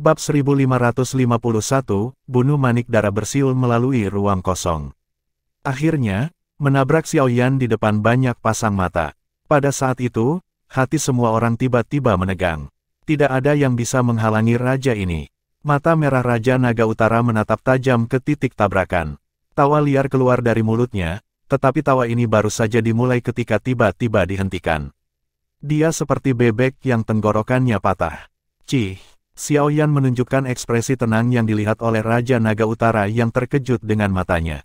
Bab 1551, bunuh Manik Darah bersiul melalui ruang kosong. Akhirnya, menabrak Xiaoyan di depan banyak pasang mata. Pada saat itu, hati semua orang tiba-tiba menegang. Tidak ada yang bisa menghalangi raja ini. Mata merah Raja Naga Utara menatap tajam ke titik tabrakan. Tawa liar keluar dari mulutnya, tetapi tawa ini baru saja dimulai ketika tiba-tiba dihentikan. Dia seperti bebek yang tenggorokannya patah. Cih! Xiaoyan menunjukkan ekspresi tenang yang dilihat oleh Raja Naga Utara yang terkejut dengan matanya.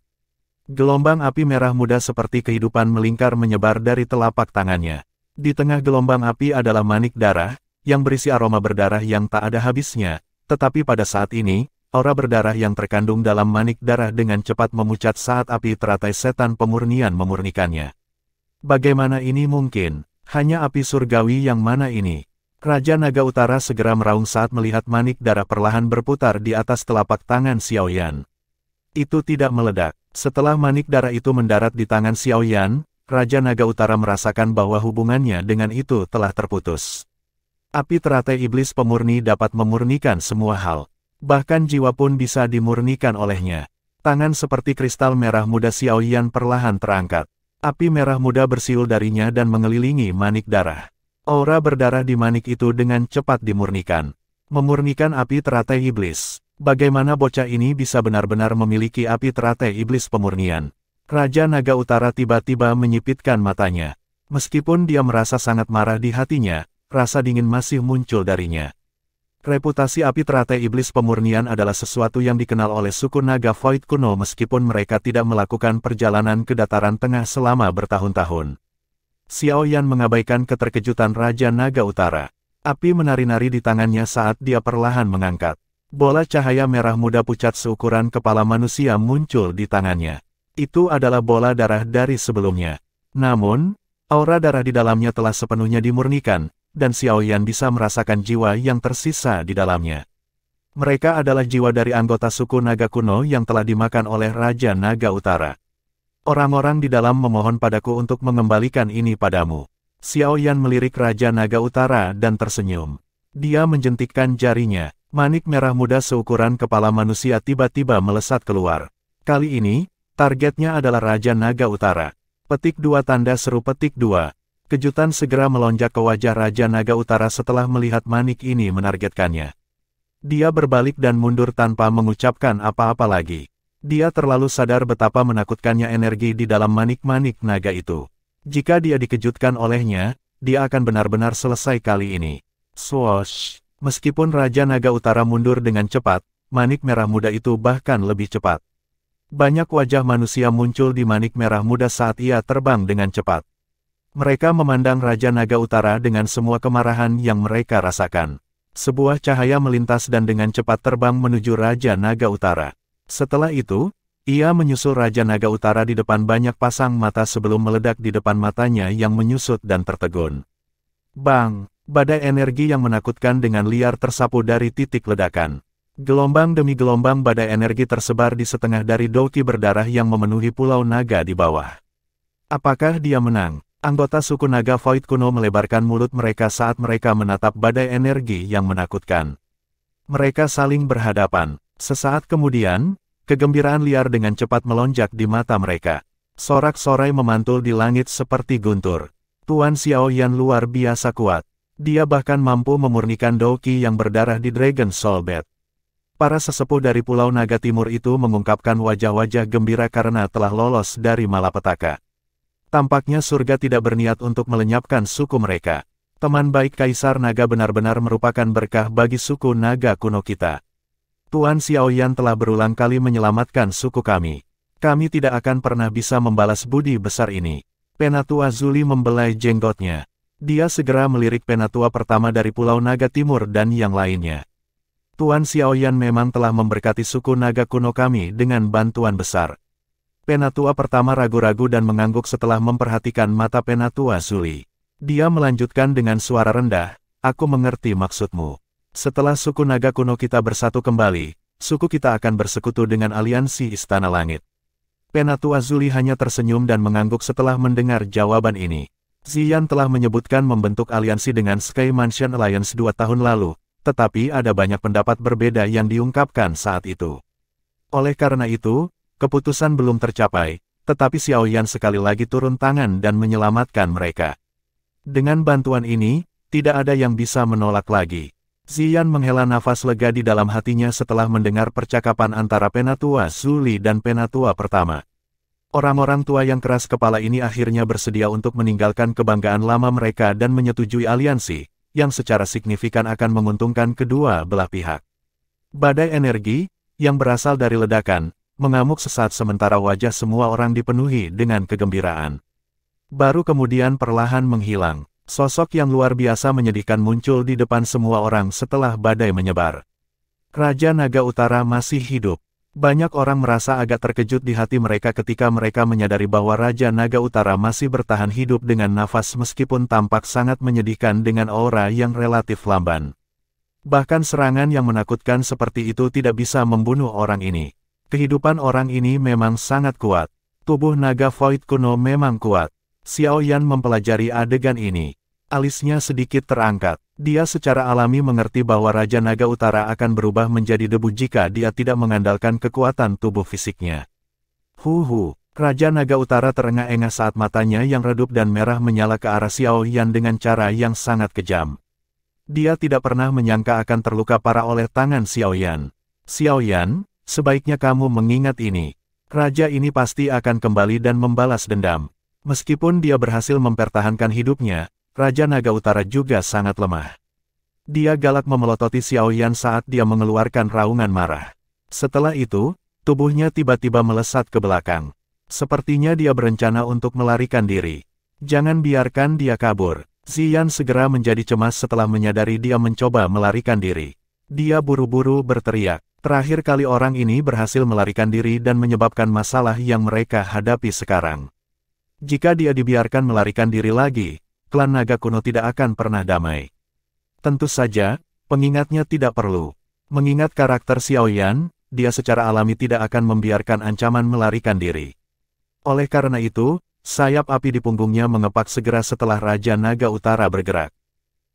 Gelombang api merah muda seperti kehidupan melingkar menyebar dari telapak tangannya. Di tengah gelombang api adalah manik darah, yang berisi aroma berdarah yang tak ada habisnya, tetapi pada saat ini, aura berdarah yang terkandung dalam manik darah dengan cepat memucat saat api teratai setan pemurnian memurnikannya. Bagaimana ini mungkin? Hanya api surgawi yang mana ini? Raja Naga Utara segera meraung saat melihat manik darah perlahan berputar di atas telapak tangan Xiaoyan. Itu tidak meledak. Setelah manik darah itu mendarat di tangan Xiaoyan, Raja Naga Utara merasakan bahwa hubungannya dengan itu telah terputus. Api teratai iblis pemurni dapat memurnikan semua hal. Bahkan jiwa pun bisa dimurnikan olehnya. Tangan seperti kristal merah muda Xiaoyan perlahan terangkat. Api merah muda bersiul darinya dan mengelilingi manik darah. Aura berdarah di manik itu dengan cepat dimurnikan. Memurnikan api teratai iblis. Bagaimana bocah ini bisa benar-benar memiliki api teratai iblis pemurnian? Raja Naga Utara tiba-tiba menyipitkan matanya. Meskipun dia merasa sangat marah di hatinya, rasa dingin masih muncul darinya. Reputasi api teratai iblis pemurnian adalah sesuatu yang dikenal oleh suku naga Void kuno meskipun mereka tidak melakukan perjalanan ke dataran tengah selama bertahun-tahun. Xiaoyan mengabaikan keterkejutan Raja Naga Utara. Api menari-nari di tangannya saat dia perlahan mengangkat. Bola cahaya merah muda pucat seukuran kepala manusia muncul di tangannya. Itu adalah bola darah dari sebelumnya. Namun, aura darah di dalamnya telah sepenuhnya dimurnikan, dan Xiaoyan bisa merasakan jiwa yang tersisa di dalamnya. Mereka adalah jiwa dari anggota suku naga kuno yang telah dimakan oleh Raja Naga Utara. Orang-orang di dalam memohon padaku untuk mengembalikan ini padamu. Xiaoyan melirik Raja Naga Utara dan tersenyum. Dia menjentikkan jarinya. Manik merah muda seukuran kepala manusia tiba-tiba melesat keluar. Kali ini, targetnya adalah Raja Naga Utara. Petik 2 tanda seru petik 2. Kejutan segera melonjak ke wajah Raja Naga Utara setelah melihat manik ini menargetkannya. Dia berbalik dan mundur tanpa mengucapkan apa-apa lagi. Dia terlalu sadar betapa menakutkannya energi di dalam manik-manik naga itu. Jika dia dikejutkan olehnya, dia akan benar-benar selesai kali ini. Swoosh! Meskipun Raja Naga Utara mundur dengan cepat, manik merah muda itu bahkan lebih cepat. Banyak wajah manusia muncul di manik merah muda saat ia terbang dengan cepat. Mereka memandang Raja Naga Utara dengan semua kemarahan yang mereka rasakan. Sebuah cahaya melintas dan dengan cepat terbang menuju Raja Naga Utara. Setelah itu, ia menyusul Raja Naga Utara di depan banyak pasang mata sebelum meledak di depan matanya yang menyusut dan tertegun. Bang! Badai energi yang menakutkan dengan liar tersapu dari titik ledakan. Gelombang demi gelombang badai energi tersebar di setengah dari doki berdarah yang memenuhi pulau naga di bawah. Apakah dia menang? Anggota suku naga Void kuno melebarkan mulut mereka saat mereka menatap badai energi yang menakutkan. Mereka saling berhadapan. Sesaat kemudian, kegembiraan liar dengan cepat melonjak di mata mereka. Sorak-sorai memantul di langit seperti guntur. Tuan Xiaoyan luar biasa kuat. Dia bahkan mampu memurnikan doki yang berdarah di Dragon Soul Bed. Para sesepuh dari Pulau Naga Timur itu mengungkapkan wajah-wajah gembira karena telah lolos dari malapetaka. Tampaknya surga tidak berniat untuk melenyapkan suku mereka. Teman baik Kaisar Naga benar-benar merupakan berkah bagi suku naga kuno kita. Tuan Xiaoyan telah berulang kali menyelamatkan suku kami. Kami tidak akan pernah bisa membalas budi besar ini. Penatua Zuli membelai jenggotnya. Dia segera melirik penatua pertama dari Pulau Naga Timur dan yang lainnya. Tuan Xiaoyan memang telah memberkati suku naga kuno kami dengan bantuan besar. Penatua pertama ragu-ragu dan mengangguk setelah memperhatikan mata penatua Zuli. Dia melanjutkan dengan suara rendah, aku mengerti maksudmu. Setelah suku naga kuno kita bersatu kembali, suku kita akan bersekutu dengan aliansi Istana Langit. Penatua Zuli hanya tersenyum dan mengangguk setelah mendengar jawaban ini. Ziyan telah menyebutkan membentuk aliansi dengan Sky Mansion Alliance 2 tahun lalu, tetapi ada banyak pendapat berbeda yang diungkapkan saat itu. Oleh karena itu, keputusan belum tercapai, tetapi Xiao Yan sekali lagi turun tangan dan menyelamatkan mereka. Dengan bantuan ini, tidak ada yang bisa menolak lagi. Ziyan menghela nafas lega di dalam hatinya setelah mendengar percakapan antara Penatua Zuli dan Penatua pertama. Orang-orang tua yang keras kepala ini akhirnya bersedia untuk meninggalkan kebanggaan lama mereka dan menyetujui aliansi, yang secara signifikan akan menguntungkan kedua belah pihak. Badai energi, yang berasal dari ledakan, mengamuk sesaat sementara wajah semua orang dipenuhi dengan kegembiraan. Baru kemudian perlahan menghilang. Sosok yang luar biasa menyedihkan muncul di depan semua orang setelah badai menyebar. Raja Naga Utara masih hidup. Banyak orang merasa agak terkejut di hati mereka ketika mereka menyadari bahwa Raja Naga Utara masih bertahan hidup dengan nafas meskipun tampak sangat menyedihkan dengan aura yang relatif lamban. Bahkan serangan yang menakutkan seperti itu tidak bisa membunuh orang ini. Kehidupan orang ini memang sangat kuat. Tubuh naga Void kuno memang kuat. Xiao Yan mempelajari adegan ini. Alisnya sedikit terangkat. Dia secara alami mengerti bahwa Raja Naga Utara akan berubah menjadi debu jika dia tidak mengandalkan kekuatan tubuh fisiknya. Raja Naga Utara terengah-engah saat matanya yang redup dan merah menyala ke arah Xiao Yan dengan cara yang sangat kejam. Dia tidak pernah menyangka akan terluka parah oleh tangan Xiao Yan. Xiao Yan, sebaiknya kamu mengingat ini. Raja ini pasti akan kembali dan membalas dendam. Meskipun dia berhasil mempertahankan hidupnya, Raja Naga Utara juga sangat lemah. Dia galak memelototi Xiao Yan saat dia mengeluarkan raungan marah. Setelah itu, tubuhnya tiba-tiba melesat ke belakang. Sepertinya dia berencana untuk melarikan diri. Jangan biarkan dia kabur. Ziyan segera menjadi cemas setelah menyadari dia mencoba melarikan diri. Dia buru-buru berteriak. Terakhir kali orang ini berhasil melarikan diri dan menyebabkan masalah yang mereka hadapi sekarang. Jika dia dibiarkan melarikan diri lagi, klan naga kuno tidak akan pernah damai. Tentu saja, pengingatnya tidak perlu. Mengingat karakter Xiao Yan, dia secara alami tidak akan membiarkan ancaman melarikan diri. Oleh karena itu, sayap api di punggungnya mengepak segera setelah Raja Naga Utara bergerak.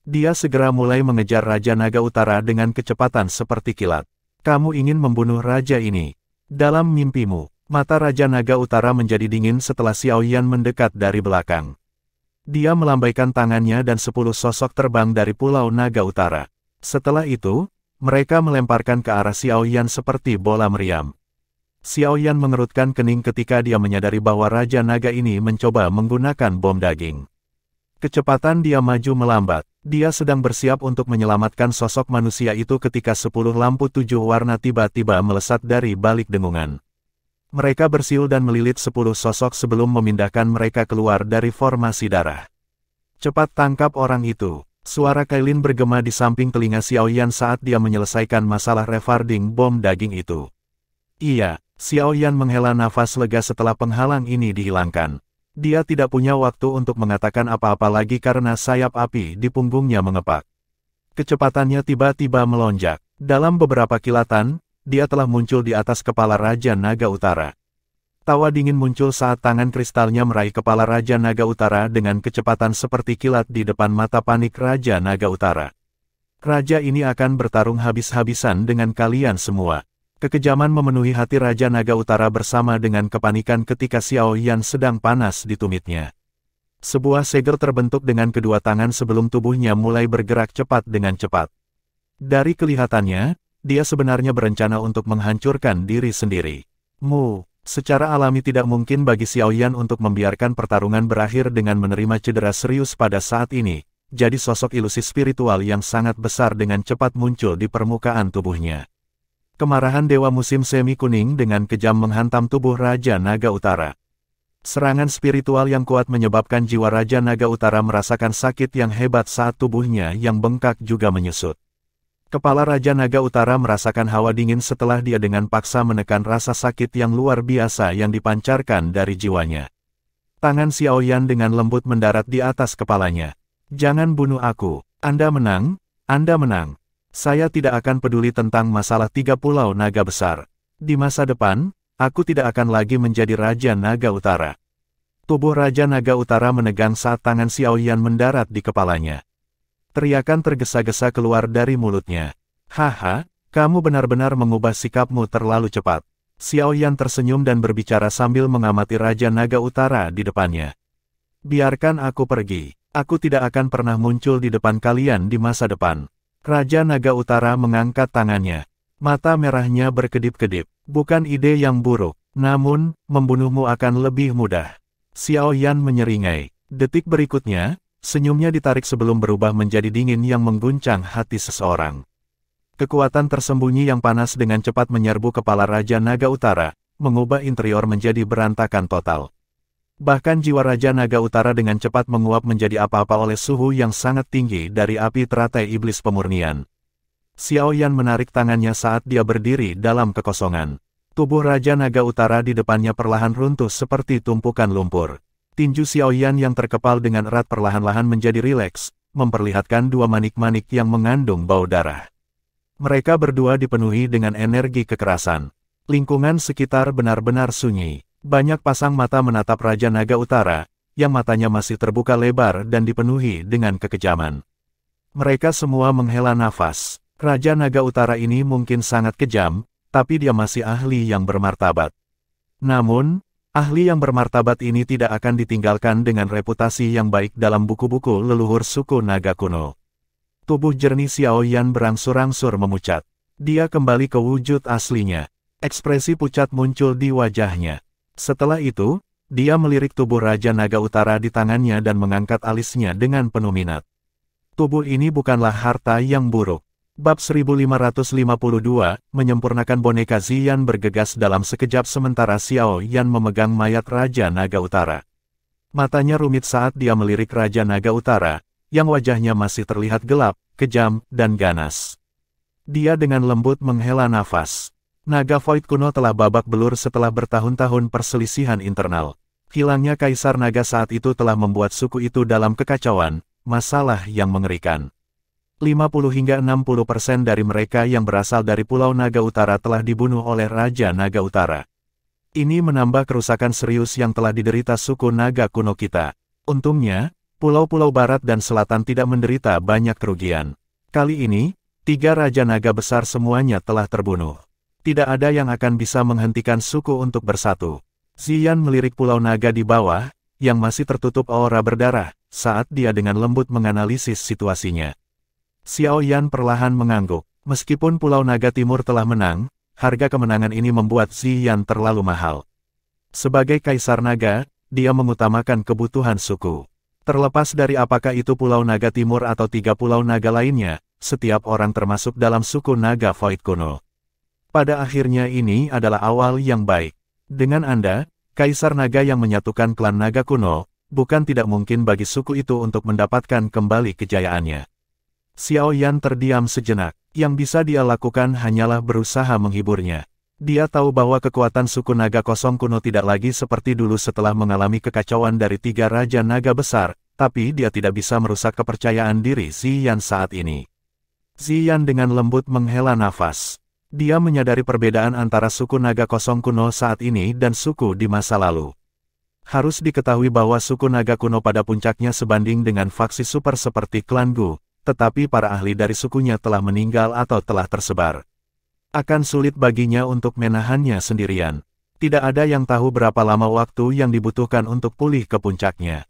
Dia segera mulai mengejar Raja Naga Utara dengan kecepatan seperti kilat. Kamu ingin membunuh raja ini. Dalam mimpimu, mata Raja Naga Utara menjadi dingin setelah Xiao Yan mendekat dari belakang. Dia melambaikan tangannya dan 10 sosok terbang dari Pulau Naga Utara. Setelah itu, mereka melemparkan ke arah Xiao Yan seperti bola meriam. Xiao Yan mengerutkan kening ketika dia menyadari bahwa Raja Naga ini mencoba menggunakan bom daging. Kecepatan dia maju melambat. Dia sedang bersiap untuk menyelamatkan sosok manusia itu ketika 10 lampu 7 warna tiba-tiba melesat dari balik dengungan. Mereka bersiul dan melilit 10 sosok sebelum memindahkan mereka keluar dari formasi darah. Cepat tangkap orang itu. Suara Kailin bergema di samping telinga Xiao Yan saat dia menyelesaikan masalah revarding bom daging itu. Iya, Xiao Yan menghela nafas lega setelah penghalang ini dihilangkan. Dia tidak punya waktu untuk mengatakan apa-apa lagi karena sayap api di punggungnya mengepak. Kecepatannya tiba-tiba melonjak. Dalam beberapa kilatan, dia telah muncul di atas kepala Raja Naga Utara. Tawa dingin muncul saat tangan kristalnya meraih kepala Raja Naga Utara dengan kecepatan seperti kilat di depan mata panik Raja Naga Utara. Raja ini akan bertarung habis-habisan dengan kalian semua. Kekejaman memenuhi hati Raja Naga Utara bersama dengan kepanikan ketika Xiao Yan sedang panas di tumitnya. Sebuah segel terbentuk dengan kedua tangan sebelum tubuhnya mulai bergerak cepat dengan cepat. Dari kelihatannya, dia sebenarnya berencana untuk menghancurkan diri sendiri. Secara alami tidak mungkin bagi Xiao Yan untuk membiarkan pertarungan berakhir dengan menerima cedera serius pada saat ini, jadi sosok ilusi spiritual yang sangat besar dengan cepat muncul di permukaan tubuhnya. Kemarahan Dewa Musim Semi Kuning dengan kejam menghantam tubuh Raja Naga Utara. Serangan spiritual yang kuat menyebabkan jiwa Raja Naga Utara merasakan sakit yang hebat saat tubuhnya yang bengkak juga menyusut. Kepala Raja Naga Utara merasakan hawa dingin setelah dia dengan paksa menekan rasa sakit yang luar biasa yang dipancarkan dari jiwanya. Tangan Xiao Yan dengan lembut mendarat di atas kepalanya. Jangan bunuh aku. Anda menang, Anda menang. Saya tidak akan peduli tentang masalah 3 pulau naga besar. Di masa depan, aku tidak akan lagi menjadi Raja Naga Utara. Tubuh Raja Naga Utara menegang saat tangan Xiao Yan mendarat di kepalanya. Teriakan tergesa-gesa keluar dari mulutnya. Haha, kamu benar-benar mengubah sikapmu terlalu cepat. Xiao Yan tersenyum dan berbicara sambil mengamati Raja Naga Utara di depannya. Biarkan aku pergi. Aku tidak akan pernah muncul di depan kalian di masa depan. Raja Naga Utara mengangkat tangannya. Mata merahnya berkedip-kedip. Bukan ide yang buruk, namun, membunuhmu akan lebih mudah. Xiao Yan menyeringai. Detik berikutnya, senyumnya ditarik sebelum berubah menjadi dingin yang mengguncang hati seseorang. Kekuatan tersembunyi yang panas dengan cepat menyerbu kepala Raja Naga Utara, mengubah interior menjadi berantakan total. Bahkan jiwa Raja Naga Utara dengan cepat menguap menjadi apa-apa oleh suhu yang sangat tinggi dari api teratai iblis pemurnian. Xiao Yan menarik tangannya saat dia berdiri dalam kekosongan. Tubuh Raja Naga Utara di depannya perlahan runtuh seperti tumpukan lumpur. Tinju Xiao Yan yang terkepal dengan erat perlahan-lahan menjadi rileks, memperlihatkan dua manik-manik yang mengandung bau darah. Mereka berdua dipenuhi dengan energi kekerasan. Lingkungan sekitar benar-benar sunyi. Banyak pasang mata menatap Raja Naga Utara, yang matanya masih terbuka lebar dan dipenuhi dengan kekejaman. Mereka semua menghela nafas. Raja Naga Utara ini mungkin sangat kejam, tapi dia masih ahli yang bermartabat. Namun, ahli yang bermartabat ini tidak akan ditinggalkan dengan reputasi yang baik dalam buku-buku leluhur suku naga kuno. Tubuh jernih Xiao Yan berangsur-angsur memucat. Dia kembali ke wujud aslinya. Ekspresi pucat muncul di wajahnya. Setelah itu, dia melirik tubuh Raja Naga Utara di tangannya dan mengangkat alisnya dengan penuh minat. Tubuh ini bukanlah harta yang buruk. Bab 1552, menyempurnakan boneka Ziyan bergegas dalam sekejap sementara Xiao Yan memegang mayat Raja Naga Utara. Matanya rumit saat dia melirik Raja Naga Utara, yang wajahnya masih terlihat gelap, kejam, dan ganas. Dia dengan lembut menghela nafas. Naga Void kuno telah babak belur setelah bertahun-tahun perselisihan internal. Hilangnya Kaisar Naga saat itu telah membuat suku itu dalam kekacauan, masalah yang mengerikan. 50 hingga 60% dari mereka yang berasal dari Pulau Naga Utara telah dibunuh oleh Raja Naga Utara. Ini menambah kerusakan serius yang telah diderita suku Naga kuno kita. Untungnya, pulau-pulau barat dan selatan tidak menderita banyak kerugian. Kali ini, 3 Raja Naga besar semuanya telah terbunuh. Tidak ada yang akan bisa menghentikan suku untuk bersatu. Ziyan melirik Pulau Naga di bawah, yang masih tertutup aura berdarah, saat dia dengan lembut menganalisis situasinya. Xiao Yan perlahan mengangguk. Meskipun Pulau Naga Timur telah menang, harga kemenangan ini membuat Ziyan terlalu mahal. Sebagai Kaisar Naga, dia mengutamakan kebutuhan suku. Terlepas dari apakah itu Pulau Naga Timur atau 3 Pulau Naga lainnya, setiap orang termasuk dalam suku Naga Void kuno. Pada akhirnya ini adalah awal yang baik. Dengan Anda, Kaisar Naga yang menyatukan klan Naga kuno, bukan tidak mungkin bagi suku itu untuk mendapatkan kembali kejayaannya. Xiao Yan terdiam sejenak. Yang bisa dia lakukan hanyalah berusaha menghiburnya. Dia tahu bahwa kekuatan suku Naga Kosong kuno tidak lagi seperti dulu setelah mengalami kekacauan dari 3 Raja Naga besar, tapi dia tidak bisa merusak kepercayaan diri Ziyan saat ini. Ziyan dengan lembut menghela nafas. Dia menyadari perbedaan antara suku Naga Kosong kuno saat ini dan suku di masa lalu. Harus diketahui bahwa suku Naga kuno pada puncaknya sebanding dengan faksi super seperti klan Gu, tetapi para ahli dari sukunya telah meninggal atau telah tersebar. Akan sulit baginya untuk menahannya sendirian. Tidak ada yang tahu berapa lama waktu yang dibutuhkan untuk pulih ke puncaknya.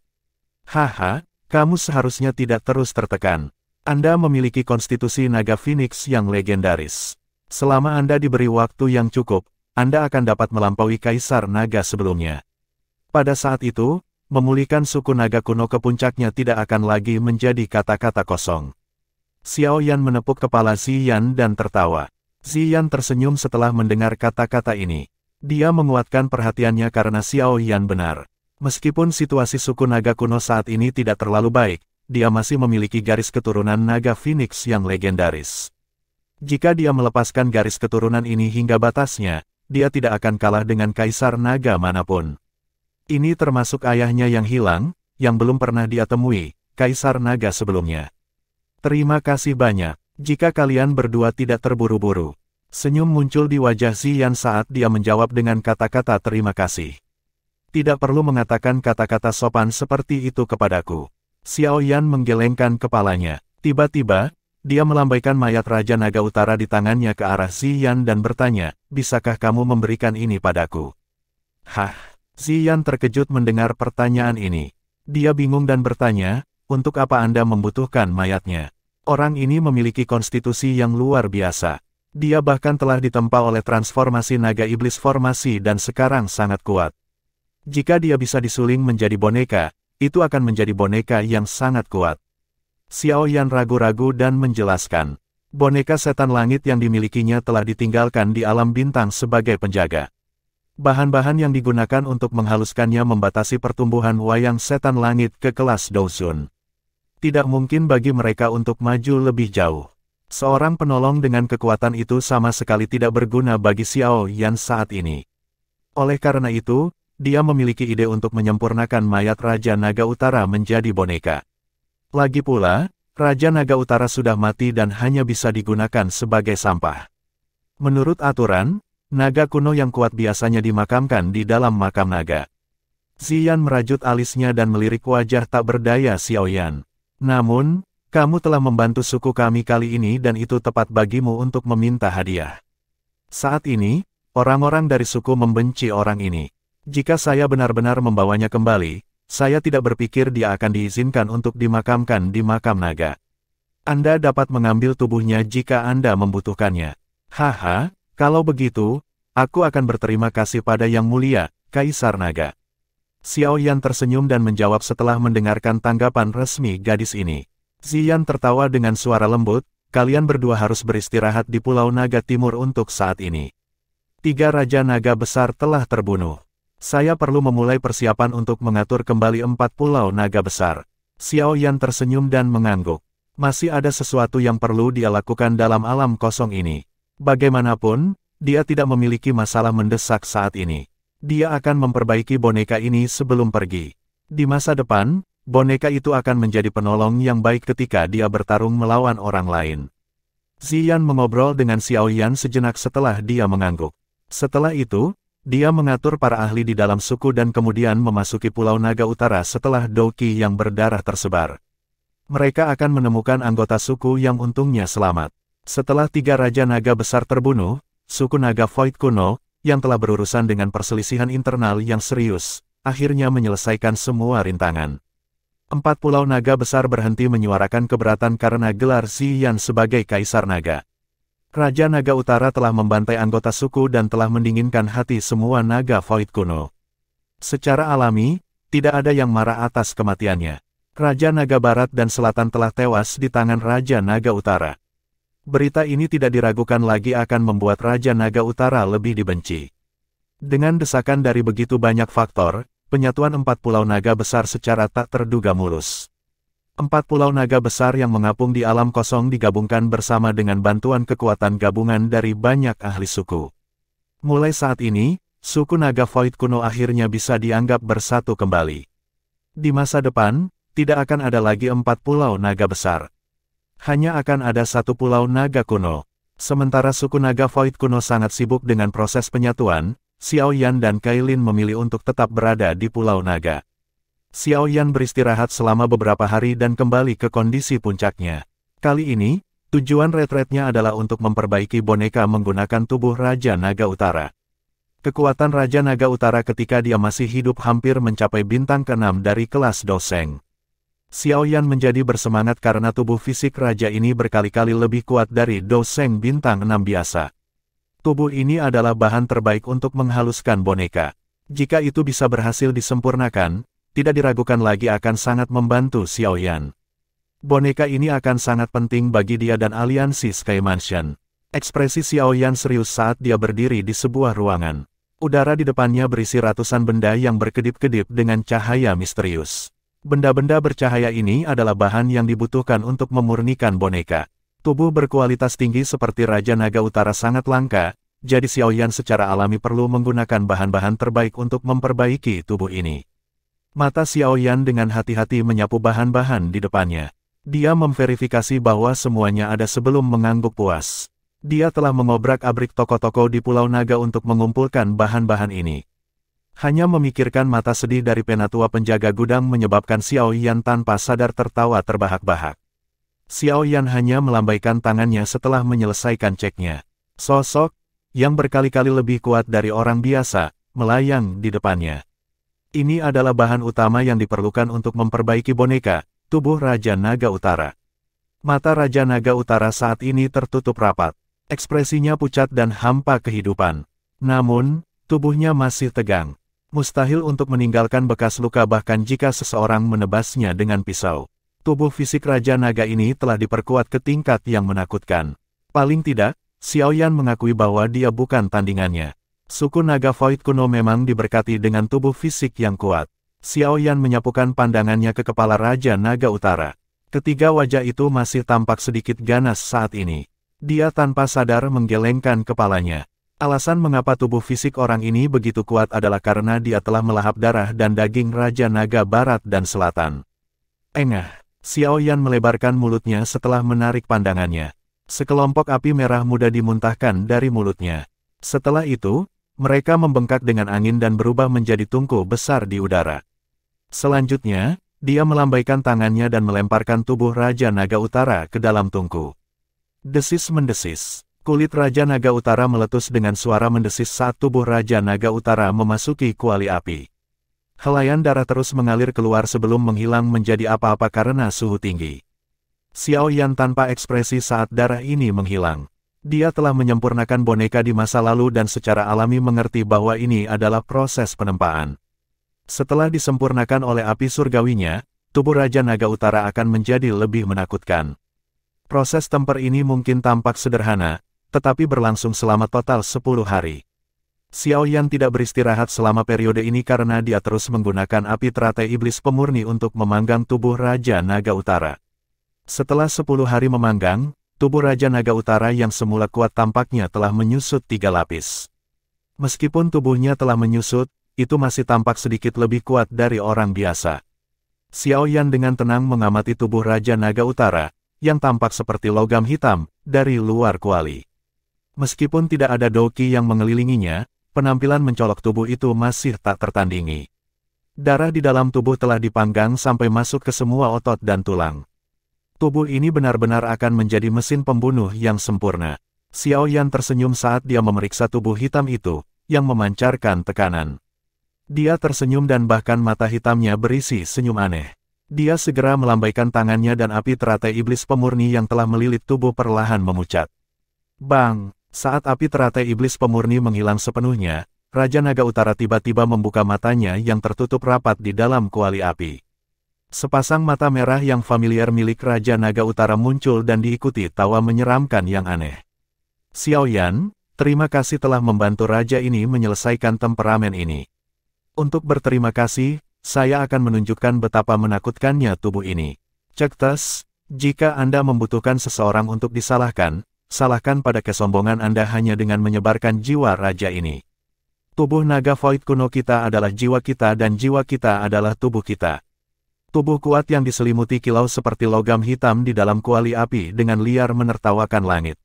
Haha, kamu seharusnya tidak terus tertekan. Anda memiliki konstitusi Naga Phoenix yang legendaris. Selama Anda diberi waktu yang cukup, Anda akan dapat melampaui Kaisar Naga sebelumnya. Pada saat itu, memulihkan suku Naga kuno ke puncaknya tidak akan lagi menjadi kata-kata kosong. Xiao Yan menepuk kepala Ziyan dan tertawa. Ziyan tersenyum setelah mendengar kata-kata ini. Dia menguatkan perhatiannya karena Xiao Yan benar. Meskipun situasi suku Naga kuno saat ini tidak terlalu baik, dia masih memiliki garis keturunan Naga Phoenix yang legendaris. Jika dia melepaskan garis keturunan ini hingga batasnya, dia tidak akan kalah dengan Kaisar Naga manapun. Ini termasuk ayahnya yang hilang, yang belum pernah dia temui, Kaisar Naga sebelumnya. Terima kasih banyak, jika kalian berdua tidak terburu-buru. Senyum muncul di wajah Ziyan saat dia menjawab dengan kata-kata terima kasih. Tidak perlu mengatakan kata-kata sopan seperti itu kepadaku. Xiao Yan menggelengkan kepalanya. Tiba-tiba, dia melambaikan mayat Raja Naga Utara di tangannya ke arah Ziyan dan bertanya, "Bisakah kamu memberikan ini padaku?" Hah? Ziyan terkejut mendengar pertanyaan ini. Dia bingung dan bertanya, "Untuk apa Anda membutuhkan mayatnya? Orang ini memiliki konstitusi yang luar biasa. Dia bahkan telah ditempa oleh transformasi naga iblis formasi dan sekarang sangat kuat. Jika dia bisa disuling menjadi boneka, itu akan menjadi boneka yang sangat kuat." Xiao Yan ragu-ragu dan menjelaskan, boneka setan langit yang dimilikinya telah ditinggalkan di alam bintang sebagai penjaga. Bahan-bahan yang digunakan untuk menghaluskannya membatasi pertumbuhan wayang setan langit ke kelas Douzun. Tidak mungkin bagi mereka untuk maju lebih jauh. Seorang penolong dengan kekuatan itu sama sekali tidak berguna bagi Xiao Yan saat ini. Oleh karena itu, dia memiliki ide untuk menyempurnakan mayat Raja Naga Utara menjadi boneka. Lagi pula, Raja Naga Utara sudah mati dan hanya bisa digunakan sebagai sampah. Menurut aturan, naga kuno yang kuat biasanya dimakamkan di dalam makam naga. Ziyan merajut alisnya dan melirik wajah tak berdaya Xiao Yan. "Namun, kamu telah membantu suku kami kali ini dan itu tepat bagimu untuk meminta hadiah. Saat ini, orang-orang dari suku membenci orang ini. Jika saya benar-benar membawanya kembali, saya tidak berpikir dia akan diizinkan untuk dimakamkan di makam naga. Anda dapat mengambil tubuhnya jika Anda membutuhkannya." "Haha, kalau begitu, aku akan berterima kasih pada Yang Mulia, Kaisar Naga." Xiao Yan tersenyum dan menjawab setelah mendengarkan tanggapan resmi gadis ini. Ziyan tertawa dengan suara lembut, "Kalian berdua harus beristirahat di Pulau Naga Timur untuk saat ini. 3 Raja Naga besar telah terbunuh. Saya perlu memulai persiapan untuk mengatur kembali 4 Pulau Naga besar." Xiao Yan tersenyum dan mengangguk. Masih ada sesuatu yang perlu dia lakukan dalam alam kosong ini. Bagaimanapun, dia tidak memiliki masalah mendesak saat ini. Dia akan memperbaiki boneka ini sebelum pergi. Di masa depan, boneka itu akan menjadi penolong yang baik ketika dia bertarung melawan orang lain. Ziyan mengobrol dengan Xiao Yan sejenak setelah dia mengangguk. Setelah itu, dia mengatur para ahli di dalam suku dan kemudian memasuki Pulau Naga Utara setelah Doki yang berdarah tersebar. Mereka akan menemukan anggota suku yang untungnya selamat. Setelah 3 Raja Naga besar terbunuh, suku Naga Void kuno, yang telah berurusan dengan perselisihan internal yang serius, akhirnya menyelesaikan semua rintangan. 4 Pulau Naga besar berhenti menyuarakan keberatan karena gelar Ziyan sebagai Kaisar Naga. Raja Naga Utara telah membantai anggota suku dan telah mendinginkan hati semua Naga Void kuno. Secara alami, tidak ada yang marah atas kematiannya. Raja Naga Barat dan Selatan telah tewas di tangan Raja Naga Utara. Berita ini tidak diragukan lagi akan membuat Raja Naga Utara lebih dibenci. Dengan desakan dari begitu banyak faktor, penyatuan 4 Pulau Naga besar secara tak terduga mulus. 4 Pulau Naga besar yang mengapung di alam kosong digabungkan bersama dengan bantuan kekuatan gabungan dari banyak ahli suku. Mulai saat ini, suku Naga Void kuno akhirnya bisa dianggap bersatu kembali. Di masa depan, tidak akan ada lagi 4 Pulau Naga besar. Hanya akan ada 1 Pulau Naga kuno. Sementara suku Naga Void kuno sangat sibuk dengan proses penyatuan, Xiao Yan dan Kailin memilih untuk tetap berada di Pulau Naga. Xiao Yan beristirahat selama beberapa hari dan kembali ke kondisi puncaknya. Kali ini, tujuan retretnya adalah untuk memperbaiki boneka menggunakan tubuh Raja Naga Utara. Kekuatan Raja Naga Utara ketika dia masih hidup hampir mencapai bintang ke-6 dari kelas Doseng. Xiao Yan menjadi bersemangat karena tubuh fisik raja ini berkali-kali lebih kuat dari Doseng bintang 6 biasa. Tubuh ini adalah bahan terbaik untuk menghaluskan boneka. Jika itu bisa berhasil disempurnakan, tidak diragukan lagi akan sangat membantu Xiao Yan. Boneka ini akan sangat penting bagi dia dan aliansi Sky Mansion. Ekspresi Xiao Yan serius saat dia berdiri di sebuah ruangan. Udara di depannya berisi ratusan benda yang berkedip-kedip dengan cahaya misterius. Benda-benda bercahaya ini adalah bahan yang dibutuhkan untuk memurnikan boneka. Tubuh berkualitas tinggi seperti Raja Naga Utara sangat langka, jadi Xiao Yan secara alami perlu menggunakan bahan-bahan terbaik untuk memperbaiki tubuh ini. Mata Xiao Yan dengan hati-hati menyapu bahan-bahan di depannya. Dia memverifikasi bahwa semuanya ada sebelum mengangguk puas. Dia telah mengobrak-abrik toko-toko di Pulau Naga untuk mengumpulkan bahan-bahan ini. Hanya memikirkan mata sedih dari penatua penjaga gudang menyebabkan Xiao Yan tanpa sadar tertawa terbahak-bahak. Xiao Yan hanya melambaikan tangannya setelah menyelesaikan ceknya. Sosok, yang berkali-kali lebih kuat dari orang biasa, melayang di depannya. Ini adalah bahan utama yang diperlukan untuk memperbaiki boneka, tubuh Raja Naga Utara. Mata Raja Naga Utara saat ini tertutup rapat. Ekspresinya pucat dan hampa kehidupan. Namun, tubuhnya masih tegang. Mustahil untuk meninggalkan bekas luka bahkan jika seseorang menebasnya dengan pisau. Tubuh fisik Raja Naga ini telah diperkuat ke tingkat yang menakutkan. Paling tidak, Xiao Yan mengakui bahwa dia bukan tandingannya. Suku Naga Void kuno memang diberkati dengan tubuh fisik yang kuat. Xiao Yan menyapukan pandangannya ke kepala Raja Naga Utara. Ketiga wajah itu masih tampak sedikit ganas saat ini. Dia tanpa sadar menggelengkan kepalanya. Alasan mengapa tubuh fisik orang ini begitu kuat adalah karena dia telah melahap darah dan daging Raja Naga Barat dan Selatan. Engah. Xiao Yan melebarkan mulutnya setelah menarik pandangannya. Sekelompok api merah muda dimuntahkan dari mulutnya. Setelah itu, mereka membengkak dengan angin dan berubah menjadi tungku besar di udara. Selanjutnya, dia melambaikan tangannya dan melemparkan tubuh Raja Naga Utara ke dalam tungku. Desis-mendesis. Kulit Raja Naga Utara meletus dengan suara mendesis saat tubuh Raja Naga Utara memasuki kuali api. Helaian darah terus mengalir keluar sebelum menghilang menjadi apa-apa karena suhu tinggi. Xiao Yan tanpa ekspresi saat darah ini menghilang. Dia telah menyempurnakan boneka di masa lalu dan secara alami mengerti bahwa ini adalah proses penempaan. Setelah disempurnakan oleh api surgawinya, tubuh Raja Naga Utara akan menjadi lebih menakutkan. Proses temper ini mungkin tampak sederhana, tetapi berlangsung selama total 10 hari. Xiao Yan tidak beristirahat selama periode ini karena dia terus menggunakan api teratai iblis pemurni untuk memanggang tubuh Raja Naga Utara. Setelah 10 hari memanggang, tubuh Raja Naga Utara yang semula kuat tampaknya telah menyusut 3 lapis. Meskipun tubuhnya telah menyusut, itu masih tampak sedikit lebih kuat dari orang biasa. Xiao Yan dengan tenang mengamati tubuh Raja Naga Utara, yang tampak seperti logam hitam, dari luar kuali. Meskipun tidak ada doki yang mengelilinginya, penampilan mencolok tubuh itu masih tak tertandingi. Darah di dalam tubuh telah dipanggang sampai masuk ke semua otot dan tulang. Tubuh ini benar-benar akan menjadi mesin pembunuh yang sempurna. Xiao Yan tersenyum saat dia memeriksa tubuh hitam itu, yang memancarkan tekanan. Dia tersenyum dan bahkan mata hitamnya berisi senyum aneh. Dia segera melambaikan tangannya dan api teratai iblis pemurni yang telah melilit tubuh perlahan memucat. Bang! Saat api teratai iblis pemurni menghilang sepenuhnya, Raja Naga Utara tiba-tiba membuka matanya yang tertutup rapat di dalam kuali api. Sepasang mata merah yang familiar milik Raja Naga Utara muncul dan diikuti tawa menyeramkan yang aneh. Xiao Yan, terima kasih telah membantu Raja ini menyelesaikan temperamen ini. Untuk berterima kasih, saya akan menunjukkan betapa menakutkannya tubuh ini. Cek tes, jika Anda membutuhkan seseorang untuk disalahkan, salahkan pada kesombongan Anda hanya dengan menyebarkan jiwa Raja ini. Tubuh naga void kuno kita adalah jiwa kita dan jiwa kita adalah tubuh kita. Tubuh kuat yang diselimuti kilau seperti logam hitam di dalam kuali api dengan liar menertawakan langit.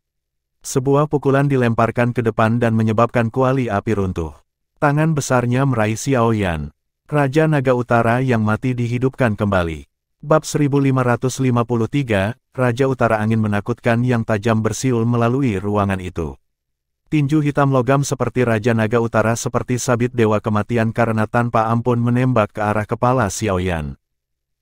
Sebuah pukulan dilemparkan ke depan dan menyebabkan kuali api runtuh. Tangan besarnya meraih Xiao Yan. Raja Naga Utara yang mati dihidupkan kembali. Bab 1553, Raja Utara Angin Menakutkan yang tajam bersiul melalui ruangan itu. Tinju hitam logam seperti Raja Naga Utara seperti sabit dewa kematian karena tanpa ampun menembak ke arah kepala Xiao Yan.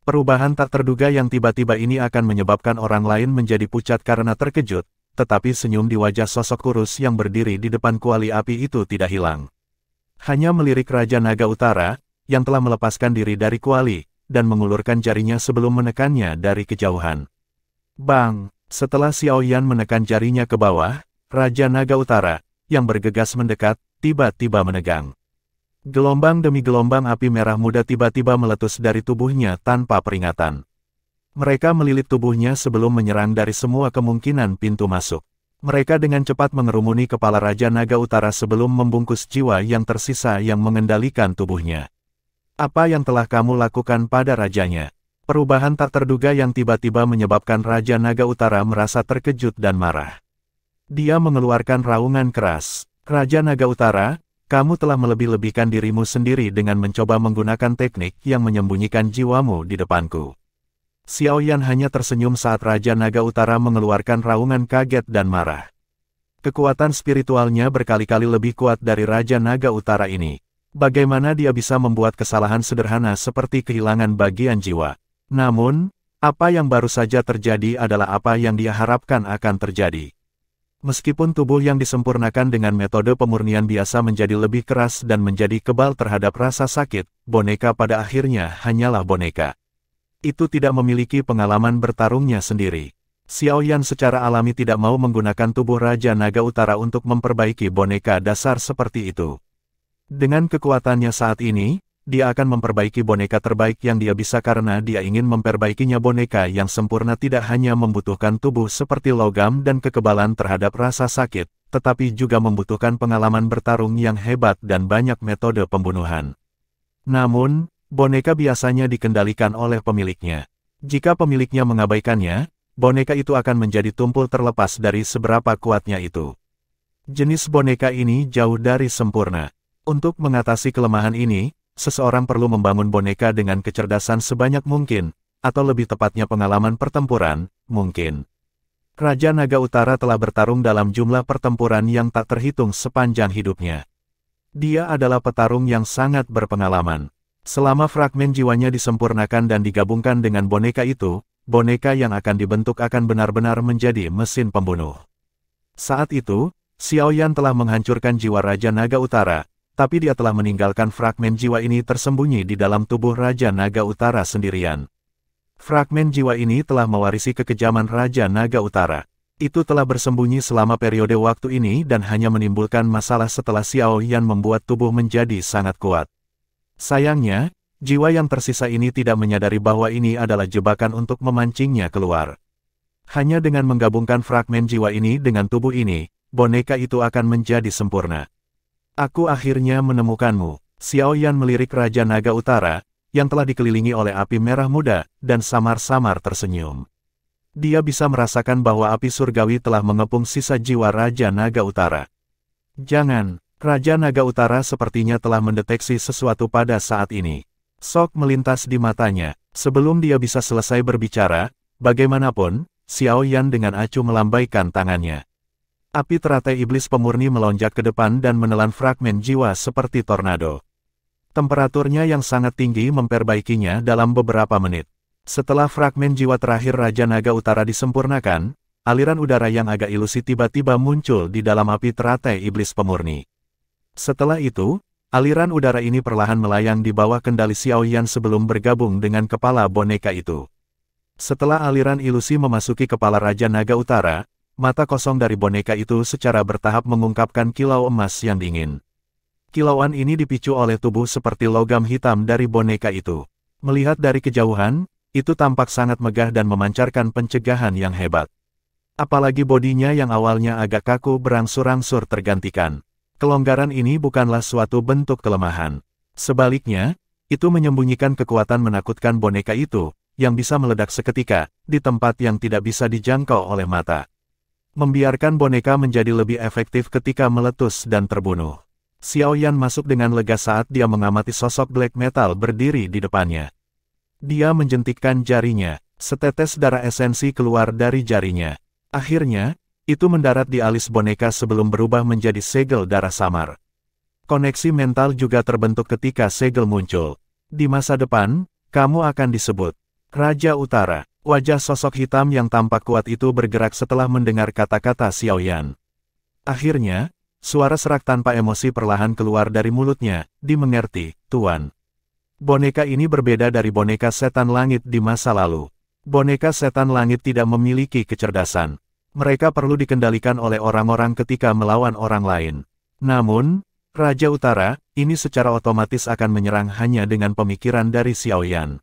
Perubahan tak terduga yang tiba-tiba ini akan menyebabkan orang lain menjadi pucat karena terkejut, tetapi senyum di wajah sosok kurus yang berdiri di depan kuali api itu tidak hilang. Hanya melirik Raja Naga Utara, yang telah melepaskan diri dari kuali, dan mengulurkan jarinya sebelum menekannya dari kejauhan. Bang! Setelah Xiao Yan menekan jarinya ke bawah, Raja Naga Utara, yang bergegas mendekat, tiba-tiba menegang. Gelombang demi gelombang api merah muda tiba-tiba meletus dari tubuhnya tanpa peringatan. Mereka melilit tubuhnya sebelum menyerang dari semua kemungkinan pintu masuk. Mereka dengan cepat mengerumuni kepala Raja Naga Utara sebelum membungkus jiwa yang tersisa yang mengendalikan tubuhnya. Apa yang telah kamu lakukan pada rajanya? Perubahan tak terduga yang tiba-tiba menyebabkan Raja Naga Utara merasa terkejut dan marah. Dia mengeluarkan raungan keras. Raja Naga Utara, kamu telah melebih-lebihkan dirimu sendiri dengan mencoba menggunakan teknik yang menyembunyikan jiwamu di depanku. Xiao Yan hanya tersenyum saat Raja Naga Utara mengeluarkan raungan kaget dan marah. Kekuatan spiritualnya berkali-kali lebih kuat dari Raja Naga Utara ini. Bagaimana dia bisa membuat kesalahan sederhana seperti kehilangan bagian jiwa? Namun, apa yang baru saja terjadi adalah apa yang dia harapkan akan terjadi. Meskipun tubuh yang disempurnakan dengan metode pemurnian biasa menjadi lebih keras dan menjadi kebal terhadap rasa sakit, boneka pada akhirnya hanyalah boneka. Itu tidak memiliki pengalaman bertarungnya sendiri. Xiao Yan secara alami tidak mau menggunakan tubuh Raja Naga Utara untuk memperbaiki boneka dasar seperti itu. Dengan kekuatannya saat ini, dia akan memperbaiki boneka terbaik yang dia bisa karena dia ingin memperbaikinya. Boneka yang sempurna tidak hanya membutuhkan tubuh seperti logam dan kekebalan terhadap rasa sakit, tetapi juga membutuhkan pengalaman bertarung yang hebat dan banyak metode pembunuhan. Namun, boneka biasanya dikendalikan oleh pemiliknya. Jika pemiliknya mengabaikannya, boneka itu akan menjadi tumpul terlepas dari seberapa kuatnya itu. Jenis boneka ini jauh dari sempurna. Untuk mengatasi kelemahan ini, seseorang perlu membangun boneka dengan kecerdasan sebanyak mungkin, atau lebih tepatnya pengalaman pertempuran, mungkin. Raja Naga Utara telah bertarung dalam jumlah pertempuran yang tak terhitung sepanjang hidupnya. Dia adalah petarung yang sangat berpengalaman. Selama fragmen jiwanya disempurnakan dan digabungkan dengan boneka itu, boneka yang akan dibentuk akan benar-benar menjadi mesin pembunuh. Saat itu, Xiao Yan telah menghancurkan jiwa Raja Naga Utara, tapi dia telah meninggalkan fragmen jiwa ini tersembunyi di dalam tubuh Raja Naga Utara sendirian. Fragmen jiwa ini telah mewarisi kekejaman Raja Naga Utara. Itu telah bersembunyi selama periode waktu ini dan hanya menimbulkan masalah setelah Xiao Yan membuat tubuh menjadi sangat kuat. Sayangnya, jiwa yang tersisa ini tidak menyadari bahwa ini adalah jebakan untuk memancingnya keluar. Hanya dengan menggabungkan fragmen jiwa ini dengan tubuh ini, boneka itu akan menjadi sempurna. Aku akhirnya menemukanmu. Xiao Yan melirik Raja Naga Utara, yang telah dikelilingi oleh api merah muda, dan samar-samar tersenyum. Dia bisa merasakan bahwa api surgawi telah mengepung sisa jiwa Raja Naga Utara. Jangan. Raja Naga Utara sepertinya telah mendeteksi sesuatu pada saat ini. Sok melintas di matanya. Sebelum dia bisa selesai berbicara, bagaimanapun, Xiao Yan dengan acuh melambaikan tangannya. Api teratai iblis pemurni melonjak ke depan dan menelan fragmen jiwa seperti tornado. Temperaturnya yang sangat tinggi memperbaikinya dalam beberapa menit. Setelah fragmen jiwa terakhir Raja Naga Utara disempurnakan, aliran udara yang agak ilusi tiba-tiba muncul di dalam api teratai iblis pemurni. Setelah itu, aliran udara ini perlahan melayang di bawah kendali Xiao Yan sebelum bergabung dengan kepala boneka itu. Setelah aliran ilusi memasuki kepala Raja Naga Utara, mata kosong dari boneka itu secara bertahap mengungkapkan kilau emas yang dingin. Kilauan ini dipicu oleh tubuh seperti logam hitam dari boneka itu. Melihat dari kejauhan, itu tampak sangat megah dan memancarkan pencegahan yang hebat. Apalagi bodinya yang awalnya agak kaku berangsur-angsur tergantikan. Kelonggaran ini bukanlah suatu bentuk kelemahan. Sebaliknya, itu menyembunyikan kekuatan menakutkan boneka itu, yang bisa meledak seketika, di tempat yang tidak bisa dijangkau oleh mata. Membiarkan boneka menjadi lebih efektif ketika meletus dan terbunuh. Xiao Yan masuk dengan lega saat dia mengamati sosok black metal berdiri di depannya. Dia menjentikkan jarinya, setetes darah esensi keluar dari jarinya. Akhirnya, itu mendarat di alis boneka sebelum berubah menjadi segel darah samar. Koneksi mental juga terbentuk ketika segel muncul. Di masa depan, kamu akan disebut Raja Utara. Wajah sosok hitam yang tampak kuat itu bergerak setelah mendengar kata-kata Xiao Yan. Akhirnya, suara serak tanpa emosi perlahan keluar dari mulutnya, dimengerti, Tuan. Boneka ini berbeda dari boneka setan langit di masa lalu. Boneka setan langit tidak memiliki kecerdasan. Mereka perlu dikendalikan oleh orang-orang ketika melawan orang lain. Namun, Raja Utara, ini secara otomatis akan menyerang hanya dengan pemikiran dari Xiao Yan.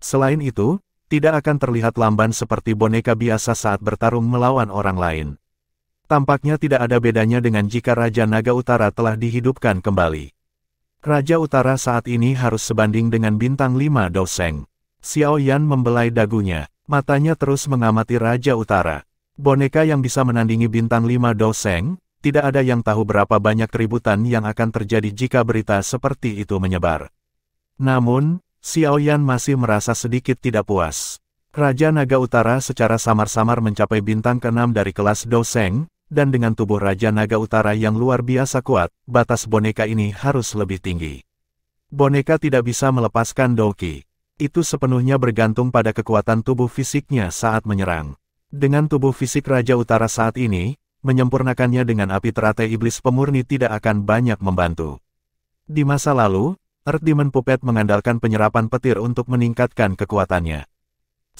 Selain itu, tidak akan terlihat lamban seperti boneka biasa saat bertarung melawan orang lain. Tampaknya tidak ada bedanya dengan jika Raja Naga Utara telah dihidupkan kembali. Raja Utara saat ini harus sebanding dengan bintang 5 Doseng. Xiao Yan membelai dagunya, matanya terus mengamati Raja Utara. Boneka yang bisa menandingi bintang 5 Doseng, tidak ada yang tahu berapa banyak keributan yang akan terjadi jika berita seperti itu menyebar. Namun, Xiao Yan masih merasa sedikit tidak puas. Raja Naga Utara secara samar-samar mencapai bintang ke-6 dari kelas Douseng, dan dengan tubuh Raja Naga Utara yang luar biasa kuat, batas boneka ini harus lebih tinggi. Boneka tidak bisa melepaskan Douki. Itu sepenuhnya bergantung pada kekuatan tubuh fisiknya saat menyerang. Dengan tubuh fisik Raja Utara saat ini, menyempurnakannya dengan api teratai iblis pemurni tidak akan banyak membantu. Di masa lalu, Earth Demon Puppet mengandalkan penyerapan petir untuk meningkatkan kekuatannya.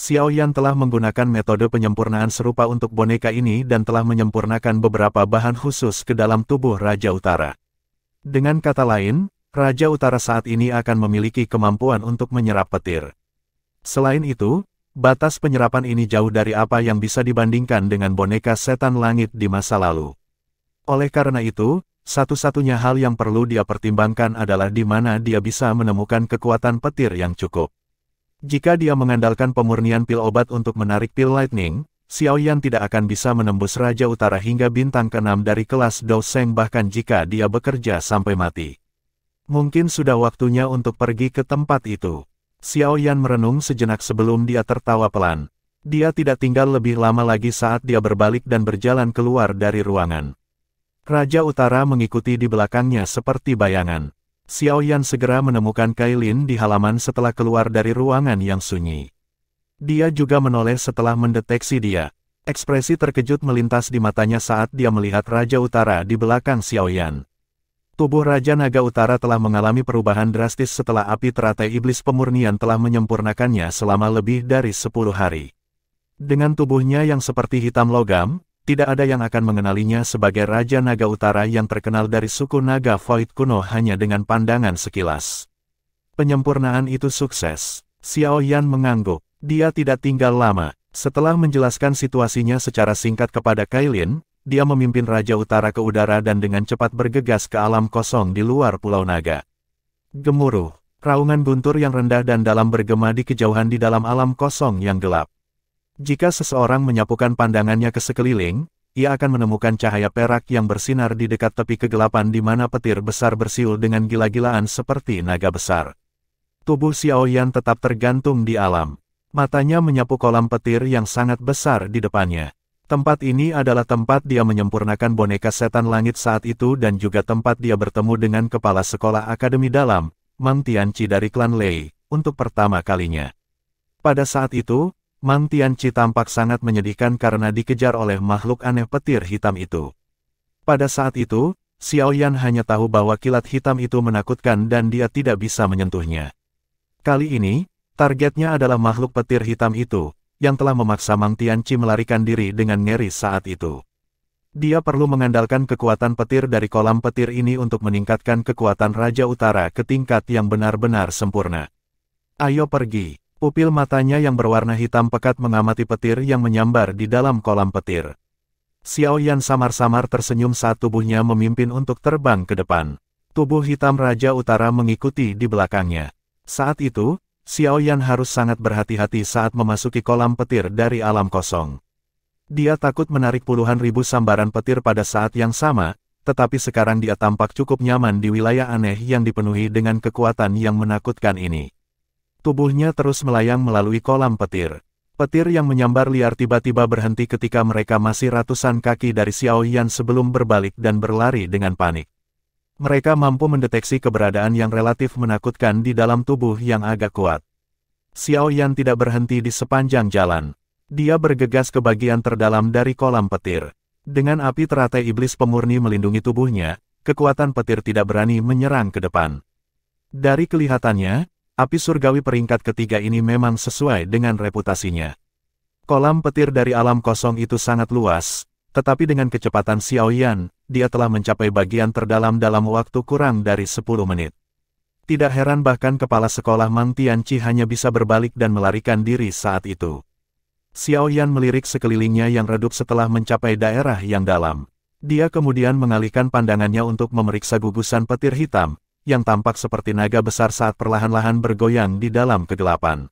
Xiao Yan telah menggunakan metode penyempurnaan serupa untuk boneka ini dan telah menyempurnakan beberapa bahan khusus ke dalam tubuh Raja Utara. Dengan kata lain, Raja Utara saat ini akan memiliki kemampuan untuk menyerap petir. Selain itu, batas penyerapan ini jauh dari apa yang bisa dibandingkan dengan boneka setan langit di masa lalu. Oleh karena itu, satu-satunya hal yang perlu dia pertimbangkan adalah di mana dia bisa menemukan kekuatan petir yang cukup. Jika dia mengandalkan pemurnian pil obat untuk menarik pil lightning, Xiao Yan tidak akan bisa menembus Raja Utara hingga bintang ke-6 dari kelas Douseng bahkan jika dia bekerja sampai mati. Mungkin sudah waktunya untuk pergi ke tempat itu. Xiao Yan merenung sejenak sebelum dia tertawa pelan. Dia tidak tinggal lebih lama lagi saat dia berbalik dan berjalan keluar dari ruangan. Raja Utara mengikuti di belakangnya seperti bayangan. Xiao Yan segera menemukan Kailin di halaman setelah keluar dari ruangan yang sunyi. Dia juga menoleh setelah mendeteksi dia. Ekspresi terkejut melintas di matanya saat dia melihat Raja Utara di belakang Xiao Yan. Tubuh Raja Naga Utara telah mengalami perubahan drastis setelah api teratai iblis pemurnian telah menyempurnakannya selama lebih dari 10 hari. Dengan tubuhnya yang seperti hitam logam, tidak ada yang akan mengenalinya sebagai Raja Naga Utara yang terkenal dari suku Naga Void kuno hanya dengan pandangan sekilas. Penyempurnaan itu sukses. Xiao Yan mengangguk. Dia tidak tinggal lama. Setelah menjelaskan situasinya secara singkat kepada Kailin, dia memimpin Raja Utara ke udara dan dengan cepat bergegas ke alam kosong di luar Pulau Naga. Gemuruh, raungan guntur yang rendah dan dalam bergema di kejauhan di dalam alam kosong yang gelap. Jika seseorang menyapukan pandangannya ke sekeliling, ia akan menemukan cahaya perak yang bersinar di dekat tepi kegelapan di mana petir besar bersiul dengan gila-gilaan seperti naga besar. Tubuh Xiao Yan tetap tergantung di alam. Matanya menyapu kolam petir yang sangat besar di depannya. Tempat ini adalah tempat dia menyempurnakan boneka setan langit saat itu dan juga tempat dia bertemu dengan kepala sekolah akademi dalam, Mang Tianqi dari klan Lei, untuk pertama kalinya. Pada saat itu, Mang Tianqi tampak sangat menyedihkan karena dikejar oleh makhluk aneh petir hitam itu. Pada saat itu, Xiao Yan hanya tahu bahwa kilat hitam itu menakutkan dan dia tidak bisa menyentuhnya. Kali ini, targetnya adalah makhluk petir hitam itu, yang telah memaksa Mang Tianqi melarikan diri dengan ngeri saat itu. Dia perlu mengandalkan kekuatan petir dari kolam petir ini untuk meningkatkan kekuatan Raja Utara ke tingkat yang benar-benar sempurna. Ayo pergi. Pupil matanya yang berwarna hitam pekat mengamati petir yang menyambar di dalam kolam petir. Xiao Yan samar-samar tersenyum saat tubuhnya memimpin untuk terbang ke depan. Tubuh hitam Raja Utara mengikuti di belakangnya. Saat itu, Xiao Yan harus sangat berhati-hati saat memasuki kolam petir dari alam kosong. Dia takut menarik puluhan ribu sambaran petir pada saat yang sama, tetapi sekarang dia tampak cukup nyaman di wilayah aneh yang dipenuhi dengan kekuatan yang menakutkan ini. Tubuhnya terus melayang melalui kolam petir. Petir yang menyambar liar tiba-tiba berhenti ketika mereka masih ratusan kaki dari Xiao Yan sebelum berbalik dan berlari dengan panik. Mereka mampu mendeteksi keberadaan yang relatif menakutkan di dalam tubuh yang agak kuat. Xiao Yan tidak berhenti di sepanjang jalan. Dia bergegas ke bagian terdalam dari kolam petir. Dengan api teratai iblis pemurni melindungi tubuhnya, kekuatan petir tidak berani menyerang ke depan. Dari kelihatannya, api surgawi peringkat ketiga ini memang sesuai dengan reputasinya. Kolam petir dari alam kosong itu sangat luas, tetapi dengan kecepatan Xiao Yan, dia telah mencapai bagian terdalam dalam waktu kurang dari 10 menit. Tidak heran bahkan kepala sekolah Mang Tianqi hanya bisa berbalik dan melarikan diri saat itu. Xiao Yan melirik sekelilingnya yang redup setelah mencapai daerah yang dalam. Dia kemudian mengalihkan pandangannya untuk memeriksa gugusan petir hitam, yang tampak seperti naga besar saat perlahan-lahan bergoyang di dalam kegelapan.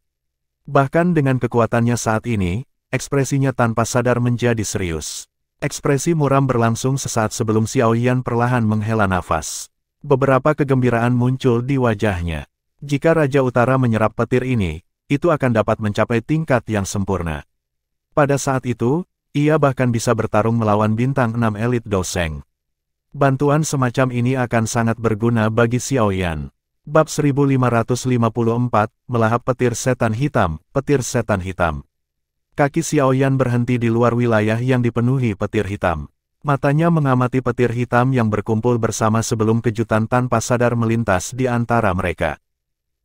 Bahkan dengan kekuatannya saat ini, ekspresinya tanpa sadar menjadi serius. Ekspresi muram berlangsung sesaat sebelum Xiao Yan perlahan menghela nafas. Beberapa kegembiraan muncul di wajahnya. Jika Raja Utara menyerap petir ini, itu akan dapat mencapai tingkat yang sempurna. Pada saat itu, ia bahkan bisa bertarung melawan bintang 6 elit Doseng. Bantuan semacam ini akan sangat berguna bagi Xiao Yan. Bab 1554, Melahap Petir Setan Hitam, Petir Setan Hitam. Kaki Xiao Yan berhenti di luar wilayah yang dipenuhi petir hitam. Matanya mengamati petir hitam yang berkumpul bersama sebelum kejutan tanpa sadar melintas di antara mereka.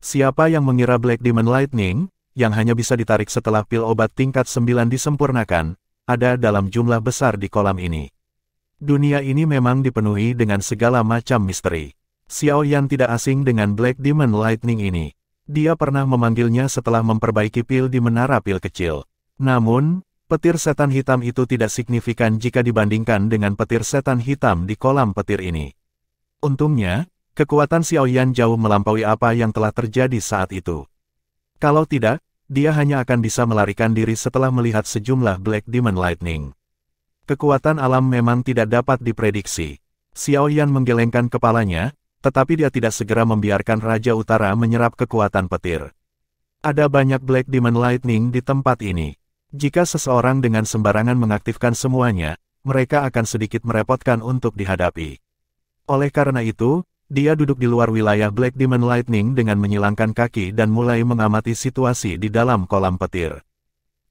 Siapa yang mengira Black Demon Lightning, yang hanya bisa ditarik setelah pil obat tingkat 9 disempurnakan, ada dalam jumlah besar di kolam ini. Dunia ini memang dipenuhi dengan segala macam misteri. Xiao Yan tidak asing dengan Black Demon Lightning ini. Dia pernah memanggilnya setelah memperbaiki pil di menara pil kecil. Namun, petir setan hitam itu tidak signifikan jika dibandingkan dengan petir setan hitam di kolam petir ini. Untungnya, kekuatan Xiao Yan jauh melampaui apa yang telah terjadi saat itu. Kalau tidak, dia hanya akan bisa melarikan diri setelah melihat sejumlah Black Demon Lightning. Kekuatan alam memang tidak dapat diprediksi. Xiao Yan menggelengkan kepalanya, tetapi dia tidak segera membiarkan Raja Utara menyerap kekuatan petir. Ada banyak Black Demon Lightning di tempat ini. Jika seseorang dengan sembarangan mengaktifkan semuanya, mereka akan sedikit merepotkan untuk dihadapi. Oleh karena itu, dia duduk di luar wilayah Black Demon Lightning dengan menyilangkan kaki dan mulai mengamati situasi di dalam kolam petir.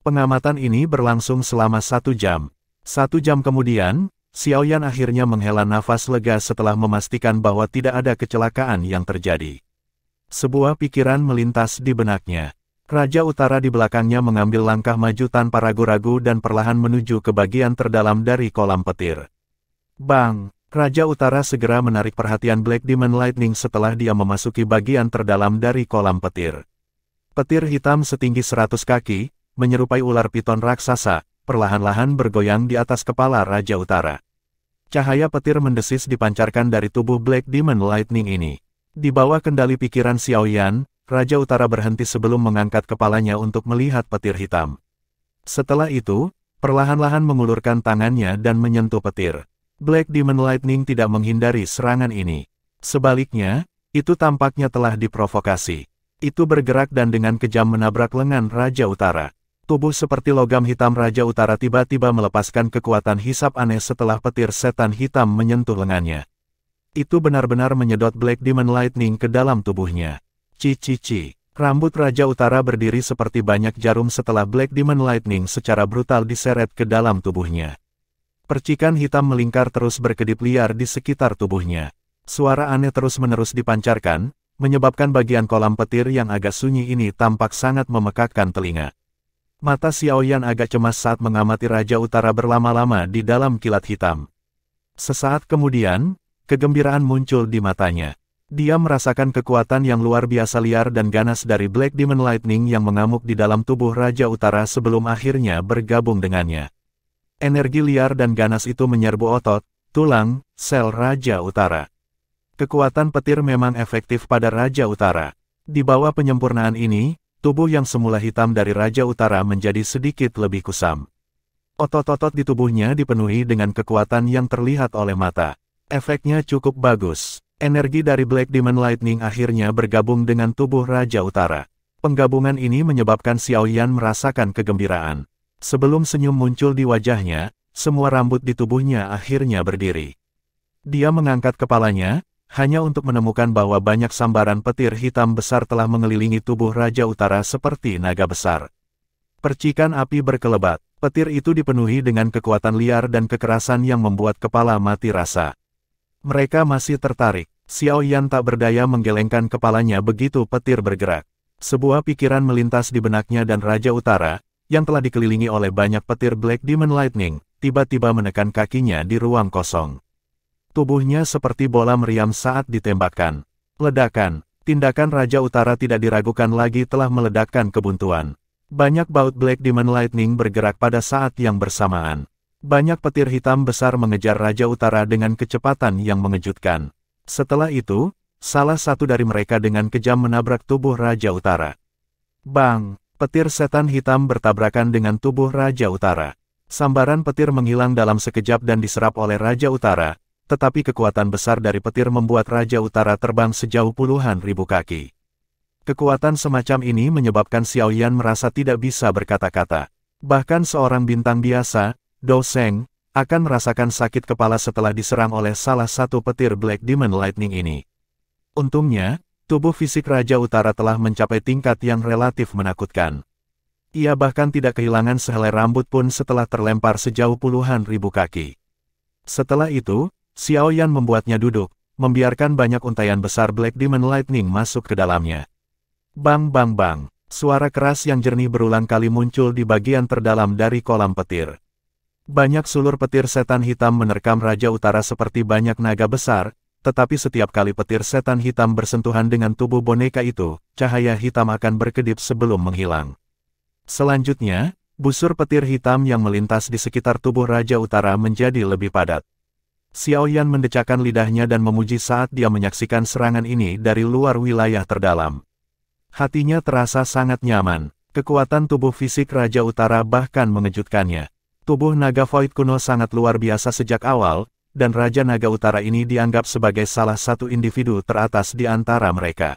Pengamatan ini berlangsung selama 1 jam. 1 jam kemudian, Xiao Yan akhirnya menghela nafas lega setelah memastikan bahwa tidak ada kecelakaan yang terjadi. Sebuah pikiran melintas di benaknya. Raja Utara di belakangnya mengambil langkah maju tanpa ragu-ragu dan perlahan menuju ke bagian terdalam dari kolam petir. Bang! Raja Utara segera menarik perhatian Black Demon Lightning setelah dia memasuki bagian terdalam dari kolam petir. Petir hitam setinggi 100 kaki, menyerupai ular piton raksasa, perlahan-lahan bergoyang di atas kepala Raja Utara. Cahaya petir mendesis dipancarkan dari tubuh Black Demon Lightning ini. Di bawah kendali pikiran Xiao Yan, Raja Utara berhenti sebelum mengangkat kepalanya untuk melihat petir hitam. Setelah itu, perlahan-lahan mengulurkan tangannya dan menyentuh petir. Black Demon Lightning tidak menghindari serangan ini. Sebaliknya, itu tampaknya telah diprovokasi. Itu bergerak dan dengan kejam menabrak lengan Raja Utara. Tubuh seperti logam hitam Raja Utara tiba-tiba melepaskan kekuatan hisap aneh setelah petir setan hitam menyentuh lengannya. Itu benar-benar menyedot Black Demon Lightning ke dalam tubuhnya. Ci. Rambut Raja Utara berdiri seperti banyak jarum setelah Black Demon Lightning secara brutal diseret ke dalam tubuhnya. Percikan hitam melingkar terus berkedip liar di sekitar tubuhnya. Suara aneh terus-menerus dipancarkan, menyebabkan bagian kolam petir yang agak sunyi ini tampak sangat memekakkan telinga. Mata Xiao Yan agak cemas saat mengamati Raja Utara berlama-lama di dalam kilat hitam. Sesaat kemudian, kegembiraan muncul di matanya. Dia merasakan kekuatan yang luar biasa liar dan ganas dari Black Demon Lightning yang mengamuk di dalam tubuh Raja Utara sebelum akhirnya bergabung dengannya. Energi liar dan ganas itu menyerbu otot, tulang, sel Raja Utara. Kekuatan petir memang efektif pada Raja Utara. Di bawah penyempurnaan ini, tubuh yang semula hitam dari Raja Utara menjadi sedikit lebih kusam. Otot-otot di tubuhnya dipenuhi dengan kekuatan yang terlihat oleh mata. Efeknya cukup bagus. Energi dari Black Demon Lightning akhirnya bergabung dengan tubuh Raja Utara. Penggabungan ini menyebabkan Xiao Yan merasakan kegembiraan. Sebelum senyum muncul di wajahnya, semua rambut di tubuhnya akhirnya berdiri. Dia mengangkat kepalanya, hanya untuk menemukan bahwa banyak sambaran petir hitam besar telah mengelilingi tubuh Raja Utara seperti naga besar. Percikan api berkelebat. Petir itu dipenuhi dengan kekuatan liar dan kekerasan yang membuat kepala mati rasa. Mereka masih tertarik. Xiao Yan tak berdaya menggelengkan kepalanya begitu petir bergerak. Sebuah pikiran melintas di benaknya dan Raja Utara, yang telah dikelilingi oleh banyak petir Black Demon Lightning, tiba-tiba menekan kakinya di ruang kosong. Tubuhnya seperti bola meriam saat ditembakkan. Ledakan. Tindakan Raja Utara tidak diragukan lagi telah meledakkan kebuntuan. Banyak baut Black Demon Lightning bergerak pada saat yang bersamaan. Banyak petir hitam besar mengejar Raja Utara dengan kecepatan yang mengejutkan. Setelah itu, salah satu dari mereka dengan kejam menabrak tubuh Raja Utara. Bang! Petir setan hitam bertabrakan dengan tubuh Raja Utara. Sambaran petir menghilang dalam sekejap dan diserap oleh Raja Utara, tetapi kekuatan besar dari petir membuat Raja Utara terbang sejauh puluhan ribu kaki. Kekuatan semacam ini menyebabkan Xiao Yan merasa tidak bisa berkata-kata. Bahkan seorang bintang biasa, Dou Sheng, akan merasakan sakit kepala setelah diserang oleh salah satu petir Black Demon Lightning ini. Untungnya, tubuh fisik Raja Utara telah mencapai tingkat yang relatif menakutkan. Ia bahkan tidak kehilangan sehelai rambut pun setelah terlempar sejauh puluhan ribu kaki. Setelah itu, Xiao Yan membuatnya duduk, membiarkan banyak untaian besar Black Demon Lightning masuk ke dalamnya. Bang bang bang, suara keras yang jernih berulang kali muncul di bagian terdalam dari kolam petir. Banyak sulur petir setan hitam menerkam Raja Utara seperti banyak naga besar, tetapi setiap kali petir setan hitam bersentuhan dengan tubuh boneka itu, cahaya hitam akan berkedip sebelum menghilang. Selanjutnya, busur petir hitam yang melintas di sekitar tubuh Raja Utara menjadi lebih padat. Xiao Yan mendecakkan lidahnya dan memuji saat dia menyaksikan serangan ini dari luar wilayah terdalam. Hatinya terasa sangat nyaman. Kekuatan tubuh fisik Raja Utara bahkan mengejutkannya. Tubuh naga Void kuno sangat luar biasa sejak awal, dan Raja Naga Utara ini dianggap sebagai salah satu individu teratas di antara mereka.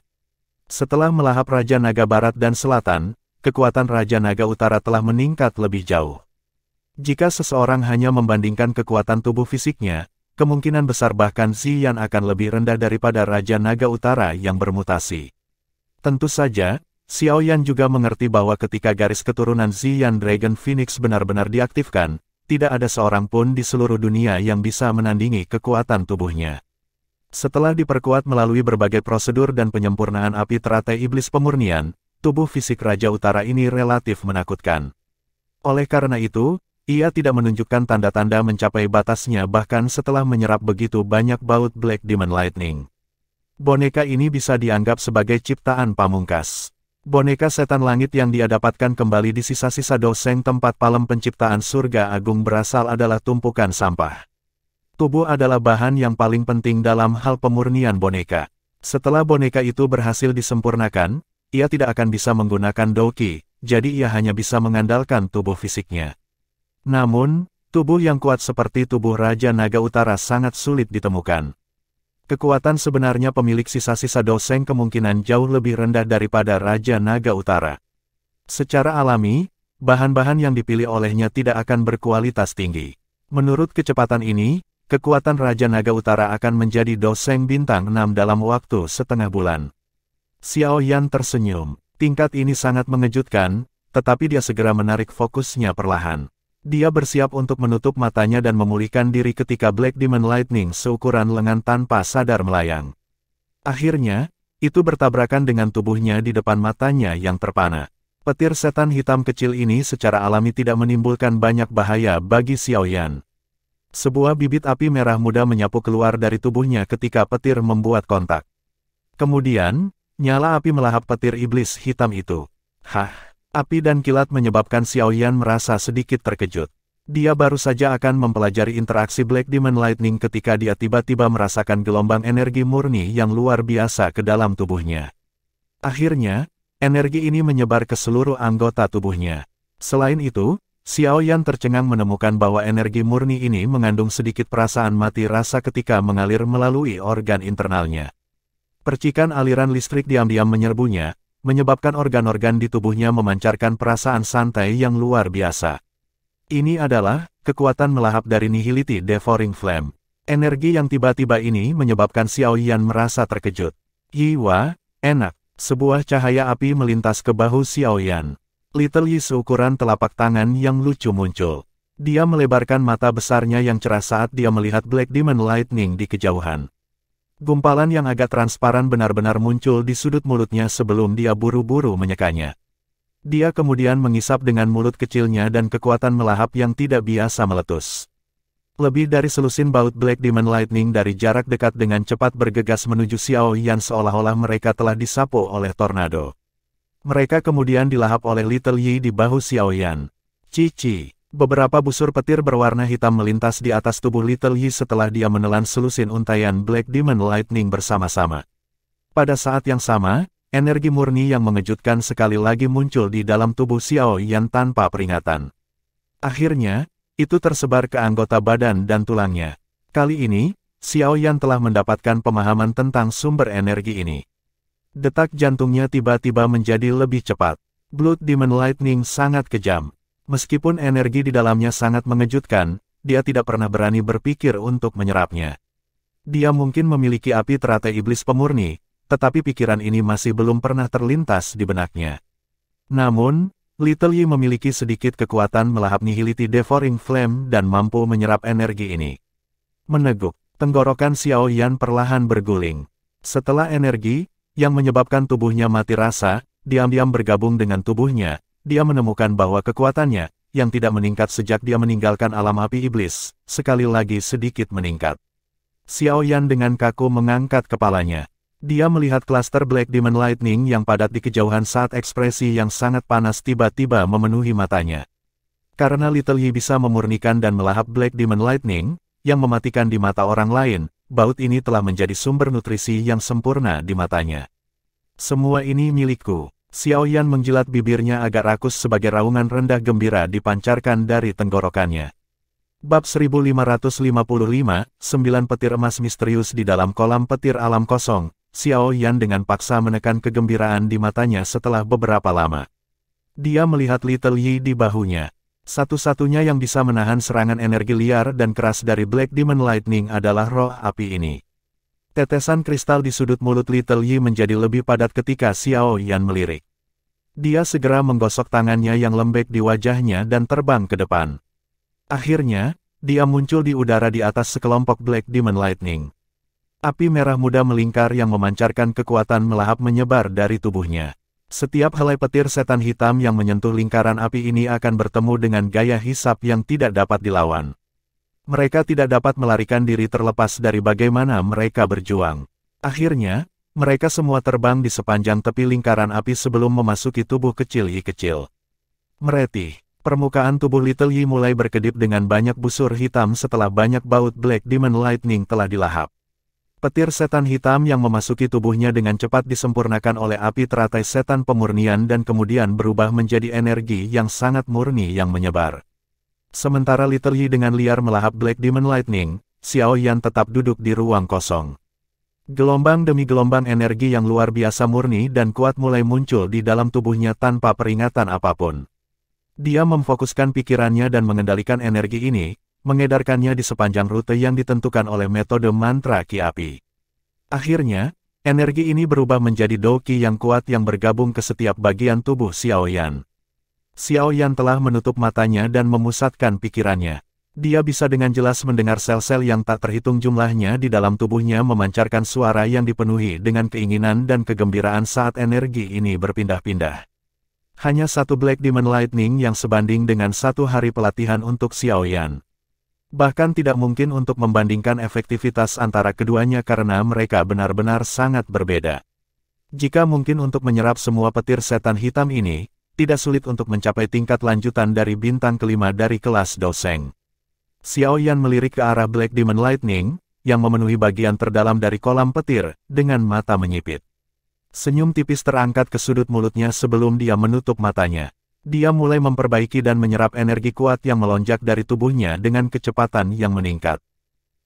Setelah melahap Raja Naga Barat dan Selatan, kekuatan Raja Naga Utara telah meningkat lebih jauh. Jika seseorang hanya membandingkan kekuatan tubuh fisiknya, kemungkinan besar bahkan Ziyan akan lebih rendah daripada Raja Naga Utara yang bermutasi. Tentu saja, Xiao Yan juga mengerti bahwa ketika garis keturunan Ziyan Dragon Phoenix benar-benar diaktifkan, tidak ada seorang pun di seluruh dunia yang bisa menandingi kekuatan tubuhnya. Setelah diperkuat melalui berbagai prosedur dan penyempurnaan api teratai iblis pemurnian, tubuh fisik Raja Utara ini relatif menakutkan. Oleh karena itu, ia tidak menunjukkan tanda-tanda mencapai batasnya bahkan setelah menyerap begitu banyak baut Black Demon Lightning. Boneka ini bisa dianggap sebagai ciptaan pamungkas. Boneka setan langit yang dia dapatkan kembali di sisa-sisa Dou Sheng tempat palem penciptaan surga agung berasal adalah tumpukan sampah. Tubuh adalah bahan yang paling penting dalam hal pemurnian boneka. Setelah boneka itu berhasil disempurnakan, ia tidak akan bisa menggunakan Dou Qi, jadi ia hanya bisa mengandalkan tubuh fisiknya. Namun, tubuh yang kuat seperti tubuh Raja Naga Utara sangat sulit ditemukan. Kekuatan sebenarnya pemilik sisa-sisa Dou Sheng kemungkinan jauh lebih rendah daripada Raja Naga Utara. Secara alami, bahan-bahan yang dipilih olehnya tidak akan berkualitas tinggi. Menurut kecepatan ini, kekuatan Raja Naga Utara akan menjadi Dou Sheng bintang 6 dalam waktu setengah bulan. Xiao Yan tersenyum. Tingkat ini sangat mengejutkan, tetapi dia segera menarik fokusnya perlahan. Dia bersiap untuk menutup matanya dan memulihkan diri ketika Black Demon Lightning seukuran lengan tanpa sadar melayang. Akhirnya, itu bertabrakan dengan tubuhnya di depan matanya yang terpana. Petir setan hitam kecil ini secara alami tidak menimbulkan banyak bahaya bagi Xiao Yan. Sebuah bibit api merah muda menyapu keluar dari tubuhnya ketika petir membuat kontak. Kemudian, nyala api melahap petir iblis hitam itu. Api dan kilat menyebabkan Xiao Yan merasa sedikit terkejut. Dia baru saja akan mempelajari interaksi Black Demon Lightning ketika dia tiba-tiba merasakan gelombang energi murni yang luar biasa ke dalam tubuhnya. Akhirnya, energi ini menyebar ke seluruh anggota tubuhnya. Selain itu, Xiao Yan tercengang menemukan bahwa energi murni ini mengandung sedikit perasaan mati rasa ketika mengalir melalui organ internalnya. Percikan aliran listrik diam-diam menyerbunya, menyebabkan organ-organ di tubuhnya memancarkan perasaan santai yang luar biasa. Ini adalah kekuatan melahap dari Nihility Devouring Flame. Energi yang tiba-tiba ini menyebabkan Xiao Yan merasa terkejut. Yiwa, enak. Sebuah cahaya api melintas ke bahu Xiao Yan. Little Yi seukuran telapak tangan yang lucu muncul. Dia melebarkan mata besarnya yang cerah saat dia melihat Black Demon Lightning di kejauhan. Gumpalan yang agak transparan benar-benar muncul di sudut mulutnya sebelum dia buru-buru menyekanya. Dia kemudian mengisap dengan mulut kecilnya dan kekuatan melahap yang tidak biasa meletus. Lebih dari selusin baut Black Demon Lightning dari jarak dekat dengan cepat bergegas menuju Xiao Yan seolah-olah mereka telah disapu oleh tornado. Mereka kemudian dilahap oleh Little Yi di bahu Xiao Yan. Cici. Beberapa busur petir berwarna hitam melintas di atas tubuh Little Yi setelah dia menelan selusin untaian Black Demon Lightning bersama-sama. Pada saat yang sama, energi murni yang mengejutkan sekali lagi muncul di dalam tubuh Xiao Yan tanpa peringatan. Akhirnya, itu tersebar ke anggota badan dan tulangnya. Kali ini, Xiao Yan telah mendapatkan pemahaman tentang sumber energi ini. Detak jantungnya tiba-tiba menjadi lebih cepat. Blood Demon Lightning sangat kejam. Meskipun energi di dalamnya sangat mengejutkan, dia tidak pernah berani berpikir untuk menyerapnya. Dia mungkin memiliki api teratai iblis pemurni, tetapi pikiran ini masih belum pernah terlintas di benaknya. Namun, Little Yi memiliki sedikit kekuatan melahap Nihility Devouring Flame dan mampu menyerap energi ini. Meneguk, tenggorokan Xiao Yan perlahan berguling. Setelah energi, yang menyebabkan tubuhnya mati rasa, diam-diam bergabung dengan tubuhnya, dia menemukan bahwa kekuatannya, yang tidak meningkat sejak dia meninggalkan alam api iblis, sekali lagi sedikit meningkat. Xiao Yan dengan kaku mengangkat kepalanya. Dia melihat klaster Black Demon Lightning yang padat di kejauhan saat ekspresi yang sangat panas tiba-tiba memenuhi matanya. Karena Little Yi bisa memurnikan dan melahap Black Demon Lightning, yang mematikan di mata orang lain, baut ini telah menjadi sumber nutrisi yang sempurna di matanya. Semua ini milikku. Xiao Yan menjilat bibirnya agak rakus sebagai raungan rendah gembira dipancarkan dari tenggorokannya. Bab 1555, 9 petir emas misterius di dalam kolam petir alam kosong. Xiao Yan dengan paksa menekan kegembiraan di matanya setelah beberapa lama. Dia melihat Little Yi di bahunya. Satu-satunya yang bisa menahan serangan energi liar dan keras dari Black Demon Lightning adalah roh api ini. Tetesan kristal di sudut mulut Little Yi menjadi lebih padat ketika Xiao Yan melirik. Dia segera menggosok tangannya yang lembek di wajahnya dan terbang ke depan. Akhirnya, dia muncul di udara di atas sekelompok Black Demon Lightning. Api merah muda melingkar yang memancarkan kekuatan melahap menyebar dari tubuhnya. Setiap helai petir setan hitam yang menyentuh lingkaran api ini akan bertemu dengan gaya hisap yang tidak dapat dilawan. Mereka tidak dapat melarikan diri terlepas dari bagaimana mereka berjuang. Akhirnya, mereka semua terbang di sepanjang tepi lingkaran api sebelum memasuki tubuh kecil Yi kecil. Meretih, permukaan tubuh Little Yi mulai berkedip dengan banyak busur hitam setelah banyak baut Black Demon Lightning telah dilahap. Petir setan hitam yang memasuki tubuhnya dengan cepat disempurnakan oleh api teratai setan pemurnian dan kemudian berubah menjadi energi yang sangat murni yang menyebar. Sementara Little Yi dengan liar melahap Black Demon Lightning, Xiao Yan tetap duduk di ruang kosong. Gelombang demi gelombang energi yang luar biasa murni dan kuat mulai muncul di dalam tubuhnya tanpa peringatan apapun. Dia memfokuskan pikirannya dan mengendalikan energi ini, mengedarkannya di sepanjang rute yang ditentukan oleh metode mantra Ki Api. Akhirnya, energi ini berubah menjadi Doqi yang kuat yang bergabung ke setiap bagian tubuh Xiao Yan. Xiao Yan telah menutup matanya dan memusatkan pikirannya. Dia bisa dengan jelas mendengar sel-sel yang tak terhitung jumlahnya di dalam tubuhnya memancarkan suara yang dipenuhi dengan keinginan dan kegembiraan saat energi ini berpindah-pindah. Hanya satu Black Demon Lightning yang sebanding dengan 1 hari pelatihan untuk Xiao Yan. Bahkan tidak mungkin untuk membandingkan efektivitas antara keduanya karena mereka benar-benar sangat berbeda. Jika mungkin untuk menyerap semua petir setan hitam ini, tidak sulit untuk mencapai tingkat lanjutan dari bintang kelima dari kelas Doseng. Xiao Yan melirik ke arah Black Demon Lightning, yang memenuhi bagian terdalam dari kolam petir, dengan mata menyipit. Senyum tipis terangkat ke sudut mulutnya sebelum dia menutup matanya. Dia mulai memperbaiki dan menyerap energi kuat yang melonjak dari tubuhnya dengan kecepatan yang meningkat.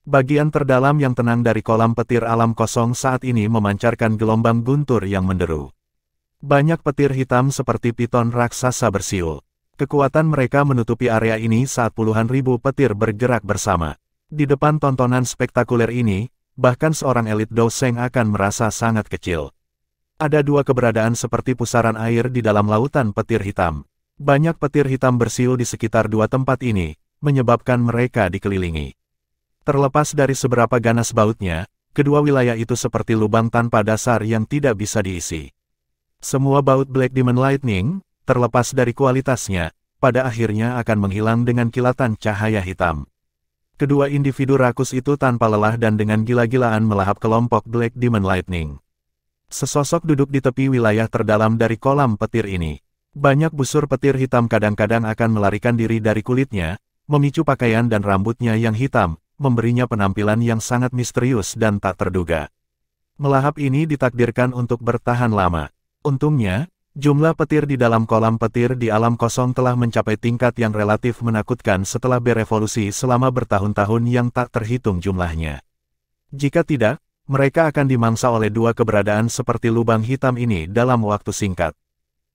Bagian terdalam yang tenang dari kolam petir alam kosong saat ini memancarkan gelombang guntur yang menderu. Banyak petir hitam seperti piton raksasa bersiul. Kekuatan mereka menutupi area ini saat puluhan ribu petir bergerak bersama. Di depan tontonan spektakuler ini, bahkan seorang elit Doseng akan merasa sangat kecil. Ada 2 keberadaan seperti pusaran air di dalam lautan petir hitam. Banyak petir hitam bersiul di sekitar 2 tempat ini, menyebabkan mereka dikelilingi. Terlepas dari seberapa ganas bautnya, kedua wilayah itu seperti lubang tanpa dasar yang tidak bisa diisi. Semua baut Black Demon Lightning, terlepas dari kualitasnya, pada akhirnya akan menghilang dengan kilatan cahaya hitam. Kedua individu rakus itu tanpa lelah dan dengan gila-gilaan melahap kelompok Black Demon Lightning. Sesosok duduk di tepi wilayah terdalam dari kolam petir ini. Banyak busur petir hitam kadang-kadang akan melarikan diri dari kulitnya, memicu pakaian dan rambutnya yang hitam, memberinya penampilan yang sangat misterius dan tak terduga. Melahap ini ditakdirkan untuk bertahan lama. Untungnya, jumlah petir di dalam kolam petir di alam kosong telah mencapai tingkat yang relatif menakutkan setelah berevolusi selama bertahun-tahun yang tak terhitung jumlahnya. Jika tidak, mereka akan dimangsa oleh dua keberadaan seperti lubang hitam ini dalam waktu singkat.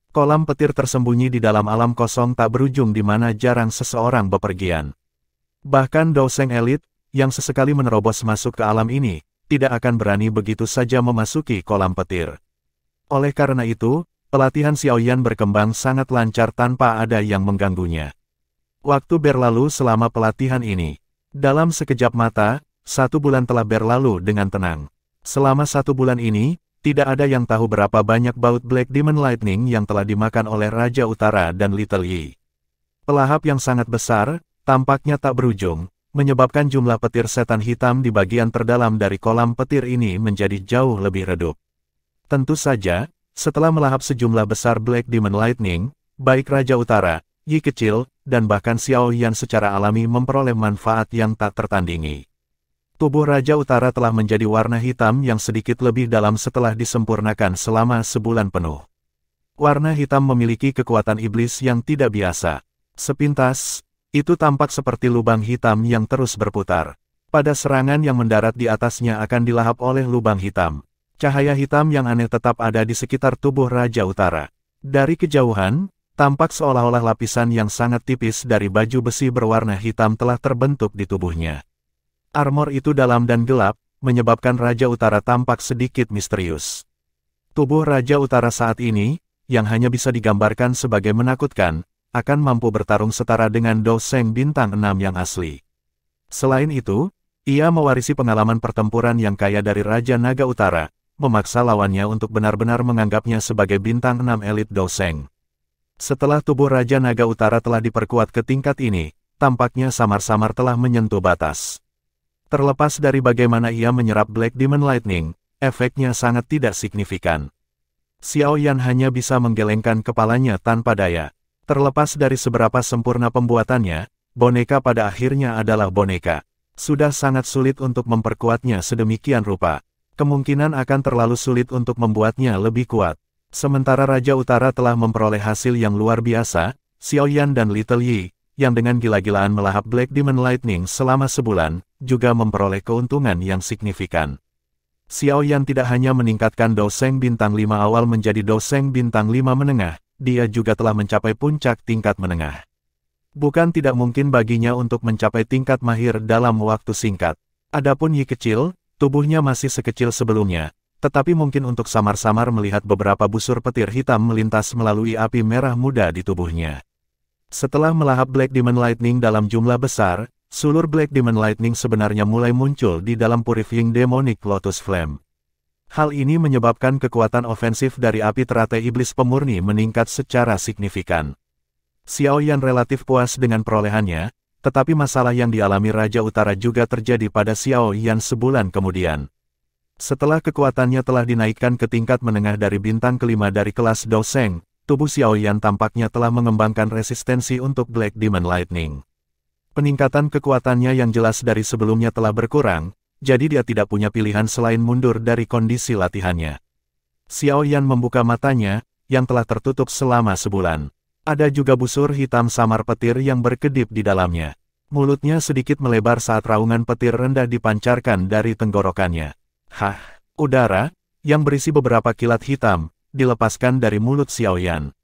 Kolam petir tersembunyi di dalam alam kosong tak berujung di mana jarang seseorang bepergian. Bahkan Douseng elit, yang sesekali menerobos masuk ke alam ini, tidak akan berani begitu saja memasuki kolam petir. Oleh karena itu, pelatihan Xiaoyan berkembang sangat lancar tanpa ada yang mengganggunya. Waktu berlalu selama pelatihan ini. Dalam sekejap mata, 1 bulan telah berlalu dengan tenang. Selama 1 bulan ini, tidak ada yang tahu berapa banyak baut Black Demon Lightning yang telah dimakan oleh Raja Utara dan Little Yi. Pelahap yang sangat besar, tampaknya tak berujung, menyebabkan jumlah petir setan hitam di bagian terdalam dari kolam petir ini menjadi jauh lebih redup. Tentu saja, setelah melahap sejumlah besar Black Demon Lightning, baik Raja Utara, Yi kecil, dan bahkan Xiaoyan secara alami memperoleh manfaat yang tak tertandingi. Tubuh Raja Utara telah menjadi warna hitam yang sedikit lebih dalam setelah disempurnakan selama sebulan penuh. Warna hitam memiliki kekuatan iblis yang tidak biasa. Sepintas, itu tampak seperti lubang hitam yang terus berputar. Pada serangan yang mendarat di atasnya akan dilahap oleh lubang hitam. Cahaya hitam yang aneh tetap ada di sekitar tubuh Raja Utara. Dari kejauhan, tampak seolah-olah lapisan yang sangat tipis dari baju besi berwarna hitam telah terbentuk di tubuhnya. Armor itu dalam dan gelap, menyebabkan Raja Utara tampak sedikit misterius. Tubuh Raja Utara saat ini, yang hanya bisa digambarkan sebagai menakutkan, akan mampu bertarung setara dengan Douseng bintang 6 yang asli. Selain itu, ia mewarisi pengalaman pertempuran yang kaya dari Raja Naga Utara, memaksa lawannya untuk benar-benar menganggapnya sebagai bintang 6 elit Douseng. Setelah tubuh Raja Naga Utara telah diperkuat ke tingkat ini, tampaknya samar-samar telah menyentuh batas. Terlepas dari bagaimana ia menyerap Black Demon Lightning, efeknya sangat tidak signifikan. Xiaoyan hanya bisa menggelengkan kepalanya tanpa daya. Terlepas dari seberapa sempurna pembuatannya, boneka pada akhirnya adalah boneka. Sudah sangat sulit untuk memperkuatnya sedemikian rupa. Kemungkinan akan terlalu sulit untuk membuatnya lebih kuat. Sementara Raja Utara telah memperoleh hasil yang luar biasa, Xiaoyan dan Little Yi, yang dengan gila-gilaan melahap Black Demon Lightning selama sebulan, juga memperoleh keuntungan yang signifikan. Xiaoyan tidak hanya meningkatkan Douseng bintang 5 awal menjadi Douseng bintang 5 menengah, dia juga telah mencapai puncak tingkat menengah. Bukan tidak mungkin baginya untuk mencapai tingkat mahir dalam waktu singkat. Adapun Yi kecil, tubuhnya masih sekecil sebelumnya, tetapi mungkin untuk samar-samar melihat beberapa busur petir hitam melintas melalui api merah muda di tubuhnya. Setelah melahap Black Demon Lightning dalam jumlah besar, sulur Black Demon Lightning sebenarnya mulai muncul di dalam Purifying Demonic Lotus Flame. Hal ini menyebabkan kekuatan ofensif dari api teratai iblis pemurni meningkat secara signifikan. Xiaoyan relatif puas dengan perolehannya, tetapi masalah yang dialami Raja Utara juga terjadi pada Xiaoyan sebulan kemudian. Setelah kekuatannya telah dinaikkan ke tingkat menengah dari bintang kelima dari kelas Douseng, tubuh Xiaoyan tampaknya telah mengembangkan resistensi untuk Black Demon Lightning. Peningkatan kekuatannya yang jelas dari sebelumnya telah berkurang, jadi dia tidak punya pilihan selain mundur dari kondisi latihannya. Xiaoyan membuka matanya, yang telah tertutup selama sebulan. Ada juga busur hitam samar petir yang berkedip di dalamnya. Mulutnya sedikit melebar saat raungan petir rendah dipancarkan dari tenggorokannya. Hah, udara, yang berisi beberapa kilat hitam, dilepaskan dari mulut Xiaoyan.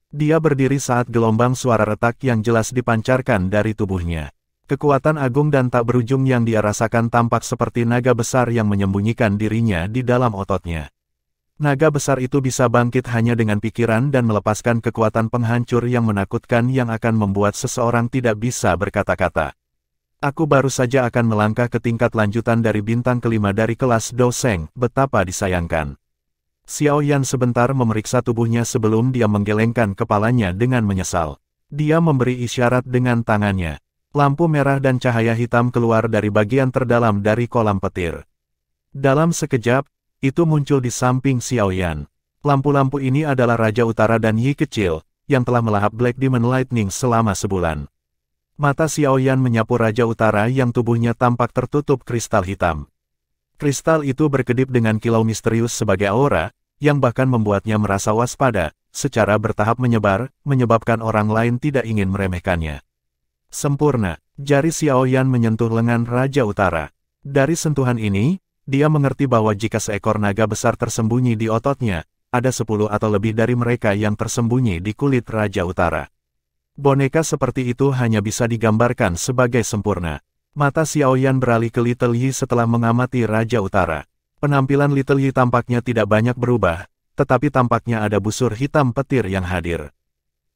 Dia berdiri saat gelombang suara retak yang jelas dipancarkan dari tubuhnya. Kekuatan agung dan tak berujung yang dia rasakan tampak seperti naga besar yang menyembunyikan dirinya di dalam ototnya. Naga besar itu bisa bangkit hanya dengan pikiran dan melepaskan kekuatan penghancur yang menakutkan yang akan membuat seseorang tidak bisa berkata-kata. Aku baru saja akan melangkah ke tingkat lanjutan dari bintang kelima dari kelas Douseng, betapa disayangkan. Xiaoyan sebentar memeriksa tubuhnya sebelum dia menggelengkan kepalanya dengan menyesal. Dia memberi isyarat dengan tangannya. Lampu merah dan cahaya hitam keluar dari bagian terdalam dari kolam petir. Dalam sekejap, itu muncul di samping Xiaoyan. Lampu-lampu ini adalah Raja Utara dan Yi kecil, yang telah melahap Black Demon Lightning selama sebulan. Mata Xiaoyan menyapu Raja Utara yang tubuhnya tampak tertutup kristal hitam. Kristal itu berkedip dengan kilau misterius sebagai aura, yang bahkan membuatnya merasa waspada, secara bertahap menyebar, menyebabkan orang lain tidak ingin meremehkannya. Sempurna, jari Xiaoyan menyentuh lengan Raja Utara. Dari sentuhan ini, Dia mengerti bahwa jika seekor naga besar tersembunyi di ototnya, ada 10 atau lebih dari mereka yang tersembunyi di kulit Raja Utara. Boneka seperti itu hanya bisa digambarkan sebagai sempurna. Mata Xiaoyan beralih ke Little Yi setelah mengamati Raja Utara. Penampilan Little Yi tampaknya tidak banyak berubah, tetapi tampaknya ada busur hitam petir yang hadir.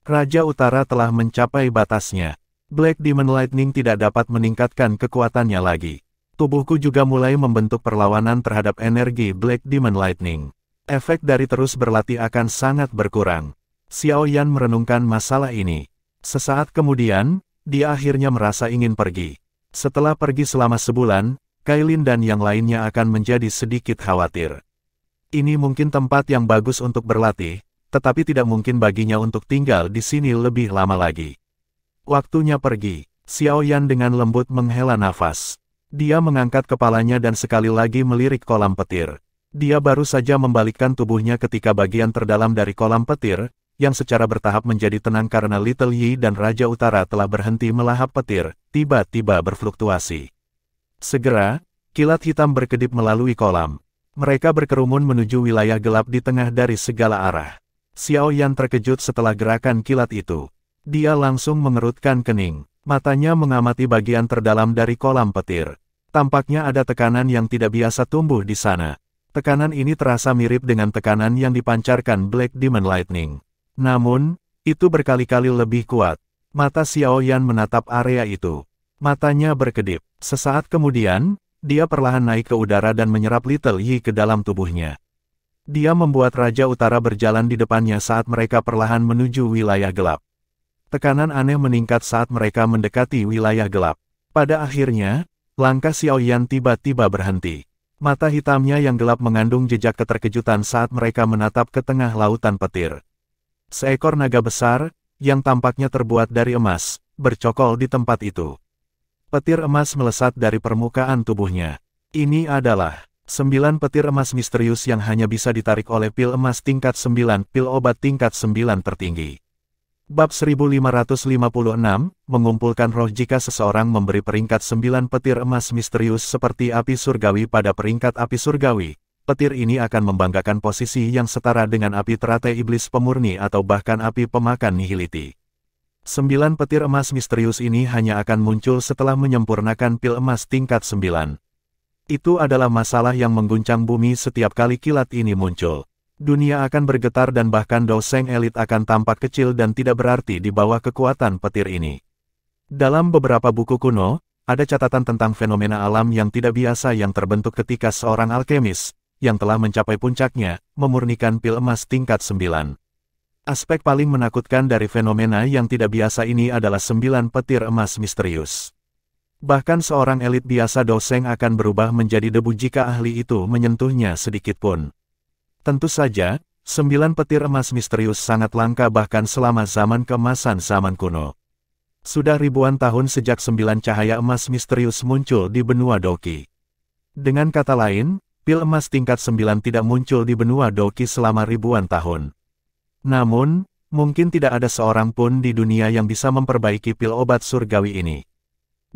Raja Utara telah mencapai batasnya. Black Demon Lightning tidak dapat meningkatkan kekuatannya lagi. Tubuhku juga mulai membentuk perlawanan terhadap energi Black Demon Lightning. Efek dari terus berlatih akan sangat berkurang. Xiaoyan merenungkan masalah ini. Sesaat kemudian, dia akhirnya merasa ingin pergi. Setelah pergi selama sebulan, Kailin dan yang lainnya akan menjadi sedikit khawatir. Ini mungkin tempat yang bagus untuk berlatih, tetapi tidak mungkin baginya untuk tinggal di sini lebih lama lagi. Waktunya pergi. Xiaoyan dengan lembut menghela nafas. Dia mengangkat kepalanya dan sekali lagi melirik kolam petir. Dia baru saja membalikkan tubuhnya ketika bagian terdalam dari kolam petir, yang secara bertahap menjadi tenang karena Little Yi dan Raja Utara telah berhenti melahap petir, tiba-tiba berfluktuasi. Segera, kilat hitam berkedip melalui kolam. Mereka berkerumun menuju wilayah gelap di tengah dari segala arah. Xiaoyan terkejut setelah gerakan kilat itu. Dia langsung mengerutkan kening. Matanya mengamati bagian terdalam dari kolam petir. Tampaknya ada tekanan yang tidak biasa tumbuh di sana. Tekanan ini terasa mirip dengan tekanan yang dipancarkan Black Demon Lightning. Namun, itu berkali-kali lebih kuat. Mata Xiaoyan menatap area itu. Matanya berkedip. Sesaat kemudian, dia perlahan naik ke udara dan menyerap Little Yi ke dalam tubuhnya. Dia membuat Raja Utara berjalan di depannya saat mereka perlahan menuju wilayah gelap. Tekanan aneh meningkat saat mereka mendekati wilayah gelap. Pada akhirnya, langkah Xiaoyan tiba-tiba berhenti. Mata hitamnya yang gelap mengandung jejak keterkejutan saat mereka menatap ke tengah lautan petir. Seekor naga besar, yang tampaknya terbuat dari emas, bercokol di tempat itu. Petir emas melesat dari permukaan tubuhnya. Ini adalah 9 petir emas misterius yang hanya bisa ditarik oleh pil emas tingkat 9, pil obat tingkat 9 tertinggi. Bab 1556, mengumpulkan roh. Jika seseorang memberi peringkat 9 petir emas misterius seperti api surgawi pada peringkat api surgawi, petir ini akan membanggakan posisi yang setara dengan api teratai iblis pemurni atau bahkan api pemakan nihiliti. 9 petir emas misterius ini hanya akan muncul setelah menyempurnakan pil emas tingkat 9. Itu adalah masalah yang mengguncang bumi setiap kali kilat ini muncul. Dunia akan bergetar dan bahkan Doseng elit akan tampak kecil dan tidak berarti di bawah kekuatan petir ini. Dalam beberapa buku kuno, ada catatan tentang fenomena alam yang tidak biasa yang terbentuk ketika seorang alkemis, yang telah mencapai puncaknya, memurnikan pil emas tingkat 9. Aspek paling menakutkan dari fenomena yang tidak biasa ini adalah 9 petir emas misterius. Bahkan seorang elit biasa Doseng akan berubah menjadi debu jika ahli itu menyentuhnya sedikitpun. Tentu saja, 9 petir emas misterius sangat langka bahkan selama zaman keemasan zaman kuno. Sudah ribuan tahun sejak 9 cahaya emas misterius muncul di benua Doki. Dengan kata lain, pil emas tingkat 9 tidak muncul di benua Doki selama ribuan tahun. Namun, mungkin tidak ada seorang pun di dunia yang bisa memperbaiki pil obat surgawi ini.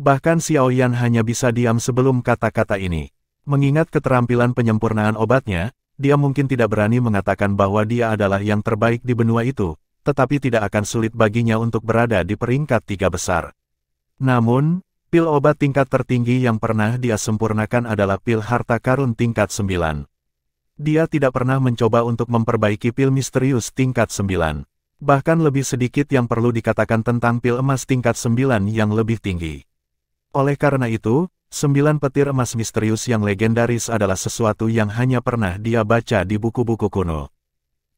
Bahkan Xiaoyan hanya bisa diam sebelum kata-kata ini. Mengingat keterampilan penyempurnaan obatnya, dia mungkin tidak berani mengatakan bahwa dia adalah yang terbaik di benua itu, tetapi tidak akan sulit baginya untuk berada di peringkat 3 besar. Namun, pil obat tingkat tertinggi yang pernah dia sempurnakan adalah pil harta karun tingkat 9. Dia tidak pernah mencoba untuk memperbaiki pil misterius tingkat 9. Bahkan lebih sedikit yang perlu dikatakan tentang pil emas tingkat 9 yang lebih tinggi. Oleh karena itu, 9 petir emas misterius yang legendaris adalah sesuatu yang hanya pernah dia baca di buku-buku kuno.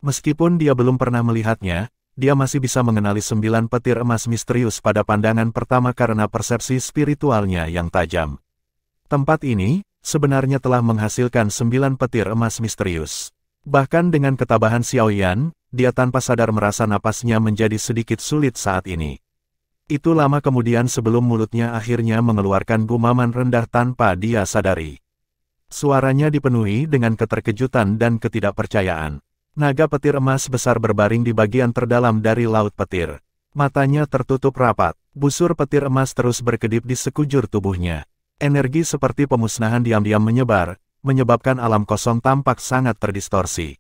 Meskipun dia belum pernah melihatnya, dia masih bisa mengenali 9 petir emas misterius pada pandangan pertama karena persepsi spiritualnya yang tajam. Tempat ini, sebenarnya telah menghasilkan 9 petir emas misterius. Bahkan dengan ketabahan Xiaoyan, dia tanpa sadar merasa napasnya menjadi sedikit sulit saat ini. Itu lama kemudian sebelum mulutnya akhirnya mengeluarkan gumaman rendah tanpa dia sadari. Suaranya dipenuhi dengan keterkejutan dan ketidakpercayaan. Naga petir emas besar berbaring di bagian terdalam dari laut petir. Matanya tertutup rapat. Busur petir emas terus berkedip di sekujur tubuhnya. Energi seperti pemusnahan diam-diam menyebar, menyebabkan alam kosong tampak sangat terdistorsi.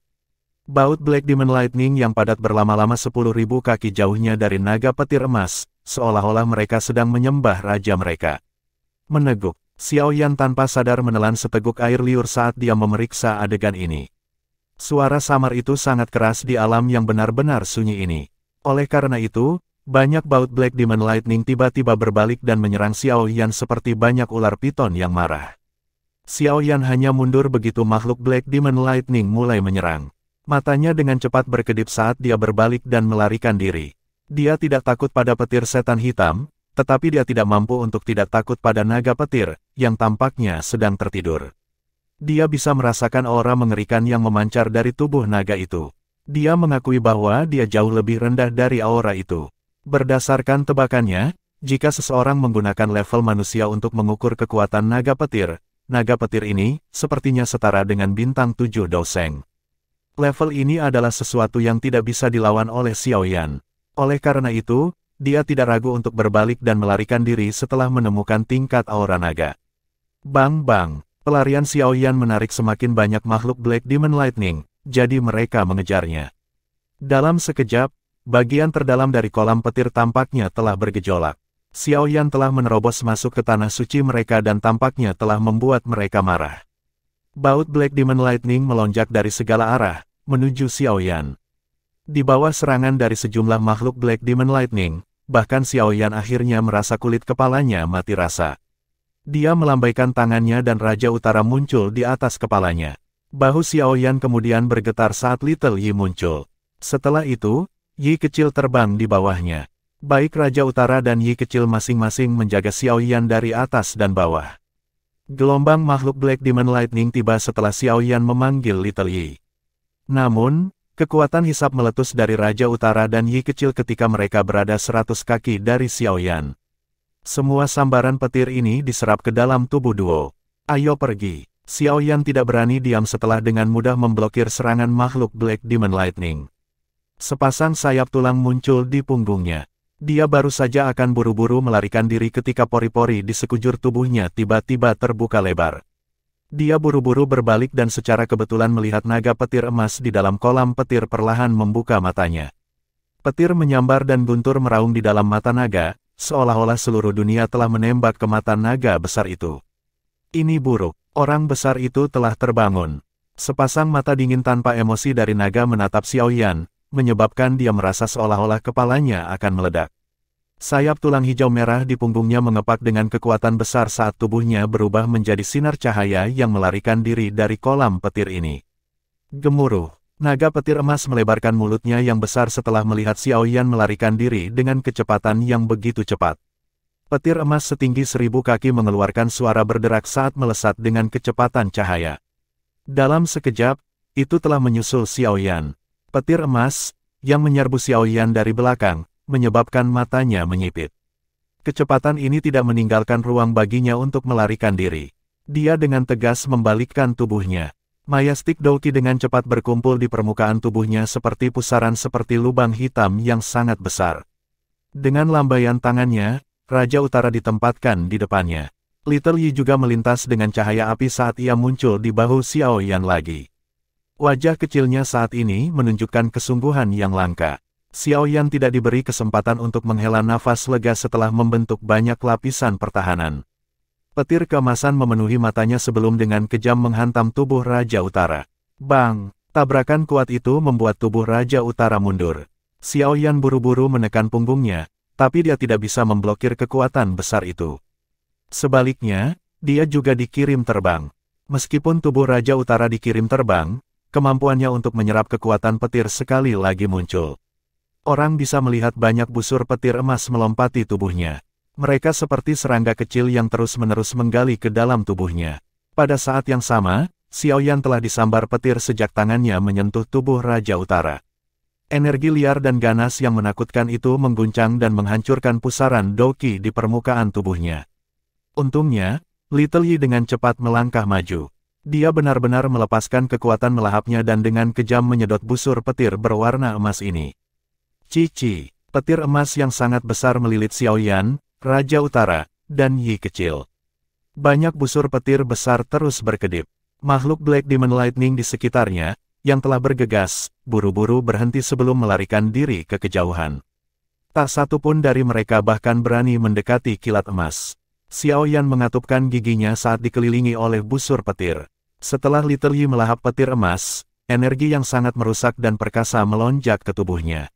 Baut Black Demon Lightning yang padat berlama-lama 10.000 kaki jauhnya dari naga petir emas, seolah-olah mereka sedang menyembah raja mereka. Meneguk, Xiao Yan tanpa sadar menelan seteguk air liur saat dia memeriksa adegan ini. Suara samar itu sangat keras di alam yang benar-benar sunyi ini. Oleh karena itu, banyak baut Black Demon Lightning tiba-tiba berbalik dan menyerang Xiao Yan seperti banyak ular piton yang marah. Xiao Yan hanya mundur begitu makhluk Black Demon Lightning mulai menyerang. Matanya dengan cepat berkedip saat dia berbalik dan melarikan diri. Dia tidak takut pada petir setan hitam, tetapi dia tidak mampu untuk tidak takut pada naga petir, yang tampaknya sedang tertidur. Dia bisa merasakan aura mengerikan yang memancar dari tubuh naga itu. Dia mengakui bahwa dia jauh lebih rendah dari aura itu. Berdasarkan tebakannya, jika seseorang menggunakan level manusia untuk mengukur kekuatan naga petir ini, sepertinya setara dengan bintang 7 Doseng. Level ini adalah sesuatu yang tidak bisa dilawan oleh Xiao Yan. Oleh karena itu, dia tidak ragu untuk berbalik dan melarikan diri setelah menemukan tingkat aura naga. Bang! Pelarian Xiao Yan menarik semakin banyak makhluk Black Demon Lightning, jadi mereka mengejarnya. Dalam sekejap, bagian terdalam dari kolam petir tampaknya telah bergejolak. Xiao Yan telah menerobos masuk ke tanah suci mereka dan tampaknya telah membuat mereka marah. Baut Black Demon Lightning melonjak dari segala arah, menuju Xiao Yan. Di bawah serangan dari sejumlah makhluk Black Demon Lightning, bahkan Xiao Yan akhirnya merasa kulit kepalanya mati rasa. Dia melambaikan tangannya dan Raja Utara muncul di atas kepalanya. Bahu Xiao Yan kemudian bergetar saat Little Yi muncul. Setelah itu, Yi kecil terbang di bawahnya. Baik Raja Utara dan Yi kecil masing-masing menjaga Xiao Yan dari atas dan bawah. Gelombang makhluk Black Demon Lightning tiba setelah Xiao Yan memanggil Little Yi. Namun, kekuatan hisap meletus dari Raja Utara dan Yi kecil ketika mereka berada 100 kaki dari Xiao Yan. Semua sambaran petir ini diserap ke dalam tubuh duo. Ayo pergi. Xiao Yan tidak berani diam setelah dengan mudah memblokir serangan makhluk Black Demon Lightning. Sepasang sayap tulang muncul di punggungnya. Dia baru saja akan buru-buru melarikan diri ketika pori-pori di sekujur tubuhnya tiba-tiba terbuka lebar. Dia buru-buru berbalik dan secara kebetulan melihat naga petir emas di dalam kolam petir perlahan membuka matanya. Petir menyambar dan guntur meraung di dalam mata naga, seolah-olah seluruh dunia telah menembak ke mata naga besar itu. Ini buruk, orang besar itu telah terbangun. Sepasang mata dingin tanpa emosi dari naga menatap Xiao Yan, menyebabkan dia merasa seolah-olah kepalanya akan meledak. Sayap tulang hijau merah di punggungnya mengepak dengan kekuatan besar saat tubuhnya berubah menjadi sinar cahaya yang melarikan diri dari kolam petir ini. Gemuruh, naga petir emas melebarkan mulutnya yang besar setelah melihat Xiao Yan melarikan diri dengan kecepatan yang begitu cepat. Petir emas setinggi 1000 kaki mengeluarkan suara berderak saat melesat dengan kecepatan cahaya. Dalam sekejap, itu telah menyusul Xiao Yan. Petir emas, yang menyerbu Xiao Yan dari belakang, menyebabkan matanya menyipit. Kecepatan ini tidak meninggalkan ruang baginya untuk melarikan diri. Dia dengan tegas membalikkan tubuhnya. Mayastik Douki dengan cepat berkumpul di permukaan tubuhnya seperti pusaran seperti lubang hitam yang sangat besar. Dengan lambaian tangannya, Raja Utara ditempatkan di depannya. Little Yi juga melintas dengan cahaya api saat ia muncul di bahu Xiao Yan lagi. Wajah kecilnya saat ini menunjukkan kesungguhan yang langka. Xiao Yan tidak diberi kesempatan untuk menghela nafas lega setelah membentuk banyak lapisan pertahanan. Petir keemasan memenuhi matanya sebelum dengan kejam menghantam tubuh Raja Utara. Bang! Tabrakan kuat itu membuat tubuh Raja Utara mundur. Xiao Yan buru-buru menekan punggungnya, tapi dia tidak bisa memblokir kekuatan besar itu. Sebaliknya, dia juga dikirim terbang. Meskipun tubuh Raja Utara dikirim terbang, kemampuannya untuk menyerap kekuatan petir sekali lagi muncul. Orang bisa melihat banyak busur petir emas melompati tubuhnya. Mereka seperti serangga kecil yang terus-menerus menggali ke dalam tubuhnya. Pada saat yang sama, Xiao Yan telah disambar petir sejak tangannya menyentuh tubuh Raja Utara. Energi liar dan ganas yang menakutkan itu mengguncang dan menghancurkan pusaran Douki di permukaan tubuhnya. Untungnya, Little Yi dengan cepat melangkah maju. Dia benar-benar melepaskan kekuatan melahapnya dan dengan kejam menyedot busur petir berwarna emas ini. Cici, petir emas yang sangat besar melilit Xiao Yan, Raja Utara, dan Yi kecil. Banyak busur petir besar terus berkedip. Makhluk Black Demon Lightning di sekitarnya, yang telah bergegas, buru-buru berhenti sebelum melarikan diri ke kejauhan. Tak satu pun dari mereka bahkan berani mendekati kilat emas. Xiao Yan mengatupkan giginya saat dikelilingi oleh busur petir. Setelah Little Yi melahap petir emas, energi yang sangat merusak dan perkasa melonjak ke tubuhnya.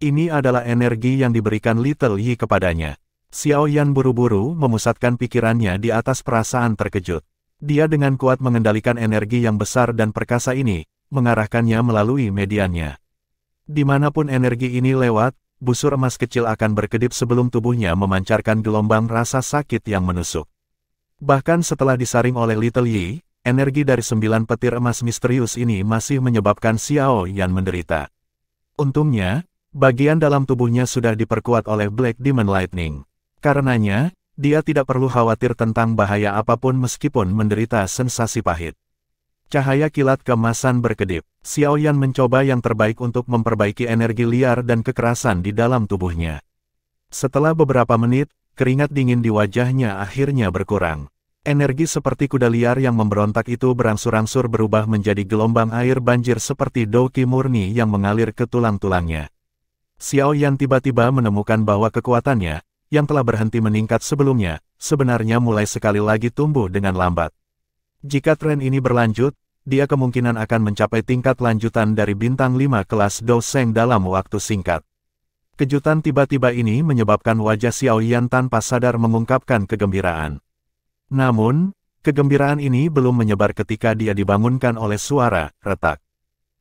Ini adalah energi yang diberikan Little Yi kepadanya. Xiao Yan buru-buru memusatkan pikirannya di atas perasaan terkejut. Dia dengan kuat mengendalikan energi yang besar dan perkasa ini, mengarahkannya melalui mediannya. Dimanapun energi ini lewat, busur emas kecil akan berkedip sebelum tubuhnya memancarkan gelombang rasa sakit yang menusuk. Bahkan setelah disaring oleh Little Yi, energi dari 9 petir emas misterius ini masih menyebabkan Xiao Yan menderita. Untungnya, bagian dalam tubuhnya sudah diperkuat oleh Black Demon Lightning. Karenanya, dia tidak perlu khawatir tentang bahaya apapun meskipun menderita sensasi pahit. Cahaya kilat keemasan berkedip. Xiao Yan mencoba yang terbaik untuk memperbaiki energi liar dan kekerasan di dalam tubuhnya. Setelah beberapa menit, keringat dingin di wajahnya akhirnya berkurang. Energi seperti kuda liar yang memberontak itu berangsur-angsur berubah menjadi gelombang air banjir seperti doki murni yang mengalir ke tulang-tulangnya. Xiao Yan tiba-tiba menemukan bahwa kekuatannya, yang telah berhenti meningkat sebelumnya, sebenarnya mulai sekali lagi tumbuh dengan lambat. Jika tren ini berlanjut, dia kemungkinan akan mencapai tingkat lanjutan dari bintang 5 kelas Do Sheng dalam waktu singkat. Kejutan tiba-tiba ini menyebabkan wajah Xiao Yan tanpa sadar mengungkapkan kegembiraan. Namun, kegembiraan ini belum menyebar ketika dia dibangunkan oleh suara retak.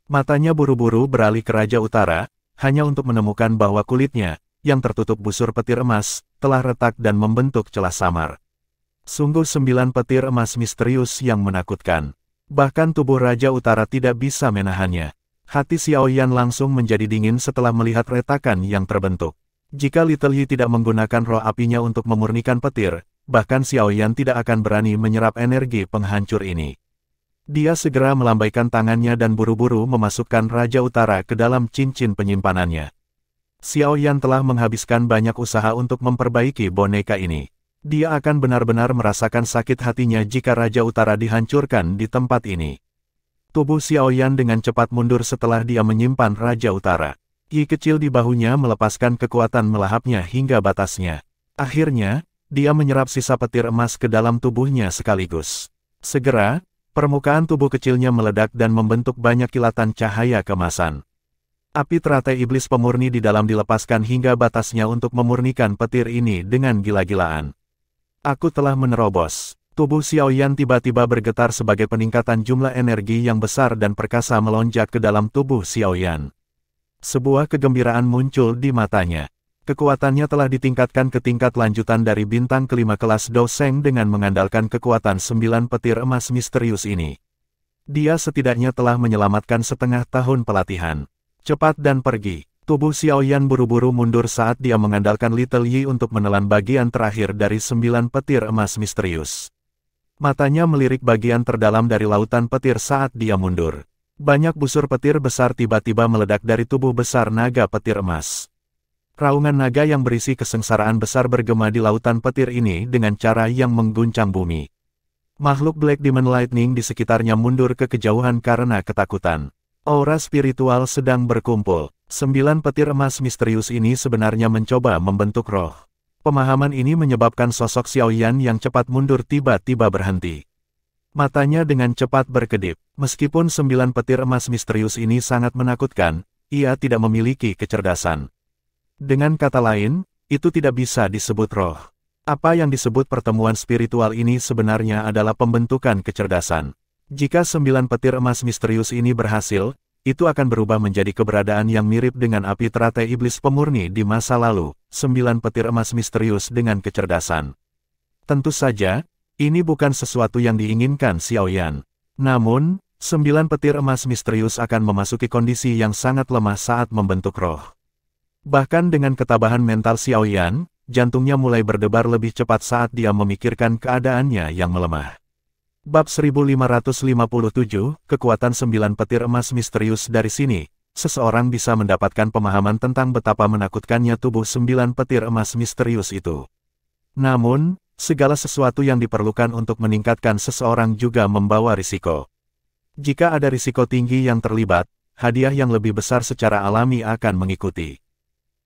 Matanya buru-buru beralih ke Raja Utara, hanya untuk menemukan bahwa kulitnya, yang tertutup busur petir emas, telah retak dan membentuk celah samar. Sungguh 9 petir emas misterius yang menakutkan. Bahkan tubuh Raja Utara tidak bisa menahannya. Hati Xiao Yan langsung menjadi dingin setelah melihat retakan yang terbentuk. Jika Little Yi tidak menggunakan roh apinya untuk memurnikan petir, bahkan Xiao Yan tidak akan berani menyerap energi penghancur ini. Dia segera melambaikan tangannya dan buru-buru memasukkan Raja Utara ke dalam cincin penyimpanannya. Xiao Yan telah menghabiskan banyak usaha untuk memperbaiki boneka ini. Dia akan benar-benar merasakan sakit hatinya jika Raja Utara dihancurkan di tempat ini. Tubuh Xiao Yan dengan cepat mundur setelah dia menyimpan Raja Utara. Yi kecil di bahunya melepaskan kekuatan melahapnya hingga batasnya. Akhirnya, dia menyerap sisa petir emas ke dalam tubuhnya sekaligus. Segera, permukaan tubuh kecilnya meledak dan membentuk banyak kilatan cahaya keemasan. Api teratai iblis pemurni di dalam dilepaskan hingga batasnya untuk memurnikan petir ini dengan gila-gilaan. Aku telah menerobos. Tubuh Xiao Yan tiba-tiba bergetar sebagai peningkatan jumlah energi yang besar dan perkasa melonjak ke dalam tubuh Xiao Yan. Sebuah kegembiraan muncul di matanya. Kekuatannya telah ditingkatkan ke tingkat lanjutan dari bintang kelima kelas Do Sheng dengan mengandalkan kekuatan 9 petir emas misterius ini. Dia setidaknya telah menyelamatkan setengah tahun pelatihan. Cepat dan pergi. Tubuh Xiao Yan buru-buru mundur saat dia mengandalkan Little Yi untuk menelan bagian terakhir dari 9 petir emas misterius. Matanya melirik bagian terdalam dari lautan petir saat dia mundur. Banyak busur petir besar tiba-tiba meledak dari tubuh besar naga petir emas. Raungan naga yang berisi kesengsaraan besar bergema di lautan petir ini dengan cara yang mengguncang bumi. Makhluk Black Demon Lightning di sekitarnya mundur ke kejauhan karena ketakutan. Aura spiritual sedang berkumpul. 9 petir emas misterius ini sebenarnya mencoba membentuk roh. Pemahaman ini menyebabkan sosok Xiao Yan yang cepat mundur tiba-tiba berhenti. Matanya dengan cepat berkedip. Meskipun 9 petir emas misterius ini sangat menakutkan, ia tidak memiliki kecerdasan. Dengan kata lain, itu tidak bisa disebut roh. Apa yang disebut pertemuan spiritual ini sebenarnya adalah pembentukan kecerdasan. Jika 9 petir emas misterius ini berhasil, itu akan berubah menjadi keberadaan yang mirip dengan api teratai iblis pemurni di masa lalu, 9 petir emas misterius dengan kecerdasan. Tentu saja, ini bukan sesuatu yang diinginkan Xiao Yan. Namun, 9 petir emas misterius akan memasuki kondisi yang sangat lemah saat membentuk roh. Bahkan dengan ketabahan mental Xiao Yan, jantungnya mulai berdebar lebih cepat saat dia memikirkan keadaannya yang melemah. Bab 1557, Kekuatan 9 petir emas misterius. Dari sini, seseorang bisa mendapatkan pemahaman tentang betapa menakutkannya tubuh 9 petir emas misterius itu. Namun, Segala sesuatu yang diperlukan untuk meningkatkan seseorang juga membawa risiko. Jika ada risiko tinggi yang terlibat, hadiah yang lebih besar secara alami akan mengikuti.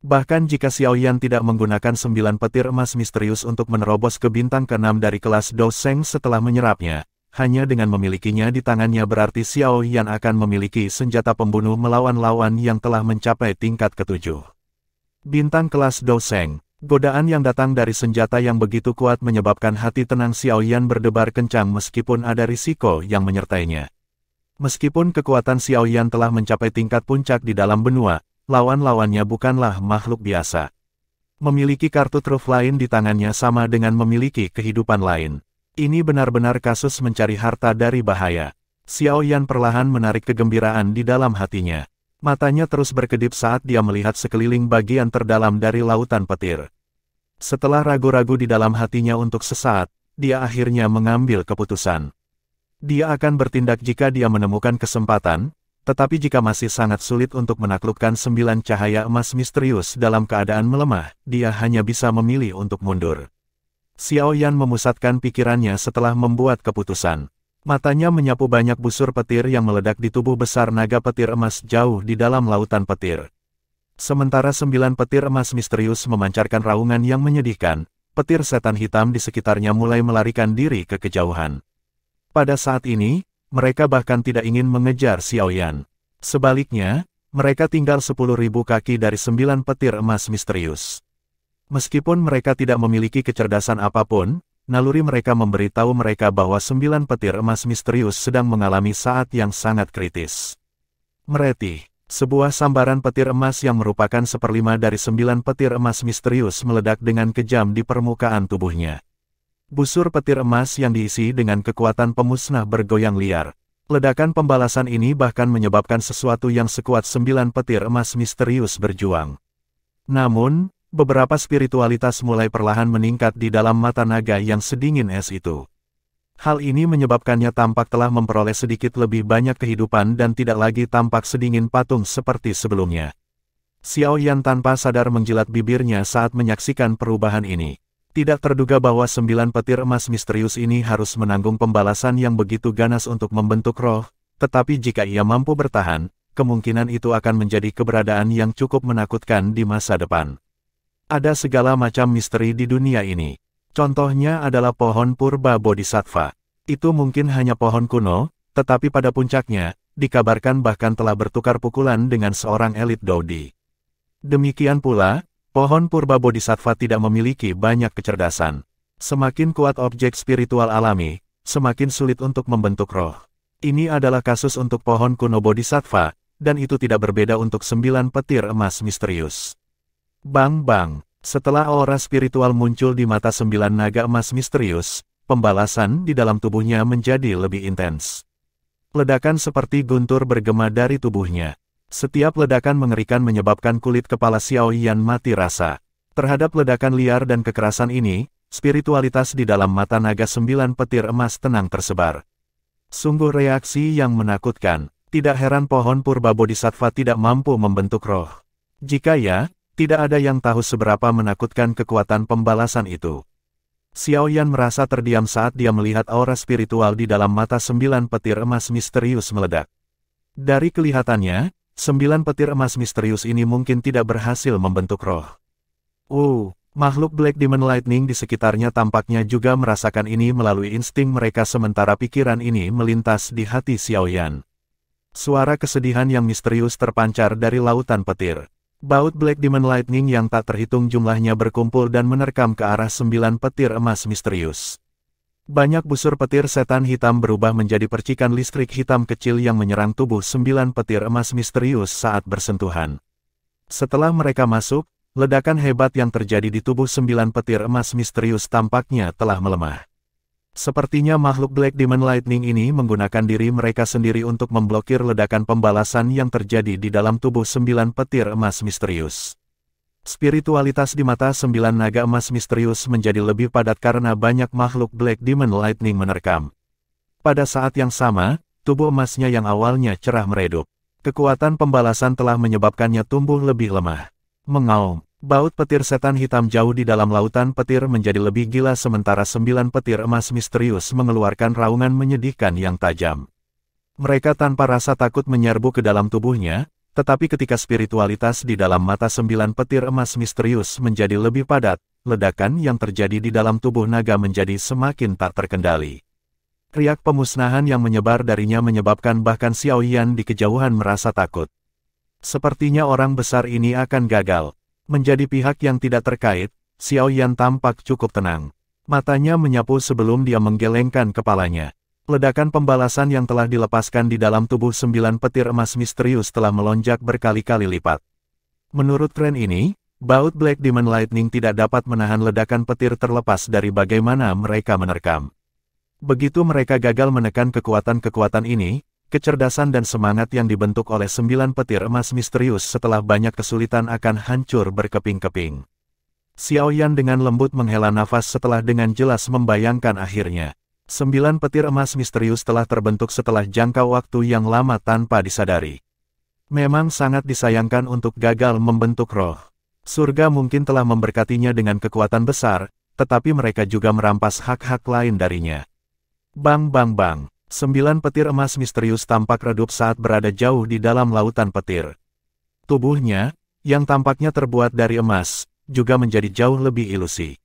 Bahkan jika Xiaoyan tidak menggunakan 9 petir emas misterius untuk menerobos ke bintang ke-6 dari kelas Dou Sheng setelah menyerapnya, hanya dengan memilikinya di tangannya berarti Xiaoyan akan memiliki senjata pembunuh melawan lawan yang telah mencapai tingkat ke-7. Bintang kelas Dou Sheng. Godaan yang datang dari senjata yang begitu kuat menyebabkan hati tenang Xiaoyan berdebar kencang meskipun ada risiko yang menyertainya. Meskipun kekuatan Xiaoyan telah mencapai tingkat puncak di dalam benua, lawan-lawannya bukanlah makhluk biasa. Memiliki kartu truf lain di tangannya sama dengan memiliki kehidupan lain. Ini benar-benar kasus mencari harta dari bahaya. Xiaoyan perlahan menarik kegembiraan di dalam hatinya. Matanya terus berkedip saat dia melihat sekeliling bagian terdalam dari lautan petir. Setelah ragu-ragu di dalam hatinya untuk sesaat, dia akhirnya mengambil keputusan. Dia akan bertindak jika dia menemukan kesempatan, tetapi jika masih sangat sulit untuk menaklukkan 9 cahaya emas misterius dalam keadaan melemah, dia hanya bisa memilih untuk mundur. Xiaoyan memusatkan pikirannya setelah membuat keputusan. Matanya menyapu banyak busur petir yang meledak di tubuh besar naga petir emas jauh di dalam lautan petir. Sementara 9 petir emas misterius memancarkan raungan yang menyedihkan, petir setan hitam di sekitarnya mulai melarikan diri ke kejauhan. Pada saat ini, mereka bahkan tidak ingin mengejar Xiaoyan. Sebaliknya, mereka tinggal 10.000 kaki dari 9 petir emas misterius. Meskipun mereka tidak memiliki kecerdasan apapun, naluri mereka memberitahu mereka bahwa 9 petir emas misterius sedang mengalami saat yang sangat kritis. Meretih, sebuah sambaran petir emas yang merupakan 1/5 dari 9 petir emas misterius meledak dengan kejam di permukaan tubuhnya. Busur petir emas yang diisi dengan kekuatan pemusnah bergoyang liar. Ledakan pembalasan ini bahkan menyebabkan sesuatu yang sekuat 9 petir emas misterius berjuang. Namun, beberapa spiritualitas mulai perlahan meningkat di dalam mata naga yang sedingin es itu. Hal ini menyebabkannya tampak telah memperoleh sedikit lebih banyak kehidupan dan tidak lagi tampak sedingin patung seperti sebelumnya. Xiaoyan tanpa sadar menjilat bibirnya saat menyaksikan perubahan ini. Tidak terduga bahwa 9 petir emas misterius ini harus menanggung pembalasan yang begitu ganas untuk membentuk roh, tetapi jika ia mampu bertahan, kemungkinan itu akan menjadi keberadaan yang cukup menakutkan di masa depan. Ada segala macam misteri di dunia ini. Contohnya adalah pohon purba bodhisattva. Itu mungkin hanya pohon kuno, tetapi pada puncaknya, dikabarkan bahkan telah bertukar pukulan dengan seorang elit Dodi. Demikian pula, pohon purba bodhisattva tidak memiliki banyak kecerdasan. Semakin kuat objek spiritual alami, semakin sulit untuk membentuk roh. Ini adalah kasus untuk pohon kuno bodhisattva, dan itu tidak berbeda untuk 9 petir emas misterius. Bang-bang. Setelah aura spiritual muncul di mata 9 naga emas misterius, pembalasan di dalam tubuhnya menjadi lebih intens. Ledakan seperti guntur bergema dari tubuhnya. Setiap ledakan mengerikan menyebabkan kulit kepala Xiaoyan mati rasa. Terhadap ledakan liar dan kekerasan ini, spiritualitas di dalam mata naga 9 petir emas tenang tersebar. Sungguh reaksi yang menakutkan. Tidak heran pohon purba bodhisattva tidak mampu membentuk roh. Jika ya, tidak ada yang tahu seberapa menakutkan kekuatan pembalasan itu. Xiaoyan merasa terdiam saat dia melihat aura spiritual di dalam mata 9 petir emas misterius meledak. Dari kelihatannya, 9 petir emas misterius ini mungkin tidak berhasil membentuk roh. Makhluk Black Demon Lightning di sekitarnya tampaknya juga merasakan ini melalui insting mereka sementara pikiran ini melintas di hati Xiaoyan. Suara kesedihan yang misterius terpancar dari lautan petir. Baut Black Demon Lightning yang tak terhitung jumlahnya berkumpul dan menerkam ke arah 9 petir emas misterius. Banyak busur petir setan hitam berubah menjadi percikan listrik hitam kecil yang menyerang tubuh 9 petir emas misterius saat bersentuhan. Setelah mereka masuk, ledakan hebat yang terjadi di tubuh 9 petir emas misterius tampaknya telah melemah. Sepertinya makhluk Black Demon Lightning ini menggunakan diri mereka sendiri untuk memblokir ledakan pembalasan yang terjadi di dalam tubuh 9 petir emas misterius. Spiritualitas di mata 9 naga emas misterius menjadi lebih padat karena banyak makhluk Black Demon Lightning menerkam. Pada saat yang sama, tubuh emasnya yang awalnya cerah meredup. Kekuatan pembalasan telah menyebabkannya tumbuh lebih lemah. Mengaum. Baut petir setan hitam jauh di dalam lautan petir menjadi lebih gila sementara 9 petir emas misterius mengeluarkan raungan menyedihkan yang tajam. Mereka tanpa rasa takut menyerbu ke dalam tubuhnya, tetapi ketika spiritualitas di dalam mata 9 petir emas misterius menjadi lebih padat, ledakan yang terjadi di dalam tubuh naga menjadi semakin tak terkendali. Riak pemusnahan yang menyebar darinya menyebabkan bahkan Xiao Yan di kejauhan merasa takut. Sepertinya orang besar ini akan gagal. Menjadi pihak yang tidak terkait, Xiao Yan tampak cukup tenang. Matanya menyapu sebelum dia menggelengkan kepalanya. Ledakan pembalasan yang telah dilepaskan di dalam tubuh 9 petir emas misterius telah melonjak berkali-kali lipat. Menurut tren ini, baut Black Demon Lightning tidak dapat menahan ledakan petir terlepas dari bagaimana mereka menerkam. Begitu mereka gagal menekan kekuatan-kekuatan ini, kecerdasan dan semangat yang dibentuk oleh 9 petir emas misterius setelah banyak kesulitan akan hancur berkeping-keping. Xiao Yan dengan lembut menghela nafas setelah dengan jelas membayangkan akhirnya. 9 petir emas misterius telah terbentuk setelah jangka waktu yang lama tanpa disadari. Memang sangat disayangkan untuk gagal membentuk roh. Surga mungkin telah memberkatinya dengan kekuatan besar, tetapi mereka juga merampas hak-hak lain darinya. Bang bang bang. 9 petir emas misterius tampak redup saat berada jauh di dalam lautan petir. Tubuhnya, yang tampaknya terbuat dari emas, juga menjadi jauh lebih ilusi.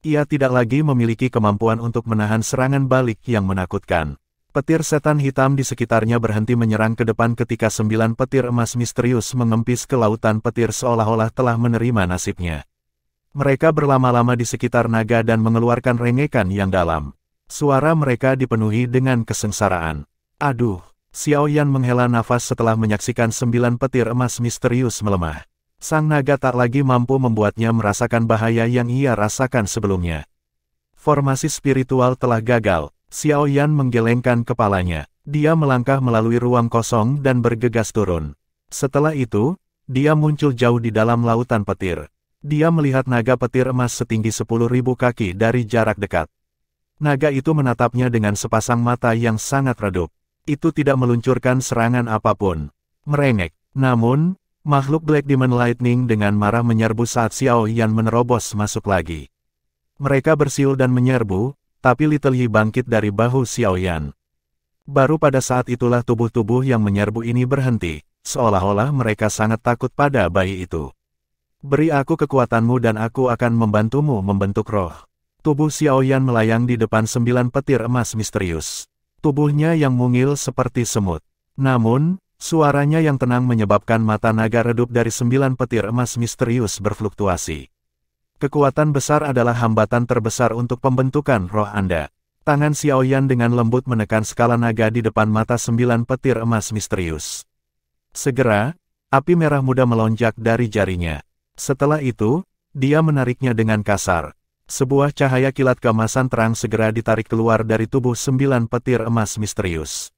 Ia tidak lagi memiliki kemampuan untuk menahan serangan balik yang menakutkan. Petir setan hitam di sekitarnya berhenti menyerang ke depan ketika 9 petir emas misterius mengempis ke lautan petir seolah-olah telah menerima nasibnya. Mereka berlama-lama di sekitar naga dan mengeluarkan rengekan yang dalam. Suara mereka dipenuhi dengan kesengsaraan. Aduh, Xiao Yan menghela nafas setelah menyaksikan 9 petir emas misterius melemah. Sang naga tak lagi mampu membuatnya merasakan bahaya yang ia rasakan sebelumnya. Formasi spiritual telah gagal. Xiao Yan menggelengkan kepalanya. Dia melangkah melalui ruang kosong dan bergegas turun. Setelah itu, dia muncul jauh di dalam lautan petir. Dia melihat naga petir emas setinggi 10.000 kaki dari jarak dekat. Naga itu menatapnya dengan sepasang mata yang sangat redup. Itu tidak meluncurkan serangan apapun. Merengek. Namun, makhluk Black Demon Lightning dengan marah menyerbu saat Xiao Yan menerobos masuk lagi. Mereka bersiul dan menyerbu, tapi Little Yi bangkit dari bahu Xiao Yan. Baru pada saat itulah tubuh-tubuh yang menyerbu ini berhenti, seolah-olah mereka sangat takut pada bayi itu. Beri aku kekuatanmu dan aku akan membantumu membentuk roh. Tubuh Xiao Yan melayang di depan 9 petir emas misterius. Tubuhnya yang mungil seperti semut. Namun, suaranya yang tenang menyebabkan mata naga redup dari 9 petir emas misterius berfluktuasi. Kekuatan besar adalah hambatan terbesar untuk pembentukan roh Anda. Tangan Xiao Yan dengan lembut menekan skala naga di depan mata 9 petir emas misterius. Segera, api merah muda melonjak dari jarinya. Setelah itu, dia menariknya dengan kasar. Sebuah cahaya kilat keemasan terang segera ditarik keluar dari tubuh 9 petir emas misterius.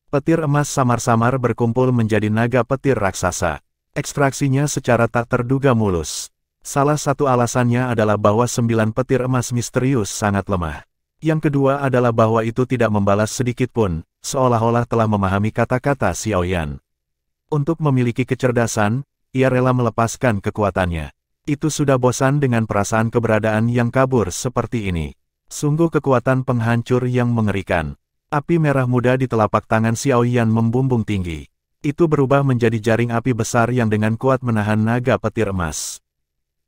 Petir emas samar-samar berkumpul menjadi naga petir raksasa. Ekstraksinya secara tak terduga mulus. Salah satu alasannya adalah bahwa 9 petir emas misterius sangat lemah. Yang kedua adalah bahwa itu tidak membalas sedikit pun, seolah-olah telah memahami kata-kata Xiao Yan. Untuk memiliki kecerdasan, ia rela melepaskan kekuatannya. Itu sudah bosan dengan perasaan keberadaan yang kabur seperti ini. Sungguh kekuatan penghancur yang mengerikan. Api merah muda di telapak tangan Xiao Yan membumbung tinggi. Itu berubah menjadi jaring api besar yang dengan kuat menahan naga petir emas.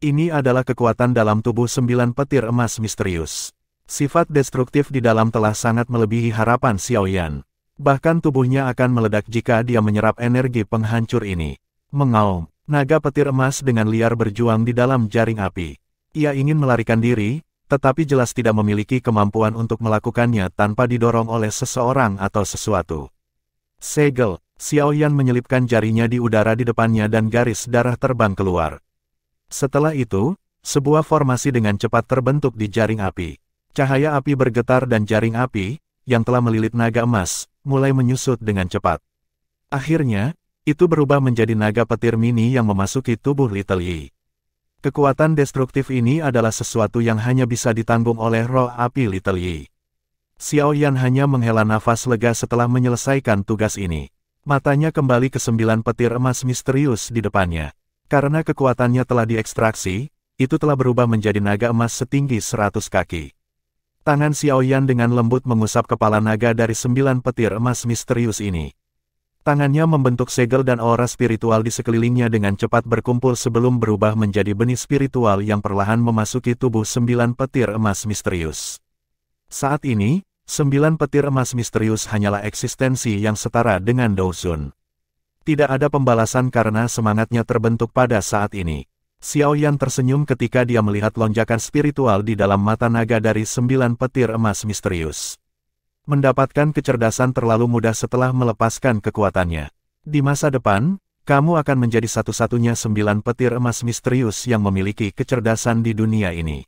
Ini adalah kekuatan dalam tubuh 9 petir emas misterius. Sifat destruktif di dalam telah sangat melebihi harapan Xiao Yan. Bahkan tubuhnya akan meledak jika dia menyerap energi penghancur ini. Mengaum. Naga petir emas dengan liar berjuang di dalam jaring api. Ia ingin melarikan diri, tetapi jelas tidak memiliki kemampuan untuk melakukannya tanpa didorong oleh seseorang atau sesuatu. Segel, Xiao Yan menyelipkan jarinya di udara di depannya dan garis darah terbang keluar. Setelah itu, sebuah formasi dengan cepat terbentuk di jaring api. Cahaya api bergetar dan jaring api, yang telah melilit naga emas, mulai menyusut dengan cepat. Akhirnya, itu berubah menjadi naga petir mini yang memasuki tubuh Little Yi. Kekuatan destruktif ini adalah sesuatu yang hanya bisa ditanggung oleh roh api Little Yi. Xiao Yan hanya menghela nafas lega setelah menyelesaikan tugas ini. Matanya kembali ke 9 petir emas misterius di depannya. Karena kekuatannya telah diekstraksi, itu telah berubah menjadi naga emas setinggi 100 kaki. Tangan Xiaoyan dengan lembut mengusap kepala naga dari 9 petir emas misterius ini. Tangannya membentuk segel dan aura spiritual di sekelilingnya dengan cepat berkumpul sebelum berubah menjadi benih spiritual yang perlahan memasuki tubuh 9 petir emas misterius. Saat ini, 9 petir emas misterius hanyalah eksistensi yang setara dengan Douzun. Tidak ada pembalasan karena semangatnya terbentuk pada saat ini. Xiaoyan tersenyum ketika dia melihat lonjakan spiritual di dalam mata naga dari 9 petir emas misterius. Mendapatkan kecerdasan terlalu mudah setelah melepaskan kekuatannya. Di masa depan, kamu akan menjadi satu-satunya 9 petir emas misterius yang memiliki kecerdasan di dunia ini.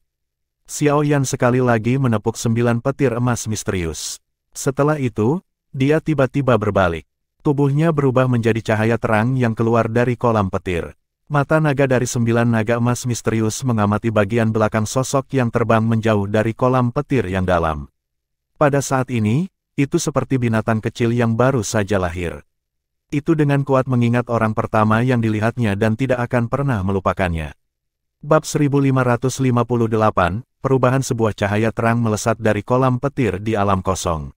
Xiaoyan sekali lagi menepuk 9 petir emas misterius. Setelah itu, dia tiba-tiba berbalik. Tubuhnya berubah menjadi cahaya terang yang keluar dari kolam petir. Mata naga dari 9 naga emas misterius mengamati bagian belakang sosok yang terbang menjauh dari kolam petir yang dalam. Pada saat ini, itu seperti binatang kecil yang baru saja lahir. Itu dengan kuat mengingat orang pertama yang dilihatnya dan tidak akan pernah melupakannya. Bab 1558, perubahan sebuah cahaya terang melesat dari kolam petir di alam kosong.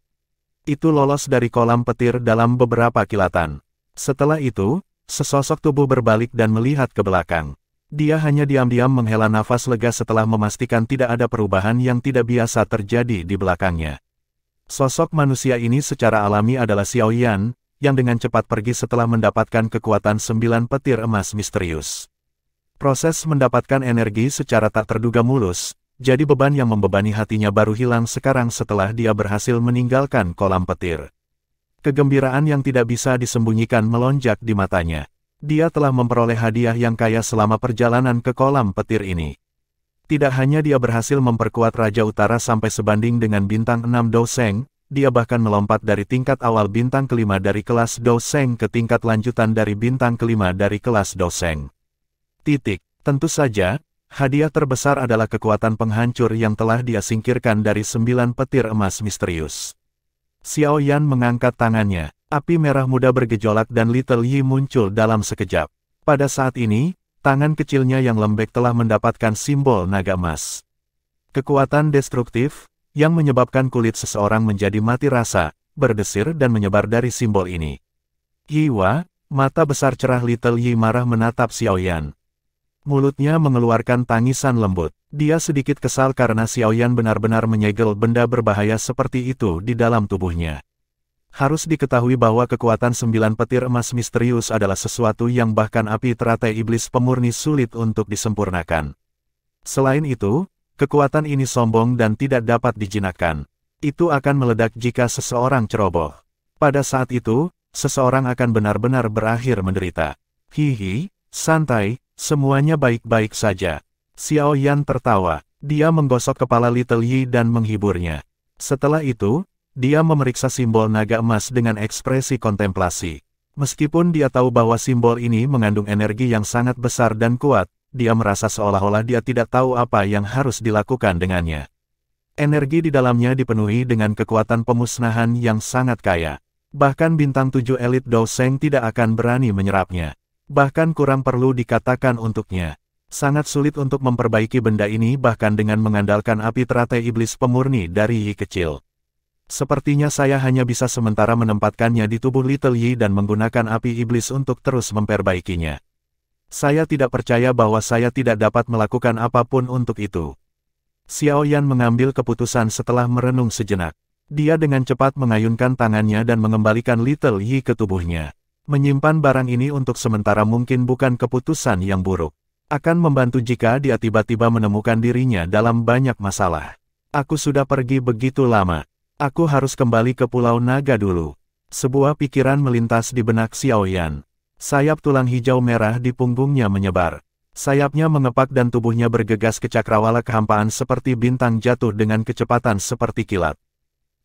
Itu lolos dari kolam petir dalam beberapa kilatan. Setelah itu, sesosok tubuh berbalik dan melihat ke belakang. Dia hanya diam-diam menghela nafas lega setelah memastikan tidak ada perubahan yang tidak biasa terjadi di belakangnya. Sosok manusia ini secara alami adalah Xiaoyan, yang dengan cepat pergi setelah mendapatkan kekuatan 9 petir emas misterius. Proses mendapatkan energi secara tak terduga mulus, jadi beban yang membebani hatinya baru hilang sekarang setelah dia berhasil meninggalkan kolam petir. Kegembiraan yang tidak bisa disembunyikan melonjak di matanya. Dia telah memperoleh hadiah yang kaya selama perjalanan ke kolam petir ini. Tidak hanya dia berhasil memperkuat Raja Utara sampai sebanding dengan bintang 6 Douzeng, dia bahkan melompat dari tingkat awal bintang kelima dari kelas Douzeng ke tingkat lanjutan dari bintang kelima dari kelas Douzeng. Tentu saja, hadiah terbesar adalah kekuatan penghancur yang telah dia singkirkan dari 9 petir emas misterius. Xiaoyan mengangkat tangannya, api merah muda bergejolak dan Little Yi muncul dalam sekejap. Pada saat ini, tangan kecilnya yang lembek telah mendapatkan simbol naga emas. Kekuatan destruktif, yang menyebabkan kulit seseorang menjadi mati rasa, berdesir dan menyebar dari simbol ini. Yiwa, mata besar cerah Little Yi marah menatap Xiaoyan. Mulutnya mengeluarkan tangisan lembut. Dia sedikit kesal karena Xiaoyan benar-benar menyegel benda berbahaya seperti itu di dalam tubuhnya. Harus diketahui bahwa kekuatan 9 petir emas misterius adalah sesuatu yang bahkan api teratai iblis pemurni sulit untuk disempurnakan. Selain itu, kekuatan ini sombong dan tidak dapat dijinakkan. Itu akan meledak jika seseorang ceroboh. Pada saat itu, seseorang akan benar-benar berakhir menderita. Hihi, santai. Semuanya baik-baik saja. Xiaoyan tertawa. Dia menggosok kepala Little Yi dan menghiburnya. Setelah itu, dia memeriksa simbol naga emas dengan ekspresi kontemplasi. Meskipun dia tahu bahwa simbol ini mengandung energi yang sangat besar dan kuat, dia merasa seolah-olah dia tidak tahu apa yang harus dilakukan dengannya. Energi di dalamnya dipenuhi dengan kekuatan pemusnahan yang sangat kaya. Bahkan bintang 7 elit Douzeng tidak akan berani menyerapnya. Bahkan kurang perlu dikatakan untuknya. Sangat sulit untuk memperbaiki benda ini bahkan dengan mengandalkan api teratai iblis pemurni dari Yi kecil. Sepertinya saya hanya bisa sementara menempatkannya di tubuh Little Yi dan menggunakan api iblis untuk terus memperbaikinya. Saya tidak percaya bahwa saya tidak dapat melakukan apapun untuk itu. Xiaoyan mengambil keputusan setelah merenung sejenak. Dia dengan cepat mengayunkan tangannya dan mengembalikan Little Yi ke tubuhnya. Menyimpan barang ini untuk sementara mungkin bukan keputusan yang buruk. Akan membantu jika dia tiba-tiba menemukan dirinya dalam banyak masalah. Aku sudah pergi begitu lama. Aku harus kembali ke Pulau Naga dulu. Sebuah pikiran melintas di benak Xiaoyan. Sayap tulang hijau merah di punggungnya menyebar. Sayapnya mengepak dan tubuhnya bergegas ke cakrawala kehampaan seperti bintang jatuh dengan kecepatan seperti kilat.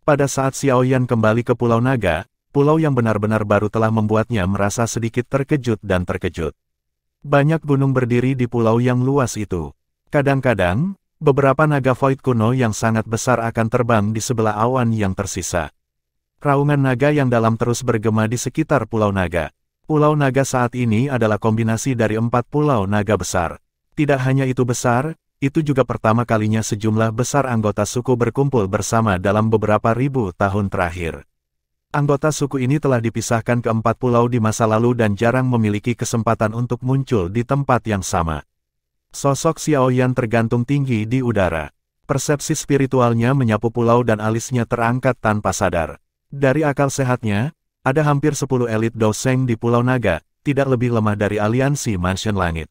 Pada saat Xiaoyan kembali ke Pulau Naga, pulau yang benar-benar baru telah membuatnya merasa sedikit terkejut dan terkejut. Banyak gunung berdiri di pulau yang luas itu. Kadang-kadang, beberapa naga void kuno yang sangat besar akan terbang di sebelah awan yang tersisa. Raungan naga yang dalam terus bergema di sekitar Pulau Naga. Pulau Naga saat ini adalah kombinasi dari 4 pulau naga besar. Tidak hanya itu besar, itu juga pertama kalinya sejumlah besar anggota suku berkumpul bersama dalam beberapa ribu tahun terakhir. Anggota suku ini telah dipisahkan ke 4 pulau di masa lalu dan jarang memiliki kesempatan untuk muncul di tempat yang sama. Sosok Xiao Yan tergantung tinggi di udara. Persepsi spiritualnya menyapu pulau dan alisnya terangkat tanpa sadar. Dari akal sehatnya, ada hampir 10 elit Doseng di Pulau Naga, tidak lebih lemah dari aliansi Mansion Langit.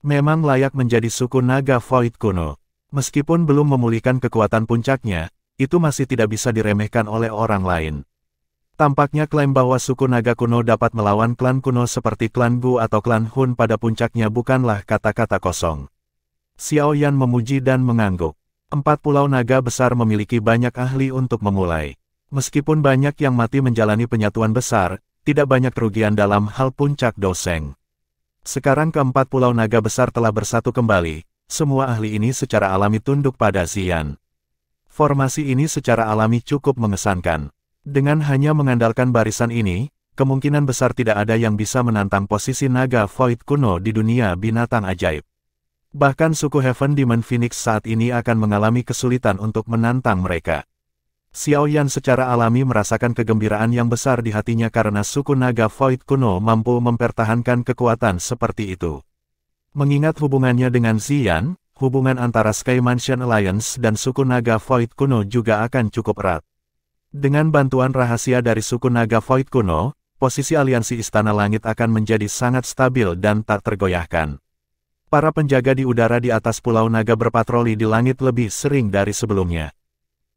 Memang layak menjadi suku naga Void kuno. Meskipun belum memulihkan kekuatan puncaknya, itu masih tidak bisa diremehkan oleh orang lain. Tampaknya klaim bahwa suku naga kuno dapat melawan klan kuno seperti klan Gu atau klan Hun pada puncaknya bukanlah kata-kata kosong. Xiao Yan memuji dan mengangguk. 4 pulau naga besar memiliki banyak ahli untuk memulai. Meskipun banyak yang mati menjalani penyatuan besar, tidak banyak kerugian dalam hal puncak Doseng. Sekarang keempat pulau naga besar telah bersatu kembali, semua ahli ini secara alami tunduk pada Xian. Formasi ini secara alami cukup mengesankan. Dengan hanya mengandalkan barisan ini, kemungkinan besar tidak ada yang bisa menantang posisi naga Void kuno di dunia binatang ajaib. Bahkan suku Heaven Demon Phoenix saat ini akan mengalami kesulitan untuk menantang mereka. Xiao Yan secara alami merasakan kegembiraan yang besar di hatinya karena suku naga Void kuno mampu mempertahankan kekuatan seperti itu. Mengingat hubungannya dengan Xian, hubungan antara Sky Mansion Alliance dan suku naga Void kuno juga akan cukup erat. Dengan bantuan rahasia dari suku naga Void kuno, posisi aliansi Istana Langit akan menjadi sangat stabil dan tak tergoyahkan. Para penjaga di udara di atas Pulau Naga berpatroli di langit lebih sering dari sebelumnya.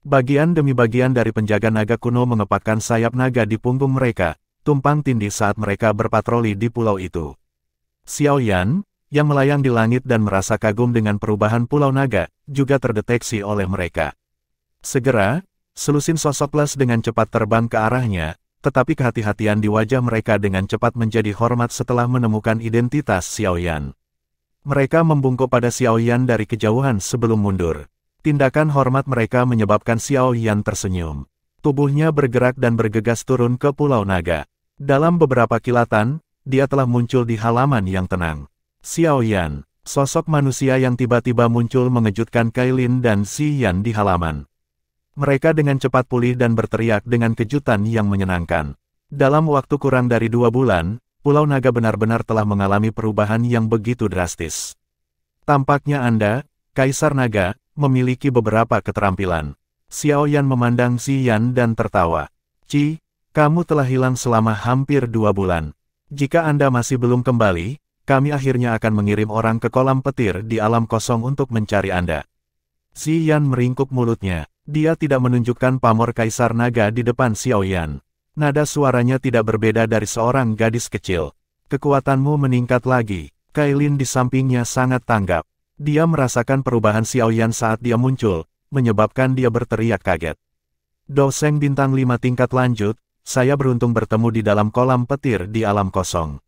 Bagian demi bagian dari penjaga naga kuno mengepakkan sayap naga di punggung mereka, tumpang tindih saat mereka berpatroli di pulau itu. Xiao Yan, yang melayang di langit dan merasa kagum dengan perubahan Pulau Naga, juga terdeteksi oleh mereka. Segera, selusin sosok Les dengan cepat terbang ke arahnya, tetapi kehati-hatian di wajah mereka dengan cepat menjadi hormat setelah menemukan identitas Xiao Yan. Mereka membungkuk pada Xiao Yan dari kejauhan sebelum mundur. Tindakan hormat mereka menyebabkan Xiao Yan tersenyum. Tubuhnya bergerak dan bergegas turun ke Pulau Naga. Dalam beberapa kilatan, dia telah muncul di halaman yang tenang. Xiao Yan, sosok manusia yang tiba-tiba muncul mengejutkan Kailin dan Xian di halaman. Mereka dengan cepat pulih dan berteriak dengan kejutan yang menyenangkan. Dalam waktu kurang dari 2 bulan, Pulau Naga benar-benar telah mengalami perubahan yang begitu drastis. Tampaknya Anda, Kaisar Naga, memiliki beberapa keterampilan. Xiao Yan memandang Xian dan tertawa. Ci, kamu telah hilang selama hampir 2 bulan. Jika Anda masih belum kembali, kami akhirnya akan mengirim orang ke kolam petir di alam kosong untuk mencari Anda. Xian meringkuk mulutnya. Dia tidak menunjukkan pamor Kaisar Naga di depan Xiao Yan. Nada suaranya tidak berbeda dari seorang gadis kecil. Kekuatanmu meningkat lagi. Kailin di sampingnya sangat tanggap. Dia merasakan perubahan Xiao Yan saat dia muncul, menyebabkan dia berteriak kaget. Doseng bintang 5 tingkat lanjut, saya beruntung bertemu di dalam kolam petir di alam kosong.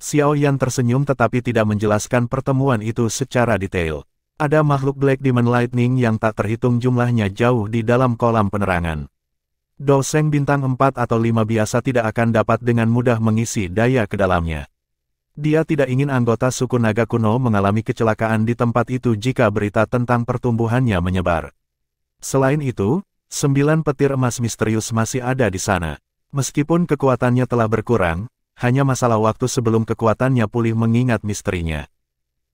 Xiao Yan tersenyum tetapi tidak menjelaskan pertemuan itu secara detail. Ada makhluk Black Demon Lightning yang tak terhitung jumlahnya jauh di dalam kolam penerangan. Doseng bintang 4 atau 5 biasa tidak akan dapat dengan mudah mengisi daya ke dalamnya. Dia tidak ingin anggota suku naga kuno mengalami kecelakaan di tempat itu jika berita tentang pertumbuhannya menyebar. Selain itu, 9 petir emas misterius masih ada di sana. Meskipun kekuatannya telah berkurang, hanya masalah waktu sebelum kekuatannya pulih mengingat misterinya.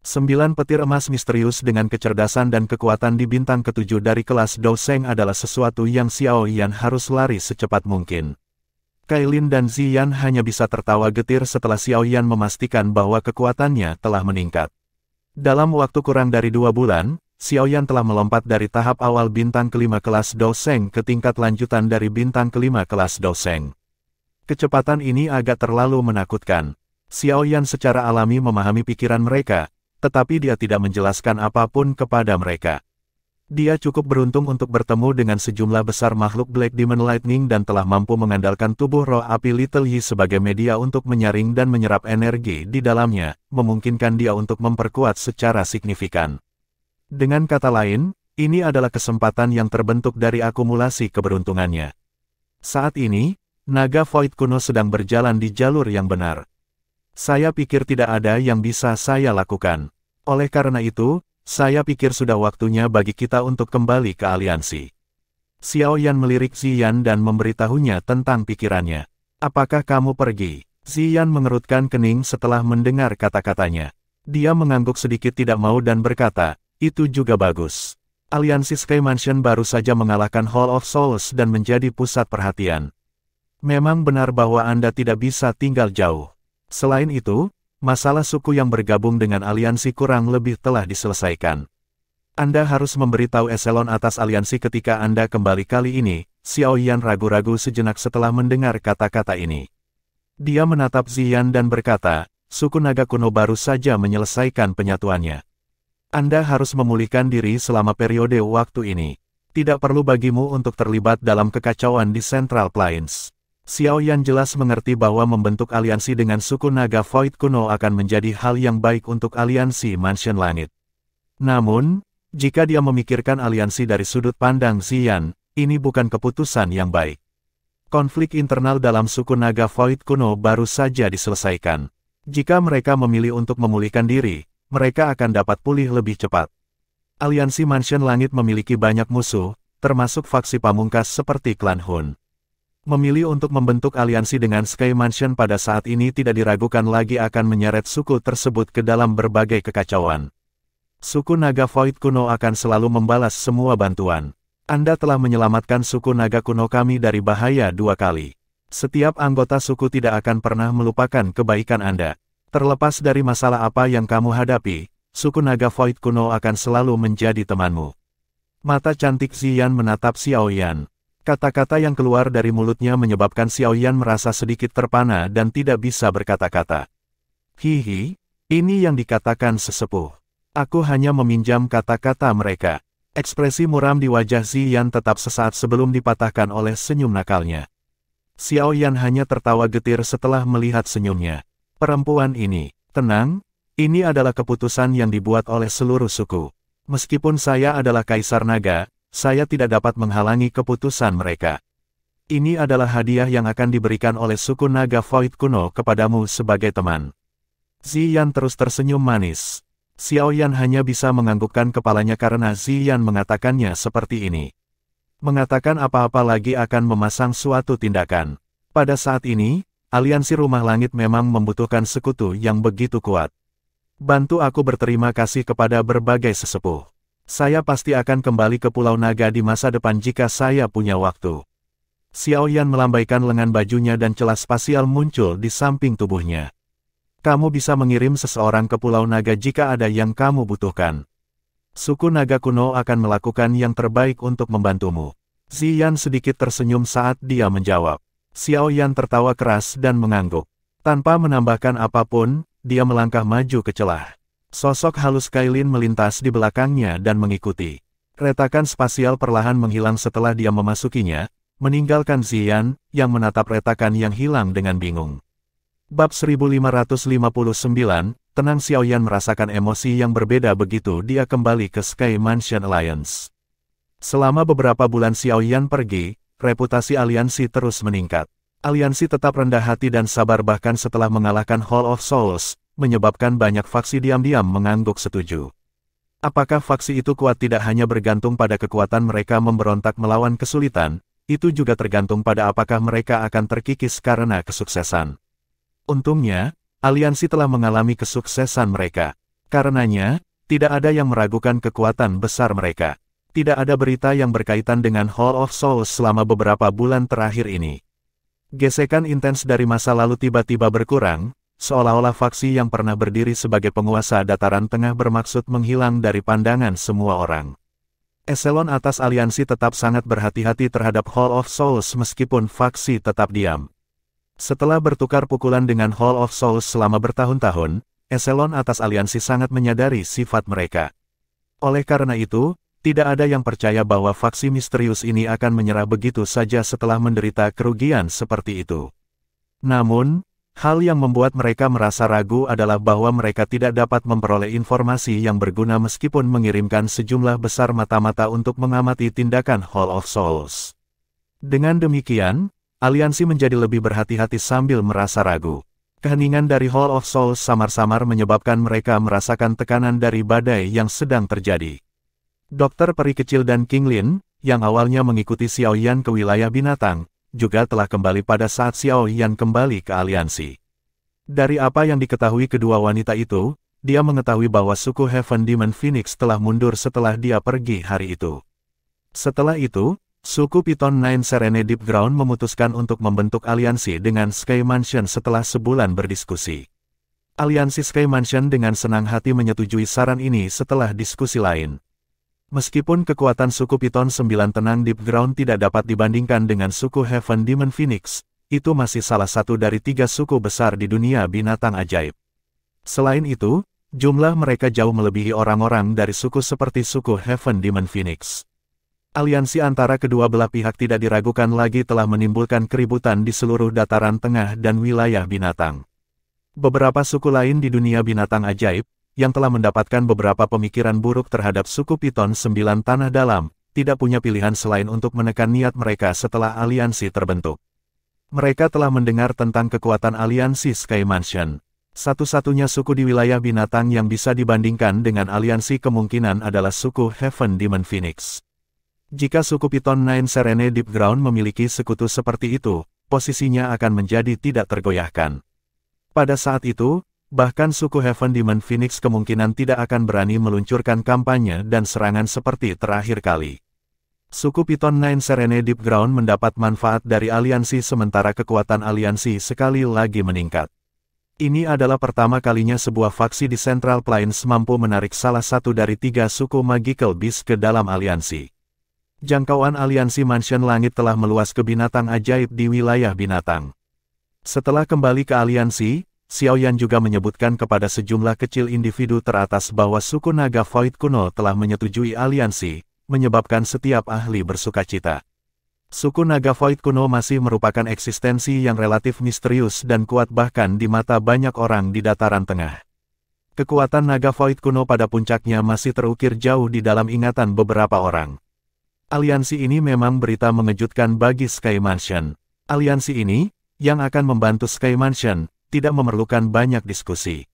9 petir emas misterius dengan kecerdasan dan kekuatan di bintang ke-7 dari kelas Doseng adalah sesuatu yang Xiao Yan harus lari secepat mungkin. Kailin dan Xian hanya bisa tertawa getir setelah Xiao Yan memastikan bahwa kekuatannya telah meningkat. Dalam waktu kurang dari 2 bulan, Xiao Yan telah melompat dari tahap awal bintang ke-5 kelas Doseng ke tingkat lanjutan dari bintang ke-5 kelas Doseng. Kecepatan ini agak terlalu menakutkan. Xiao Yan secara alami memahami pikiran mereka, tetapi dia tidak menjelaskan apapun kepada mereka. Dia cukup beruntung untuk bertemu dengan sejumlah besar makhluk Black Demon Lightning dan telah mampu mengandalkan tubuh roh api Little Yi sebagai media untuk menyaring dan menyerap energi di dalamnya, memungkinkan dia untuk memperkuat secara signifikan. Dengan kata lain, ini adalah kesempatan yang terbentuk dari akumulasi keberuntungannya. Saat ini, naga Void kuno sedang berjalan di jalur yang benar. Saya pikir tidak ada yang bisa saya lakukan. Oleh karena itu, saya pikir sudah waktunya bagi kita untuk kembali ke aliansi. Xiao Yan melirik Ziyan dan memberitahunya tentang pikirannya. Apakah kamu pergi? Ziyan mengerutkan kening setelah mendengar kata-katanya. Dia mengangguk sedikit tidak mau dan berkata, itu juga bagus. Aliansi Sky Mansion baru saja mengalahkan Hall of Souls dan menjadi pusat perhatian. Memang benar bahwa Anda tidak bisa tinggal jauh. Selain itu, masalah suku yang bergabung dengan aliansi kurang lebih telah diselesaikan. Anda harus memberitahu eselon atas aliansi ketika Anda kembali kali ini. Xiao Yan ragu-ragu sejenak setelah mendengar kata-kata ini. Dia menatap Ziyan dan berkata, suku naga kuno baru saja menyelesaikan penyatuannya. Anda harus memulihkan diri selama periode waktu ini. Tidak perlu bagimu untuk terlibat dalam kekacauan di Central Plains. Xiao Yan jelas mengerti bahwa membentuk aliansi dengan suku naga Void kuno akan menjadi hal yang baik untuk aliansi Mansion Langit. Namun, jika dia memikirkan aliansi dari sudut pandang Ziyan, ini bukan keputusan yang baik. Konflik internal dalam suku naga Void kuno baru saja diselesaikan. Jika mereka memilih untuk memulihkan diri, mereka akan dapat pulih lebih cepat. Aliansi Mansion Langit memiliki banyak musuh, termasuk faksi pamungkas seperti klan Hun. Memilih untuk membentuk aliansi dengan Sky Mansion pada saat ini tidak diragukan lagi akan menyeret suku tersebut ke dalam berbagai kekacauan. Suku naga Void kuno akan selalu membalas semua bantuan. Anda telah menyelamatkan suku naga kuno kami dari bahaya 2 kali. Setiap anggota suku tidak akan pernah melupakan kebaikan Anda. Terlepas dari masalah apa yang kamu hadapi, suku naga Void kuno akan selalu menjadi temanmu. Mata cantik Ziyan menatap Xiao Yan. Kata-kata yang keluar dari mulutnya menyebabkan Xiao Yan merasa sedikit terpana dan tidak bisa berkata-kata. Hihi, ini yang dikatakan sesepuh. Aku hanya meminjam kata-kata mereka. Ekspresi muram di wajah Ziyan tetap sesaat sebelum dipatahkan oleh senyum nakalnya. Xiao Yan hanya tertawa getir setelah melihat senyumnya. Perempuan ini, tenang, ini adalah keputusan yang dibuat oleh seluruh suku. Meskipun saya adalah Kaisar Naga, saya tidak dapat menghalangi keputusan mereka. Ini adalah hadiah yang akan diberikan oleh suku naga Void kuno kepadamu sebagai teman. Ziyan terus tersenyum manis. Xiao Yan hanya bisa menganggukkan kepalanya karena Ziyan mengatakannya seperti ini. Mengatakan apa-apa lagi akan memasang suatu tindakan. Pada saat ini, aliansi Rumah Langit memang membutuhkan sekutu yang begitu kuat. Bantu aku berterima kasih kepada berbagai sesepuh. Saya pasti akan kembali ke Pulau Naga di masa depan jika saya punya waktu. Xiao Yan melambaikan lengan bajunya dan celah spasial muncul di samping tubuhnya. Kamu bisa mengirim seseorang ke Pulau Naga jika ada yang kamu butuhkan. Suku naga kuno akan melakukan yang terbaik untuk membantumu. Ziyan sedikit tersenyum saat dia menjawab. Xiao Yan tertawa keras dan mengangguk. Tanpa menambahkan apapun, dia melangkah maju ke celah. Sosok halus Kailin melintas di belakangnya dan mengikuti. Retakan spasial perlahan menghilang setelah dia memasukinya, meninggalkan Ziyan, yang menatap retakan yang hilang dengan bingung. Bab 1559, tenang Xiao Yan merasakan emosi yang berbeda begitu dia kembali ke Sky Mansion Alliance. Selama beberapa bulan Xiao Yan pergi, reputasi aliansi terus meningkat. Aliansi tetap rendah hati dan sabar bahkan setelah mengalahkan Hall of Souls, menyebabkan banyak faksi diam-diam mengangguk setuju. Apakah faksi itu kuat tidak hanya bergantung pada kekuatan mereka memberontak melawan kesulitan, itu juga tergantung pada apakah mereka akan terkikis karena kesuksesan. Untungnya, aliansi telah mengalami kesuksesan mereka. Karenanya, tidak ada yang meragukan kekuatan besar mereka. Tidak ada berita yang berkaitan dengan Hall of Souls selama beberapa bulan terakhir ini. Gesekan intens dari masa lalu tiba-tiba berkurang, seolah-olah faksi yang pernah berdiri sebagai penguasa dataran tengah bermaksud menghilang dari pandangan semua orang. Eselon atas aliansi tetap sangat berhati-hati terhadap Hall of Souls meskipun faksi tetap diam. Setelah bertukar pukulan dengan Hall of Souls selama bertahun-tahun, eselon atas aliansi sangat menyadari sifat mereka. Oleh karena itu, tidak ada yang percaya bahwa faksi misterius ini akan menyerah begitu saja setelah menderita kerugian seperti itu. Namun, hal yang membuat mereka merasa ragu adalah bahwa mereka tidak dapat memperoleh informasi yang berguna meskipun mengirimkan sejumlah besar mata-mata untuk mengamati tindakan Hall of Souls. Dengan demikian, aliansi menjadi lebih berhati-hati sambil merasa ragu. Keheningan dari Hall of Souls samar-samar menyebabkan mereka merasakan tekanan dari badai yang sedang terjadi. Dokter Peri Kecil dan King Lin, yang awalnya mengikuti Xiao Yan ke wilayah binatang, juga telah kembali pada saat Xiao Yan kembali ke aliansi. Dari apa yang diketahui kedua wanita itu, dia mengetahui bahwa suku Heaven Demon Phoenix telah mundur setelah dia pergi hari itu. Setelah itu, suku Python Nine Serene Deep Ground memutuskan untuk membentuk aliansi dengan Sky Mansion setelah sebulan berdiskusi. Aliansi Sky Mansion dengan senang hati menyetujui saran ini setelah diskusi lain. Meskipun kekuatan suku Python 9 Tenang Deep Ground tidak dapat dibandingkan dengan suku Heaven Demon Phoenix, itu masih salah satu dari 3 suku besar di dunia binatang ajaib. Selain itu, jumlah mereka jauh melebihi orang-orang dari suku seperti suku Heaven Demon Phoenix. Aliansi antara kedua belah pihak tidak diragukan lagi telah menimbulkan keributan di seluruh dataran tengah dan wilayah binatang. Beberapa suku lain di dunia binatang ajaib, yang telah mendapatkan beberapa pemikiran buruk terhadap suku Python 9 Tanah Dalam, tidak punya pilihan selain untuk menekan niat mereka setelah aliansi terbentuk. Mereka telah mendengar tentang kekuatan aliansi Sky Mansion. Satu-satunya suku di wilayah binatang yang bisa dibandingkan dengan aliansi kemungkinan adalah suku Heaven Demon Phoenix. Jika suku Python Nine Serene Deep Ground memiliki sekutu seperti itu, posisinya akan menjadi tidak tergoyahkan. Pada saat itu, bahkan suku Heaven Demon Phoenix kemungkinan tidak akan berani meluncurkan kampanye dan serangan seperti terakhir kali. Suku Python Nine Serene Deep Ground mendapat manfaat dari aliansi sementara kekuatan aliansi sekali lagi meningkat. Ini adalah pertama kalinya sebuah faksi di Central Plains mampu menarik salah satu dari 3 suku Magical Beast ke dalam aliansi. Jangkauan aliansi Mansion Langit telah meluas ke binatang ajaib di wilayah binatang. Setelah kembali ke aliansi, Xiao Yan juga menyebutkan kepada sejumlah kecil individu teratas bahwa suku naga Void kuno telah menyetujui aliansi, menyebabkan setiap ahli bersukacita. Suku naga Void kuno masih merupakan eksistensi yang relatif misterius dan kuat bahkan di mata banyak orang di dataran tengah. Kekuatan naga Void kuno pada puncaknya masih terukir jauh di dalam ingatan beberapa orang. Aliansi ini memang berita mengejutkan bagi Sky Mansion. Aliansi ini, yang akan membantu Sky Mansion, tidak memerlukan banyak diskusi.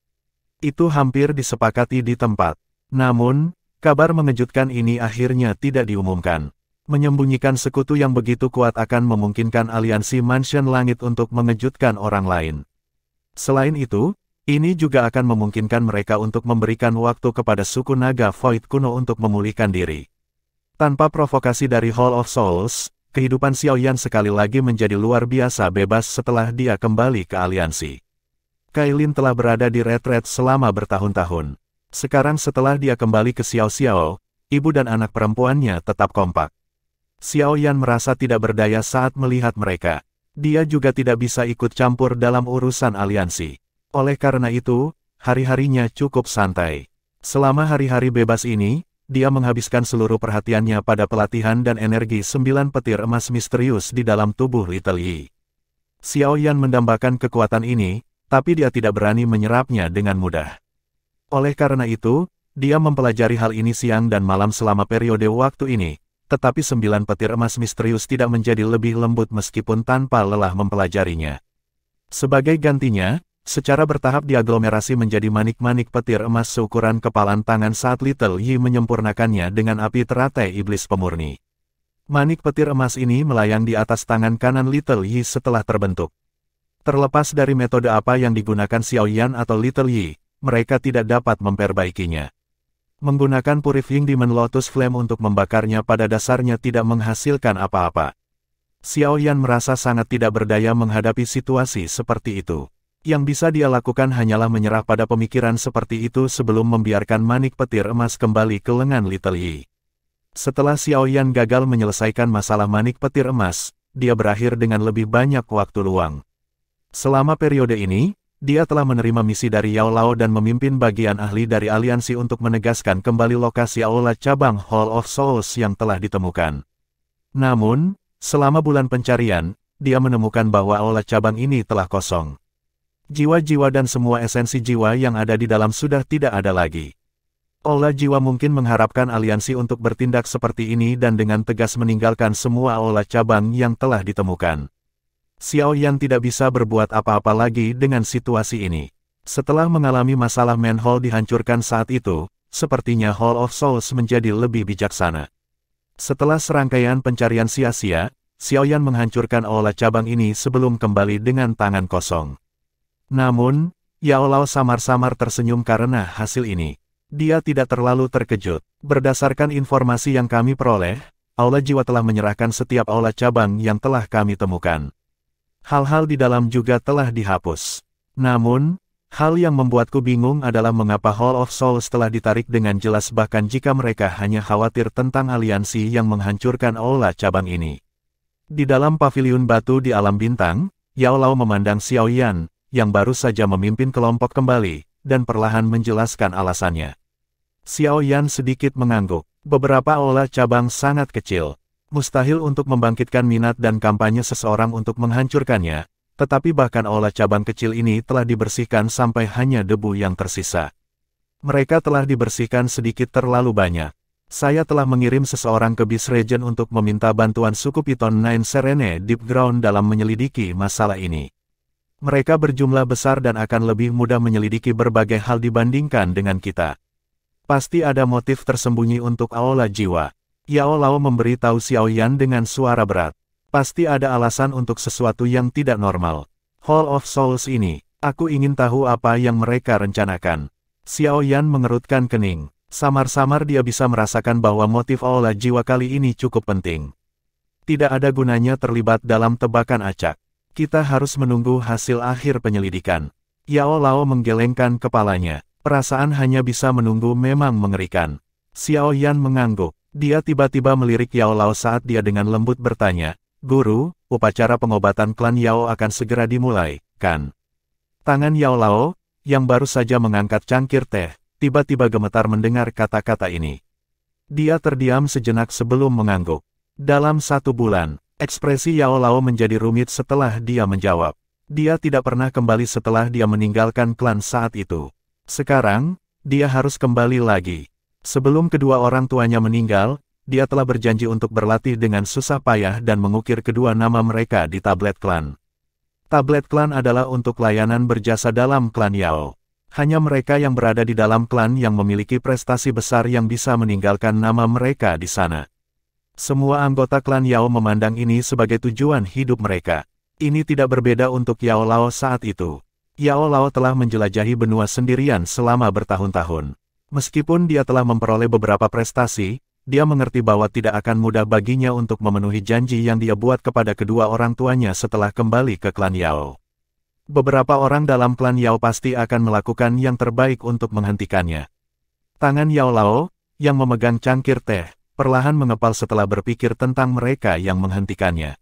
Itu hampir disepakati di tempat. Namun, kabar mengejutkan ini akhirnya tidak diumumkan. Menyembunyikan sekutu yang begitu kuat akan memungkinkan aliansi Mansion Langit untuk mengejutkan orang lain. Selain itu, ini juga akan memungkinkan mereka untuk memberikan waktu kepada suku naga Void kuno untuk memulihkan diri. Tanpa provokasi dari Hall of Souls, kehidupan Xiao Yan sekali lagi menjadi luar biasa bebas setelah dia kembali ke aliansi. Kailin telah berada di retret selama bertahun-tahun. Sekarang setelah dia kembali ke Xiao Xiao, ibu dan anak perempuannya tetap kompak. Xiao Yan merasa tidak berdaya saat melihat mereka. Dia juga tidak bisa ikut campur dalam urusan aliansi. Oleh karena itu, hari-harinya cukup santai. Selama hari-hari bebas ini, dia menghabiskan seluruh perhatiannya pada pelatihan dan energi 9 petir emas misterius di dalam tubuh Little Yi. Xiao Yan mendambakan kekuatan ini, tapi dia tidak berani menyerapnya dengan mudah. Oleh karena itu, dia mempelajari hal ini siang dan malam selama periode waktu ini, tetapi 9 petir emas misterius tidak menjadi lebih lembut meskipun tanpa lelah mempelajarinya. Sebagai gantinya, secara bertahap diaglomerasi menjadi manik-manik petir emas seukuran kepalan tangan saat Little Yi menyempurnakannya dengan api teratai iblis pemurni. Manik petir emas ini melayang di atas tangan kanan Little Yi setelah terbentuk. Terlepas dari metode apa yang digunakan Xiao Yan atau Little Yi, mereka tidak dapat memperbaikinya. Menggunakan Purifying Demon Lotus Flame untuk membakarnya pada dasarnya tidak menghasilkan apa-apa. Xiao Yan merasa sangat tidak berdaya menghadapi situasi seperti itu. Yang bisa dia lakukan hanyalah menyerah pada pemikiran seperti itu sebelum membiarkan manik petir emas kembali ke lengan Little Yi. Setelah Xiao Yan gagal menyelesaikan masalah manik petir emas, dia berakhir dengan lebih banyak waktu luang. Selama periode ini, dia telah menerima misi dari Yao Lao dan memimpin bagian ahli dari aliansi untuk menegaskan kembali lokasi aula cabang Hall of Souls yang telah ditemukan. Namun, selama bulan pencarian, dia menemukan bahwa aula cabang ini telah kosong. Jiwa-jiwa dan semua esensi jiwa yang ada di dalam sudah tidak ada lagi. Aula jiwa mungkin mengharapkan aliansi untuk bertindak seperti ini dan dengan tegas meninggalkan semua aula cabang yang telah ditemukan. Xiao Yan tidak bisa berbuat apa-apa lagi dengan situasi ini. Setelah mengalami masalah manhole dihancurkan saat itu, sepertinya Hall of Souls menjadi lebih bijaksana. Setelah serangkaian pencarian sia-sia, Xiao Yan menghancurkan aula cabang ini sebelum kembali dengan tangan kosong. Namun, Yao Lao samar-samar tersenyum karena hasil ini. Dia tidak terlalu terkejut. Berdasarkan informasi yang kami peroleh, Aula Jiwa telah menyerahkan setiap aula cabang yang telah kami temukan. Hal-hal di dalam juga telah dihapus. Namun, hal yang membuatku bingung adalah mengapa Hall of Souls telah ditarik dengan jelas bahkan jika mereka hanya khawatir tentang aliansi yang menghancurkan aula cabang ini. Di dalam paviliun batu di alam bintang, Yao Lao memandang Xiao Yan, yang baru saja memimpin kelompok kembali, dan perlahan menjelaskan alasannya. Xiao Yan sedikit mengangguk. Beberapa aula cabang sangat kecil. Mustahil untuk membangkitkan minat dan kampanye seseorang untuk menghancurkannya, tetapi bahkan aula cabang kecil ini telah dibersihkan sampai hanya debu yang tersisa. Mereka telah dibersihkan sedikit terlalu banyak. Saya telah mengirim seseorang ke Beast Region untuk meminta bantuan suku Piton Nine Serene Deep Ground dalam menyelidiki masalah ini. Mereka berjumlah besar dan akan lebih mudah menyelidiki berbagai hal dibandingkan dengan kita. Pasti ada motif tersembunyi untuk aula jiwa. Yao Lao memberitahu Xiao Yan dengan suara berat. Pasti ada alasan untuk sesuatu yang tidak normal. Hall of Souls ini, aku ingin tahu apa yang mereka rencanakan. Xiao Yan mengerutkan kening. Samar-samar dia bisa merasakan bahwa motif aula jiwa kali ini cukup penting. Tidak ada gunanya terlibat dalam tebakan acak. Kita harus menunggu hasil akhir penyelidikan. Yao Lao menggelengkan kepalanya. Perasaan hanya bisa menunggu memang mengerikan. Xiao Yan mengangguk. Dia tiba-tiba melirik Yao Lao saat dia dengan lembut bertanya, "Guru, upacara pengobatan klan Yao akan segera dimulai, kan?" Tangan Yao Lao, yang baru saja mengangkat cangkir teh, tiba-tiba gemetar mendengar kata-kata ini. Dia terdiam sejenak sebelum mengangguk. Dalam 1 bulan, ekspresi Yao Lao menjadi rumit setelah dia menjawab. Dia tidak pernah kembali setelah dia meninggalkan klan saat itu. Sekarang, dia harus kembali lagi. Sebelum kedua orang tuanya meninggal, dia telah berjanji untuk berlatih dengan susah payah dan mengukir kedua nama mereka di tablet klan. Tablet klan adalah untuk layanan berjasa dalam klan Yao. Hanya mereka yang berada di dalam klan yang memiliki prestasi besar yang bisa meninggalkan nama mereka di sana. Semua anggota klan Yao memandang ini sebagai tujuan hidup mereka. Ini tidak berbeda untuk Yao Lao saat itu. Yao Lao telah menjelajahi benua sendirian selama bertahun-tahun. Meskipun dia telah memperoleh beberapa prestasi, dia mengerti bahwa tidak akan mudah baginya untuk memenuhi janji yang dia buat kepada kedua orang tuanya setelah kembali ke klan Yao. Beberapa orang dalam klan Yao pasti akan melakukan yang terbaik untuk menghentikannya. Tangan Yao Lao, yang memegang cangkir teh, perlahan mengepal setelah berpikir tentang mereka yang menghentikannya.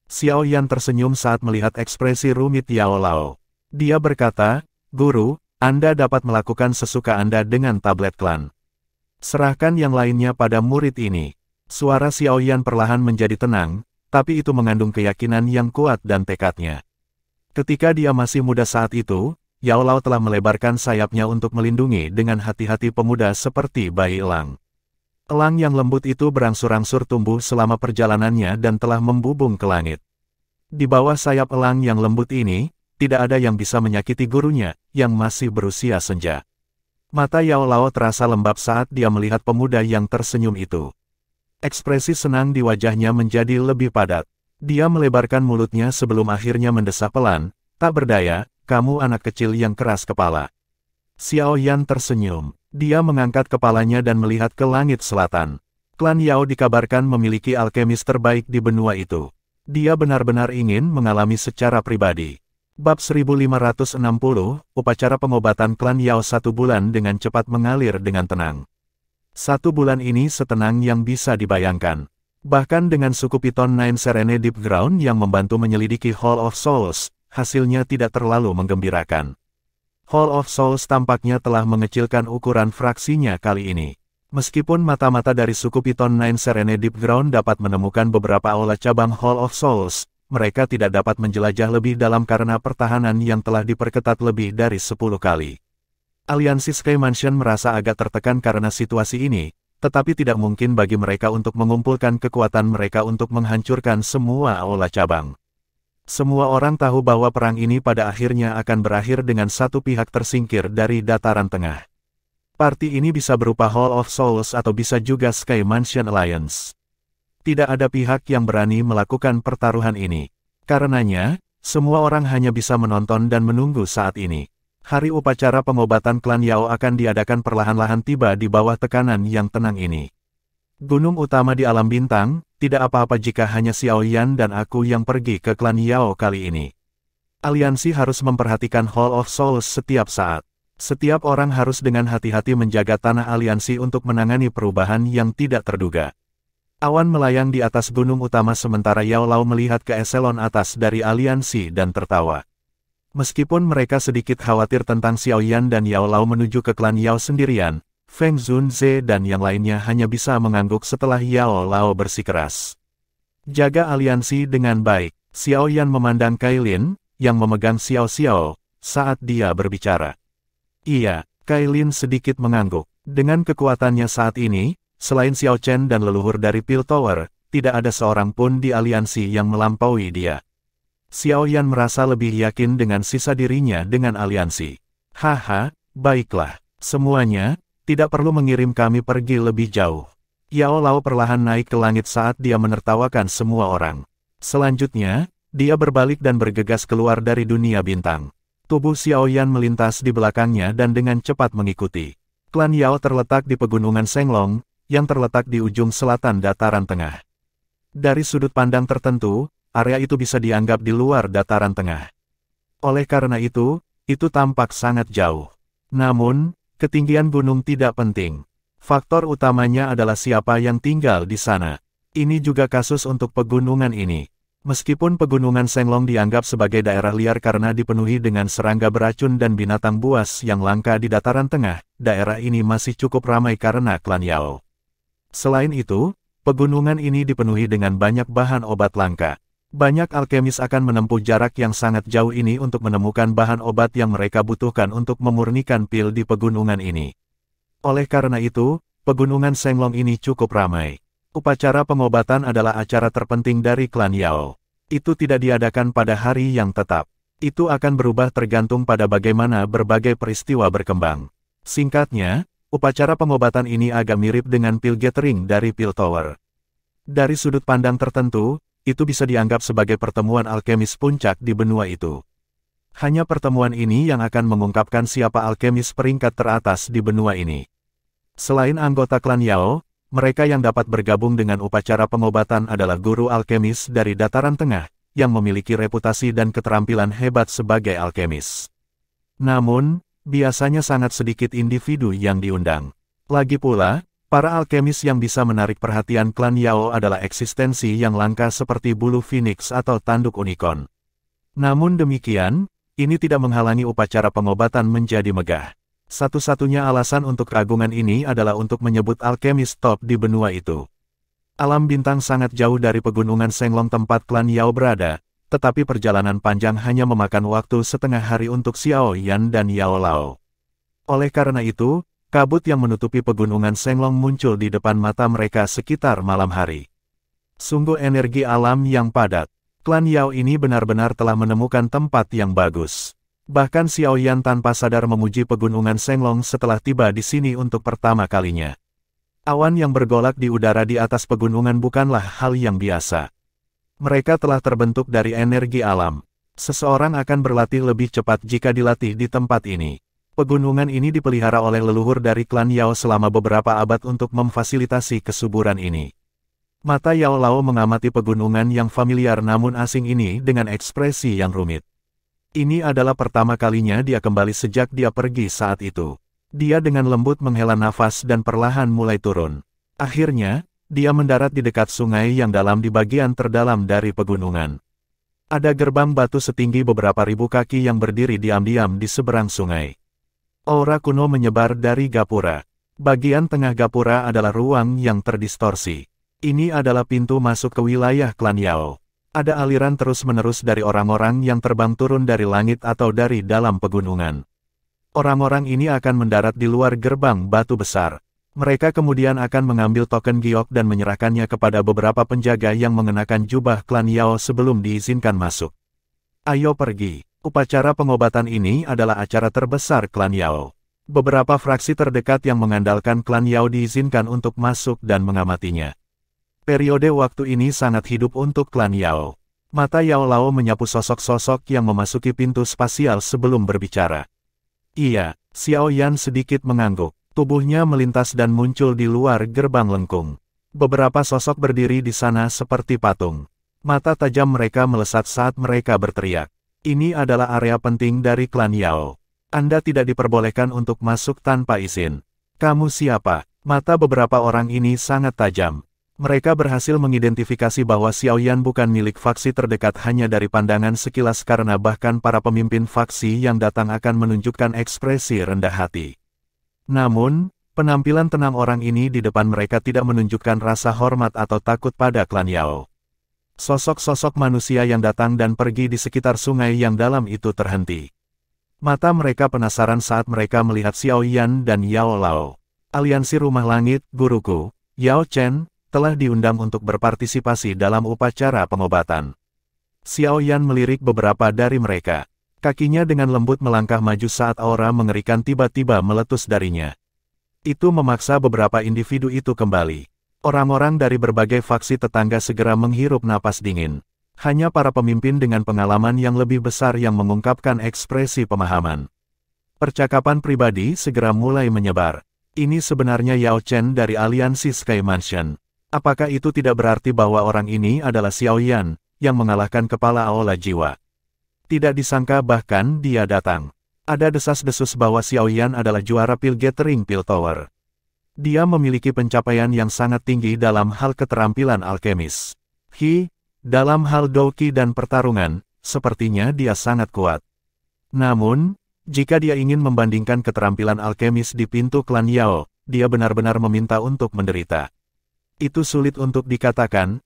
Xiao Yan tersenyum saat melihat ekspresi rumit Yao Lao. Dia berkata, "Guru, Anda dapat melakukan sesuka Anda dengan tablet klan. Serahkan yang lainnya pada murid ini." Suara Xiao Yan perlahan menjadi tenang, tapi itu mengandung keyakinan yang kuat dan tekadnya. Ketika dia masih muda saat itu, Yao Lao telah melebarkan sayapnya untuk melindungi dengan hati-hati pemuda seperti bayi elang. Elang yang lembut itu berangsur-angsur tumbuh selama perjalanannya dan telah membubung ke langit. Di bawah sayap elang yang lembut ini, tidak ada yang bisa menyakiti gurunya, yang masih berusia senja. Mata Yao Lao terasa lembab saat dia melihat pemuda yang tersenyum itu. Ekspresi senang di wajahnya menjadi lebih padat. Dia melebarkan mulutnya sebelum akhirnya mendesah pelan, "Tak berdaya, kamu anak kecil yang keras kepala." Xiao Yan tersenyum. Dia mengangkat kepalanya dan melihat ke langit selatan. Klan Yao dikabarkan memiliki alkemis terbaik di benua itu. Dia benar-benar ingin mengalami secara pribadi. Bab 1560, upacara pengobatan klan Yao 1 bulan dengan cepat mengalir dengan tenang. 1 bulan ini setenang yang bisa dibayangkan. Bahkan dengan suku Piton Nine Serene Deep Ground yang membantu menyelidiki Hall of Souls, hasilnya tidak terlalu menggembirakan. Hall of Souls tampaknya telah mengecilkan ukuran fraksinya kali ini. Meskipun mata-mata dari suku Piton Nine Serene Deep Ground dapat menemukan beberapa aula cabang Hall of Souls, mereka tidak dapat menjelajah lebih dalam karena pertahanan yang telah diperketat lebih dari 10 kali. Aliansi Sky Mansion merasa agak tertekan karena situasi ini, tetapi tidak mungkin bagi mereka untuk mengumpulkan kekuatan mereka untuk menghancurkan semua aula cabang. Semua orang tahu bahwa perang ini pada akhirnya akan berakhir dengan satu pihak tersingkir dari dataran tengah. Parti ini bisa berupa Hall of Souls atau bisa juga Sky Mansion Alliance. Tidak ada pihak yang berani melakukan pertaruhan ini. Karenanya, semua orang hanya bisa menonton dan menunggu saat ini. Hari upacara pengobatan klan Yao akan diadakan perlahan-lahan tiba di bawah tekanan yang tenang ini. Gunung utama di alam bintang, tidak apa-apa jika hanya Xiao Yan dan aku yang pergi ke klan Yao kali ini. Aliansi harus memperhatikan Hall of Souls setiap saat. Setiap orang harus dengan hati-hati menjaga tanah aliansi untuk menangani perubahan yang tidak terduga. Awan melayang di atas gunung utama sementara Yao Lao melihat ke eselon atas dari aliansi dan tertawa. Meskipun mereka sedikit khawatir tentang Xiao Yan dan Yao Lao menuju ke klan Yao sendirian, Feng Zunze dan yang lainnya hanya bisa mengangguk setelah Yao Lao bersikeras. Jaga aliansi dengan baik. Xiao Yan memandang Kailin, yang memegang Xiao Xiao, saat dia berbicara. Iya, Kailin sedikit mengangguk. Dengan kekuatannya saat ini, selain Xiao Chen dan leluhur dari Pil Tower, tidak ada seorang pun di aliansi yang melampaui dia. Xiao Yan merasa lebih yakin dengan sisa dirinya dengan aliansi. Haha, baiklah. Semuanya, tidak perlu mengirim kami pergi lebih jauh. Yao Lao perlahan naik ke langit saat dia menertawakan semua orang. Selanjutnya, dia berbalik dan bergegas keluar dari dunia bintang. Tubuh Xiao Yan melintas di belakangnya dan dengan cepat mengikuti. Klan Yao terletak di pegunungan Senglong, yang terletak di ujung selatan dataran tengah. Dari sudut pandang tertentu, area itu bisa dianggap di luar dataran tengah. Oleh karena itu tampak sangat jauh. Namun, ketinggian gunung tidak penting. Faktor utamanya adalah siapa yang tinggal di sana. Ini juga kasus untuk pegunungan ini. Meskipun pegunungan Senglong dianggap sebagai daerah liar karena dipenuhi dengan serangga beracun dan binatang buas yang langka di dataran tengah, daerah ini masih cukup ramai karena klan Yao. Selain itu, pegunungan ini dipenuhi dengan banyak bahan obat langka. Banyak alkemis akan menempuh jarak yang sangat jauh ini untuk menemukan bahan obat yang mereka butuhkan untuk memurnikan pil di pegunungan ini. Oleh karena itu, pegunungan Senglong ini cukup ramai. Upacara pengobatan adalah acara terpenting dari klan Yao. Itu tidak diadakan pada hari yang tetap. Itu akan berubah tergantung pada bagaimana berbagai peristiwa berkembang. Singkatnya, upacara pengobatan ini agak mirip dengan pil gathering dari Pil Tower. Dari sudut pandang tertentu, itu bisa dianggap sebagai pertemuan alkemis puncak di benua itu. Hanya pertemuan ini yang akan mengungkapkan siapa alkemis peringkat teratas di benua ini. Selain anggota klan Yao, mereka yang dapat bergabung dengan upacara pengobatan adalah guru alkemis dari dataran tengah, yang memiliki reputasi dan keterampilan hebat sebagai alkemis. Namun, biasanya sangat sedikit individu yang diundang. Lagi pula, para alkemis yang bisa menarik perhatian klan Yao adalah eksistensi yang langka seperti bulu phoenix atau tanduk unicorn. Namun demikian, ini tidak menghalangi upacara pengobatan menjadi megah. Satu-satunya alasan untuk keagungan ini adalah untuk menyebut alkemis top di benua itu. Alam bintang sangat jauh dari pegunungan Senglong tempat klan Yao berada, tetapi perjalanan panjang hanya memakan waktu setengah hari untuk Xiao Yan dan Yao Lao. Oleh karena itu, kabut yang menutupi pegunungan Senglong muncul di depan mata mereka sekitar malam hari. Sungguh energi alam yang padat. Klan Yao ini benar-benar telah menemukan tempat yang bagus. Bahkan Xiao Yan tanpa sadar memuji pegunungan Senglong setelah tiba di sini untuk pertama kalinya. Awan yang bergolak di udara di atas pegunungan bukanlah hal yang biasa. Mereka telah terbentuk dari energi alam. Seseorang akan berlatih lebih cepat jika dilatih di tempat ini. Pegunungan ini dipelihara oleh leluhur dari klan Yao selama beberapa abad untuk memfasilitasi kesuburan ini. Mata Yao Lao mengamati pegunungan yang familiar namun asing ini dengan ekspresi yang rumit. Ini adalah pertama kalinya dia kembali sejak dia pergi saat itu. Dia dengan lembut menghela nafas dan perlahan mulai turun. Akhirnya, dia mendarat di dekat sungai yang dalam di bagian terdalam dari pegunungan. Ada gerbang batu setinggi beberapa ribu kaki yang berdiri diam-diam di seberang sungai. Aura kuno menyebar dari gapura. Bagian tengah gapura adalah ruang yang terdistorsi. Ini adalah pintu masuk ke wilayah klan Yao. Ada aliran terus-menerus dari orang-orang yang terbang turun dari langit atau dari dalam pegunungan. Orang-orang ini akan mendarat di luar gerbang batu besar. Mereka kemudian akan mengambil token giok dan menyerahkannya kepada beberapa penjaga yang mengenakan jubah klan Yao sebelum diizinkan masuk. Ayo pergi. Upacara pengobatan ini adalah acara terbesar klan Yao. Beberapa fraksi terdekat yang mengandalkan klan Yao diizinkan untuk masuk dan mengamatinya. Periode waktu ini sangat hidup untuk klan Yao. Mata Yao Lao menyapu sosok-sosok yang memasuki pintu spasial sebelum berbicara. Iya, Xiao Yan sedikit mengangguk. Tubuhnya melintas dan muncul di luar gerbang lengkung. Beberapa sosok berdiri di sana seperti patung. Mata tajam mereka melesat saat mereka berteriak. Ini adalah area penting dari klan Yao. Anda tidak diperbolehkan untuk masuk tanpa izin. Kamu siapa? Mata beberapa orang ini sangat tajam. Mereka berhasil mengidentifikasi bahwa Xiao Yan bukan milik faksi terdekat hanya dari pandangan sekilas karena bahkan para pemimpin faksi yang datang akan menunjukkan ekspresi rendah hati. Namun, penampilan tenang orang ini di depan mereka tidak menunjukkan rasa hormat atau takut pada klan Yao. Sosok-sosok manusia yang datang dan pergi di sekitar sungai yang dalam itu terhenti. Mata mereka penasaran saat mereka melihat Xiao Yan dan Yao Lao. Aliansi Rumah Langit, guruku, Yao Chen, telah diundang untuk berpartisipasi dalam upacara pengobatan. Xiao Yan melirik beberapa dari mereka. Kakinya dengan lembut melangkah maju saat aura mengerikan tiba-tiba meletus darinya. Itu memaksa beberapa individu itu kembali. Orang-orang dari berbagai faksi tetangga segera menghirup napas dingin. Hanya para pemimpin dengan pengalaman yang lebih besar yang mengungkapkan ekspresi pemahaman. Percakapan pribadi segera mulai menyebar. Ini sebenarnya Yao Chen dari aliansi Sky Mansion. Apakah itu tidak berarti bahwa orang ini adalah Xiao Yan, yang mengalahkan kepala Aula Jiwa? Tidak disangka bahkan dia datang. Ada desas-desus bahwa Xiao Yan adalah juara Pil Gathering Pil Tower. Dia memiliki pencapaian yang sangat tinggi dalam hal keterampilan alkemis. Dalam hal doki dan pertarungan, sepertinya dia sangat kuat. Namun, jika dia ingin membandingkan keterampilan alkemis di pintu klan Yao, dia benar-benar meminta untuk menderita. Itu sulit untuk dikatakan,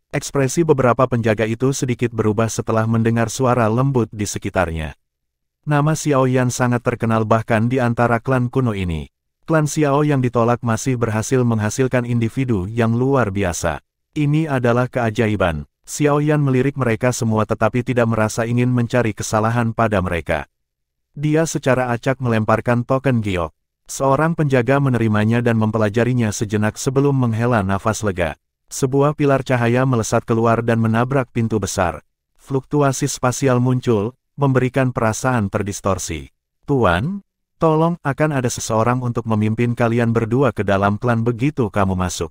Ekspresi beberapa penjaga itu sedikit berubah setelah mendengar suara lembut di sekitarnya. Nama Xiao Yan sangat terkenal bahkan di antara klan kuno ini. Klan Xiao yang ditolak masih berhasil menghasilkan individu yang luar biasa. Ini adalah keajaiban. Xiao Yan melirik mereka semua tetapi tidak merasa ingin mencari kesalahan pada mereka. Dia secara acak melemparkan token giok. Seorang penjaga menerimanya dan mempelajarinya sejenak sebelum menghela nafas lega. Sebuah pilar cahaya melesat keluar dan menabrak pintu besar. Fluktuasi spasial muncul, memberikan perasaan terdistorsi. Tuan, tolong, akan ada seseorang untuk memimpin kalian berdua ke dalam klan begitu kamu masuk.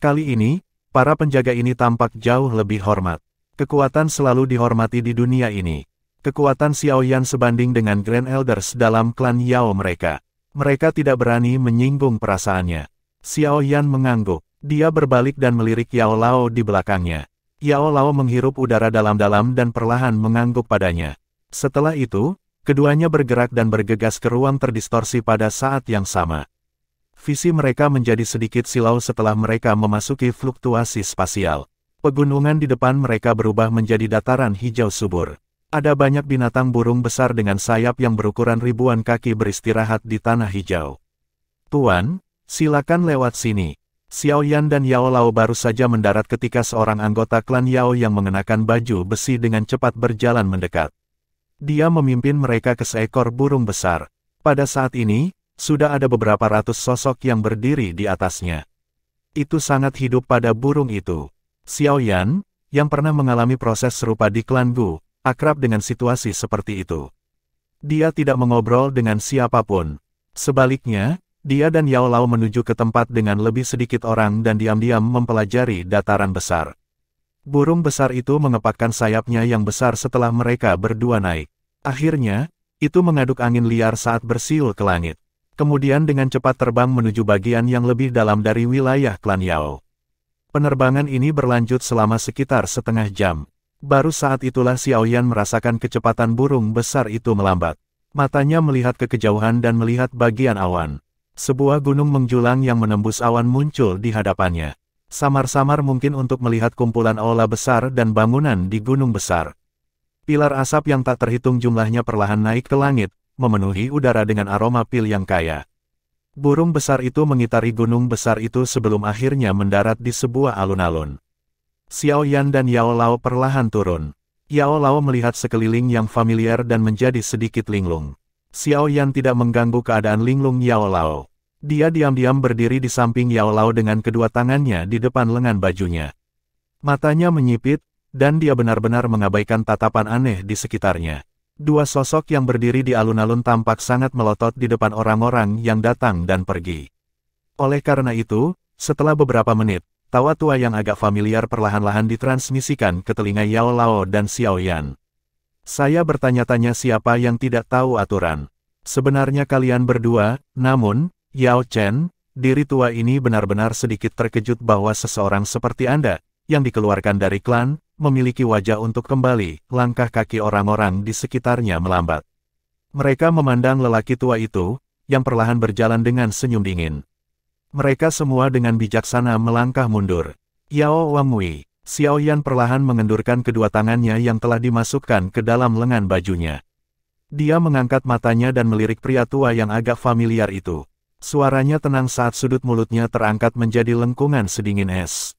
Kali ini, para penjaga ini tampak jauh lebih hormat. Kekuatan selalu dihormati di dunia ini. Kekuatan Xiao Yan sebanding dengan Grand Elders dalam klan Yao mereka. Mereka tidak berani menyinggung perasaannya. Xiao Yan mengangguk. Dia berbalik dan melirik Yao Lao di belakangnya. Yao Lao menghirup udara dalam-dalam dan perlahan mengangguk padanya. Setelah itu, keduanya bergerak dan bergegas ke ruang terdistorsi pada saat yang sama. Visi mereka menjadi sedikit silau setelah mereka memasuki fluktuasi spasial. Pegunungan di depan mereka berubah menjadi dataran hijau subur. Ada banyak binatang burung besar dengan sayap yang berukuran ribuan kaki beristirahat di tanah hijau. Tuan, silakan lewat sini. Xiao Yan dan Yao Lao baru saja mendarat ketika seorang anggota klan Yao yang mengenakan baju besi dengan cepat berjalan mendekat. Dia memimpin mereka ke seekor burung besar. Pada saat ini, sudah ada beberapa ratus sosok yang berdiri di atasnya. Itu sangat hidup pada burung itu. Xiao Yan, yang pernah mengalami proses serupa di klan Gu, akrab dengan situasi seperti itu. Dia tidak mengobrol dengan siapapun. Sebaliknya, dia dan Yao Lao menuju ke tempat dengan lebih sedikit orang dan diam-diam mempelajari dataran besar. Burung besar itu mengepakkan sayapnya yang besar setelah mereka berdua naik. Akhirnya, itu mengaduk angin liar saat bersiul ke langit. Kemudian dengan cepat terbang menuju bagian yang lebih dalam dari wilayah klan Yao. Penerbangan ini berlanjut selama sekitar setengah jam. Baru saat itulah Xiao Yan merasakan kecepatan burung besar itu melambat. Matanya melihat ke kejauhan dan melihat bagian awan. Sebuah gunung menjulang yang menembus awan muncul di hadapannya. Samar-samar mungkin untuk melihat kumpulan aula besar dan bangunan di gunung besar. Pilar asap yang tak terhitung jumlahnya perlahan naik ke langit, memenuhi udara dengan aroma pil yang kaya. Burung besar itu mengitari gunung besar itu sebelum akhirnya mendarat di sebuah alun-alun. Xiao Yan dan Yao Lao perlahan turun. Yao Lao melihat sekeliling yang familiar dan menjadi sedikit linglung. Xiao Yan tidak mengganggu keadaan linglung Yao Lao. Dia diam-diam berdiri di samping Yao Lao dengan kedua tangannya di depan lengan bajunya. Matanya menyipit, dan dia benar-benar mengabaikan tatapan aneh di sekitarnya. Dua sosok yang berdiri di alun-alun tampak sangat melotot di depan orang-orang yang datang dan pergi. Oleh karena itu, setelah beberapa menit, tawa tua yang agak familiar perlahan-lahan ditransmisikan ke telinga Yao Lao dan Xiao Yan. Saya bertanya-tanya siapa yang tidak tahu aturan. Sebenarnya kalian berdua, namun, Yao Chen, diri tua ini benar-benar sedikit terkejut bahwa seseorang seperti Anda, yang dikeluarkan dari klan, memiliki wajah untuk kembali. Langkah kaki orang-orang di sekitarnya melambat. Mereka memandang lelaki tua itu, yang perlahan berjalan dengan senyum dingin. Mereka semua dengan bijaksana melangkah mundur. Yao Wangwei, Xiao Yan perlahan mengendurkan kedua tangannya yang telah dimasukkan ke dalam lengan bajunya. Dia mengangkat matanya dan melirik pria tua yang agak familiar itu. Suaranya tenang saat sudut mulutnya terangkat menjadi lengkungan sedingin es.